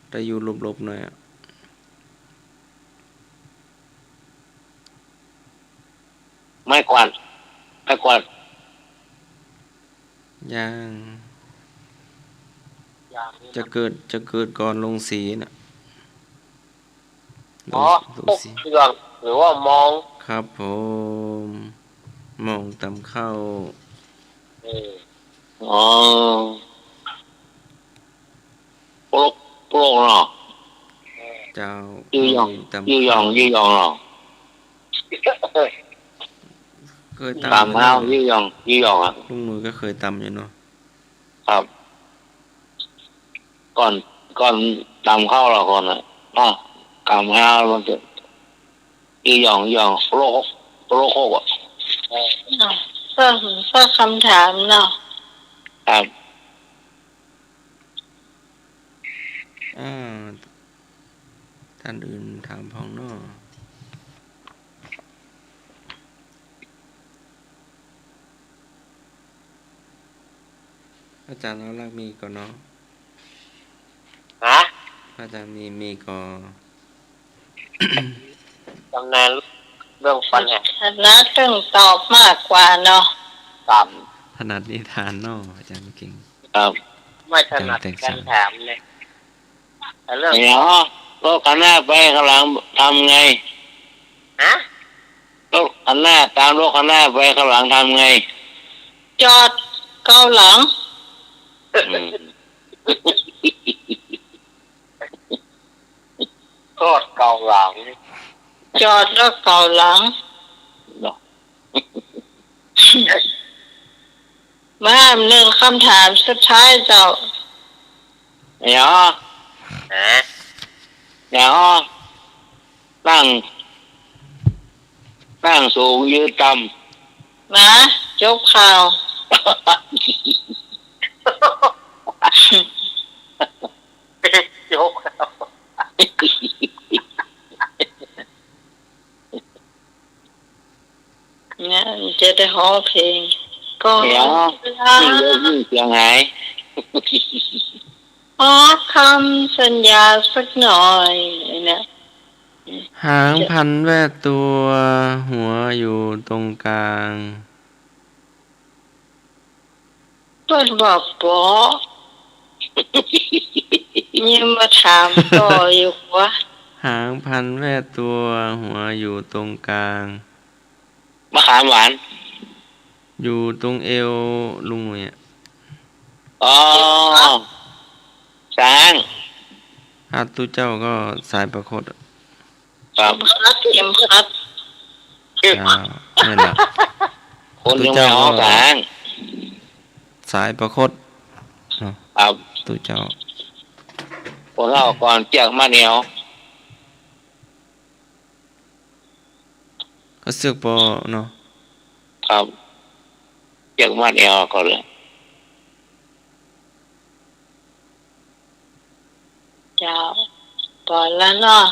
แต่อยู่หลบๆหน่อยอ่ะ ไม่กวาด ย่าง จะเกิดก่อนลงสีน่ะ อ๋อ ลง พวก สี เครื่องหรือว่ามอง ครับผมมองตำเข้า อ๋อโปรกเนาะ เจ้า ยืยอง ตำ ยือยองเนาะ เคย ตาม ตำ เท้ายือยองอ่ะ ลุงมือก็เคยตำอยู่เนาะ ครับ ก่อนตามเข้าเราก่อนอ่ะตามเข้ามันจะยือยองโปรกอ่ะ อ้าว สักคำถามเนาะ ครับ ท่านอื่นถามพ้องเนาะอาจารย์เราลักมีก่อนเนาะ ฮะ อาจารย์มีก่อน ตำนานเรื่องฟันแหก คณะต้องตอบมากกว่าเนาะ ครับ ถนัดนิทานเนาะอาจารย์เก่ง ครับ ไม่ถนัดการถามเลยแต่เรื่อง เดี๋ยวรถคันหน้าไปข้างหลังทำไง ฮะ รถคันหน้าตามรถคันหน้าไปข้างหลังทำไง จอดเกาหลัง โทษเกาหลัง จอดแล้วเกาหลัง มาหนึ่งคำถามสุดท้ายเจ้า เดี๋ยว ฮะ เดี๋ยวตั้งสูงยืดต่ มาจบข่าว ยก เนี่ยจะได้ร้องเพลงก็ ำเดี๋ยวยิ่งเยอะยิ่งเสียงหาย ขอคำสัญญาสักหน่อยเนี่ย หางพันแวดตัวหัวอยู่ตรงกลาง เปิดบอกบอกยังมาถามต่ออยู่วะ หางพันแวดตัวหัวอยู่ตรงกลาง มะขามหวาน อยู่ตรงเอวลุงหนุ่ยอะ อ๋อช้าง อาตุเจ้าก็สายประคตอะ ครับ คัดเข็มขัด เจ้าไม่นล่ะ คนยังไม่เอาช้าง สายประคตเนาะ ครับ ตุเจ้า คนเราก่อนเจียกมาเหนียว ก็เสือกปอเนาะ ครับเจียกมาเหนียวก่อนเลย เจ้าปล่อยแล้วเนาะ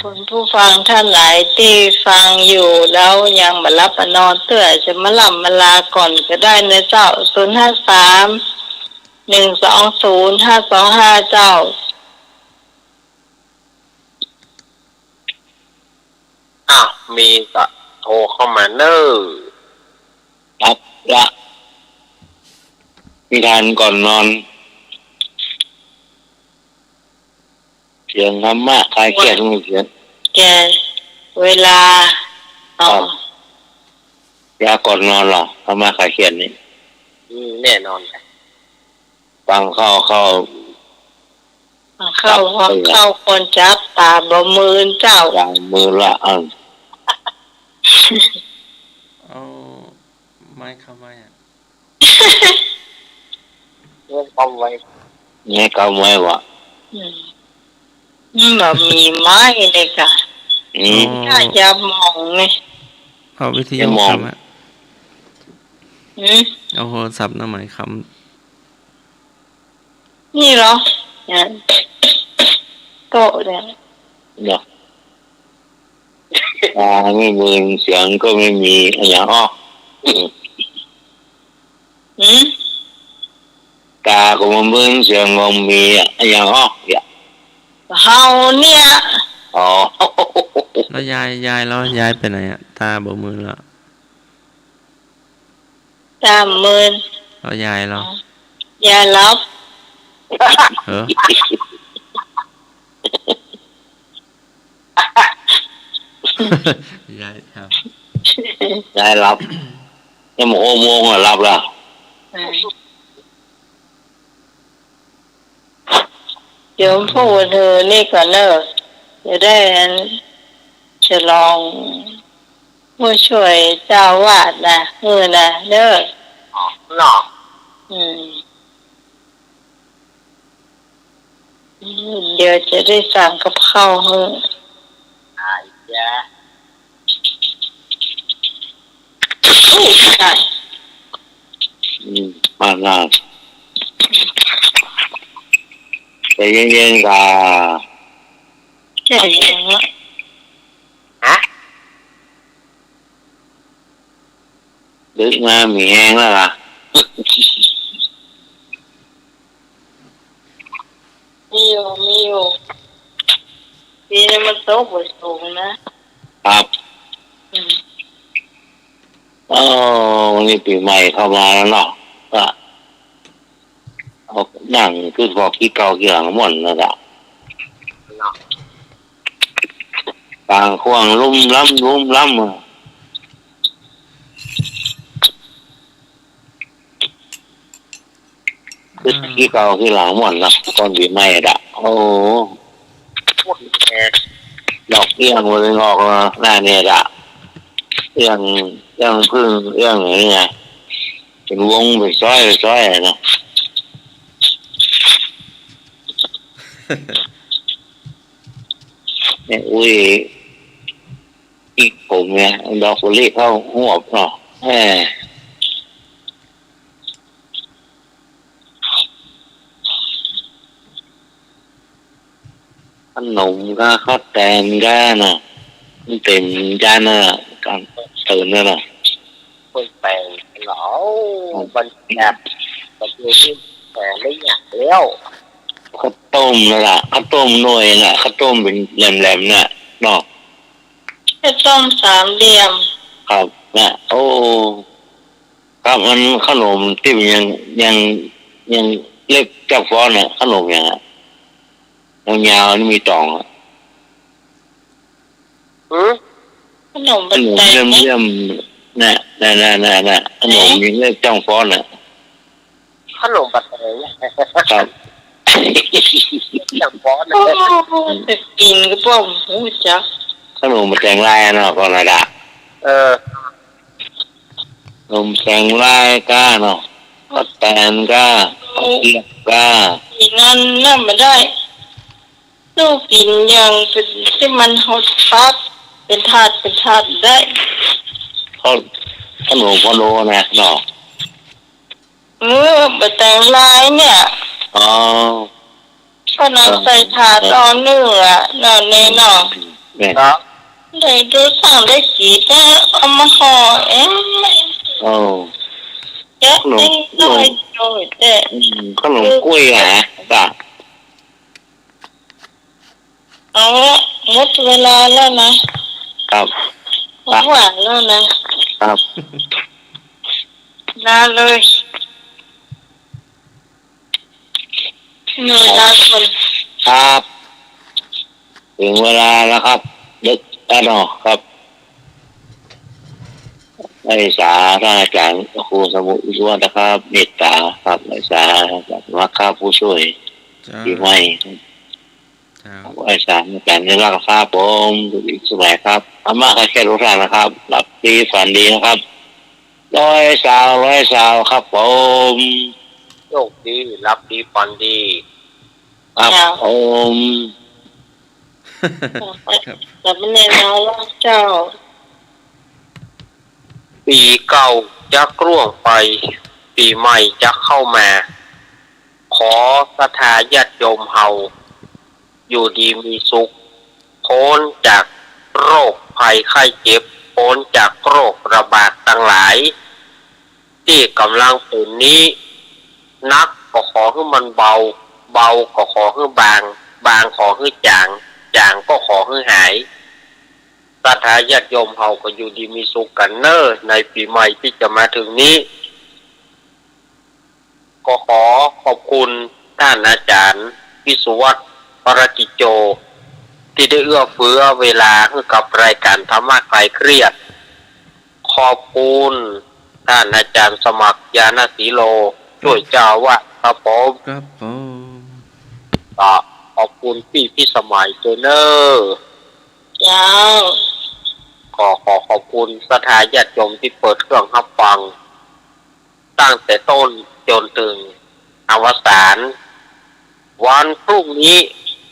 คุณผู้ฟังท่านหลายที่ฟังอยู่แล้วยังมารับมานอนเตื่อจะมาหลับมาลาก่อนก็ได้นะเจ้า053-120-525เจ้า อ้าวมีก็โทรเข้ามาเนอะ ครับละมีทานก่อนนอนเสียงธรรมะคลายเครียดมีเสียง แกเวลาอ๋อย าก่อนนอนหรอธรรมะคลายเครียดนี่ แน่นอนค่ะ ฟังเข้า เข้าคนจับตาบ่มือเจ้า อย่างมือละอัน เอาไม้เข้าไม้อะ เรื่องเอาไว้ นี่ก็ไม่วะ แบบมีไม้เลยค่ะ อืม ถ้าจะมองนี่ เอาวิท จะ ยุ มอง คำอะ เอาโทรศัพท์หน้าหมายค นี่เหรอเนี่ยโต๊ะเนี่ย เนาะตาไม่มือเสียงก็ไม่มีอะไรอย่างอ้อ ตาก็มันมือเสียงก็มีอะไรอย่างอ้ออย่า เฮาเนี่ย อ๋อ ำแล้วยายแล้วยายไปไหนอะตาบ่มือแล้ว 30,000 แล้วยายแล้ว อย่ารับ เออยายครับ ได้รับยังโมงอ่ะรับแล้ว เดี๋ยวพูดเธอนี่ก่อนเนอะจะได้ฉลองผู้ช่วยเจ้าวาดนะนะเนอะ เนาะ เดี๋ยวจะได้สั่งกับข้าวให้ อายจ้ะ สู้ได้ มากนะแต่เย็นๆกับ ใช่ยังไง ฮะ ดึกมามีแห้งแล้วล่ะ มีอยู่ปีนี้มันโตกว่าสูงนะครับอืม วันนี้ปีใหม่เข้ามาแล้วเนาะก็เอานั่งขึ้นพอขี้เก่าขี้หลังหมดแล้วล่ะ เนาะ ต่างควงลุ่มล้ำขึ้นขี้เก่าขี้หลังหมดนะตอนปีใหม่อ่ะโอ้ พวกแก ดอกเอี้ยงเลยออกมาหน้าเนี่ยอ่ะเอี้ยงพึ่งเอี้ยงอะไรไงเป็นวงเป็นซ้อยนะ เนี่ยอุ้ยอีกผมเนี่ยดอกกุหลาบเข้าหัวเนาะแหมขนมก็ข้าวแตงก็น่ะมันเต็มจานน่ะกันตื่นแล้วน่ะ คนแปลงเหรอมันแบบมันดูนี่แต่ไม่อยากแล้ว ข้าวต้มนั่นแหละข้าวต้มหน่วยน่ะข้าวต้มเป็นแหลมๆน่ะเนาะ แค่ต้มสามเหลี่ยม ครับน่ะโอ้ครับมันขนมที่มันยังเล็กเจ้าฟ้อนน่ะขนมอย่างอ่ะยาวๆนี่มีตองอ่ะ ขนม ข บัน นม ได เยี่ยมๆน่ะขนมยังเล็กเจ้าฟ้อนน่ะ ขนมปัดแตง ครับ อย่างฟอนนะ โอ้จะกินก็ป้อมหูจัก ขนมแตงลายเนาะก่อนนะดะ เออ ขนมแตงลายก้าเนาะก็แตนก้าเกี๊ยวก้า ปีนั้นน่ามาได้ลูกกินอย่างเป็นที่มันฮอตฟักเป็นถาดได้ เขาขนมพะโล้นะเนาะ บะแตงลายเนี่ย อ๋อ ก็นำใส่ถาดตอนเนื้อนอนในนอ เนี่ย เนาะ ได้ดูสั่งได้กี่แต่เอามาห่อเอง โอ้ แกะได้น้อยแต่ ขนมกล้วยหะจ้ะ เอาละหมดเวลาแล้วนะครับ หวานแล้วนะครับ ลาเลยเหนื่อยลาคน ครับถึงเวลาแล้วครับดึกแล้วเนาะครับนักศึกษาท่านอาจารย์ครูสมุทรวิศวะนะครับเมตตาครับนักศึกษาจากวัดข้าผู้ช่วย จ้า ที่ไม่ จ้า นักศึกษาอาจารย์ในรักษาผมทุกสมัยครับธรรมะก็แค่รู้ทางนะครับหลับดีฝันดีนะครับร้อยสาวครับผม โชคดีรับดีฝันดี ครับผม ครับ แต่ไม่แน่นอนว่าเจ้า ปีเก่าจะกล่วงไป ปีใหม่จะเข้ามา ขอศรัทธาญาติโยมเฮาอยู่ดีมีสุขพ้นจากโรคภัยไข้เจ็บพ้นจากโรคระบาดทั้งหลาย ที่กำลังเป็นนี้ นักก็ขอให้มันเบาก็ขอให้บางขอให้จางก็ขอให้หายศรัทธาญาติโยมเฮาก็อยู่ดีมีสุขกันเนอในปีใหม่ที่จะมาถึงนี้ ก็ขอขอบคุณท่านอาจารย์วิสุวัฒน์ปรกิจโจ ที่ได้เอื้อเฟื้อเวลาให้กับรายการธรรมะคลายเครียด ขอบคุณท่านอาจารย์สมัครยานสีโลช่วยเจ้าว่าครับผม ครับผม ก็ขอบคุณพี่สมัยเจเนอร์ เจ้า ก็ขอบคุณสถาญาติโยมที่เปิดเครื่องรับฟัง ตั้งแต่ต้นจนถึงอวสานวันพรุ่งนี้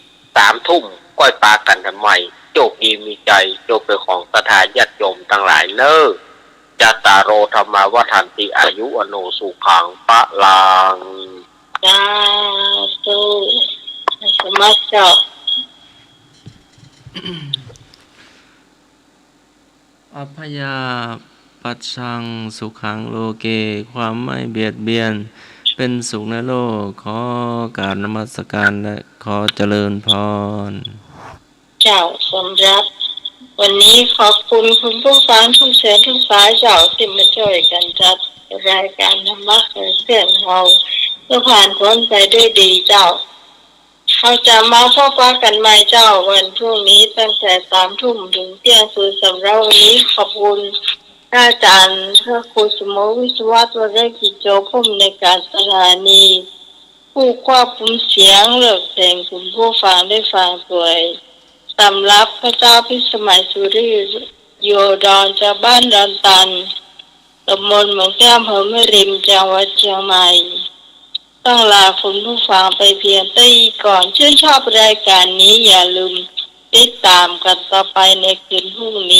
3 ทุ่มก้อยปากันทำไมโจกดีมีใจโจกเป็นของสถาญาติโยมทั้งหลายเนอเ จตารโอธรรมาวัฏันติอายุอโนสุขังปะลัง สาธุสมัครเจ้า อัพพยาปัจชังสุขังโลเกความไม่เบียดเบียนเป็นสุขในโลกขอกราบนมัสการและขอเจริญพร เจ้าสำรับวันนี้ขอบคุณคุณผู้ฟังทุกเสียงทุกสายเจ้าที่มาช่วยกันจัดรายการธรรมะเพื่อนเราเพื่อผ่านพ้นไปด้วยดีเจ้าเราจะมาพบกันใหม่เจ้าวันพรุ่งนี้ตั้งแต่3 ทุ่มถึงเที่ยงคืนสำหรับวันนี้ขอบคุณอาจารย์พระครูสมวิศวะวรกิจโจผู้อำนวยการสถานีผู้ควบคุมเสียงเลือกเพลงคุณผู้ฟังได้ฟังด้วยสำหรับพระเจ้าพิสมัยสุริโยดอนจากบ้านดอนตันตำบลเมืองแก้มอำเภอแม่ริมจังหวัดเชียงใหม่ต้องลาคุณผู้ฟังไปเพียงเท่านี้ก่อนชื่นชอบรายการนี้อย่าลืมติดตามกันต่อไปในคืนพรุ่งนี้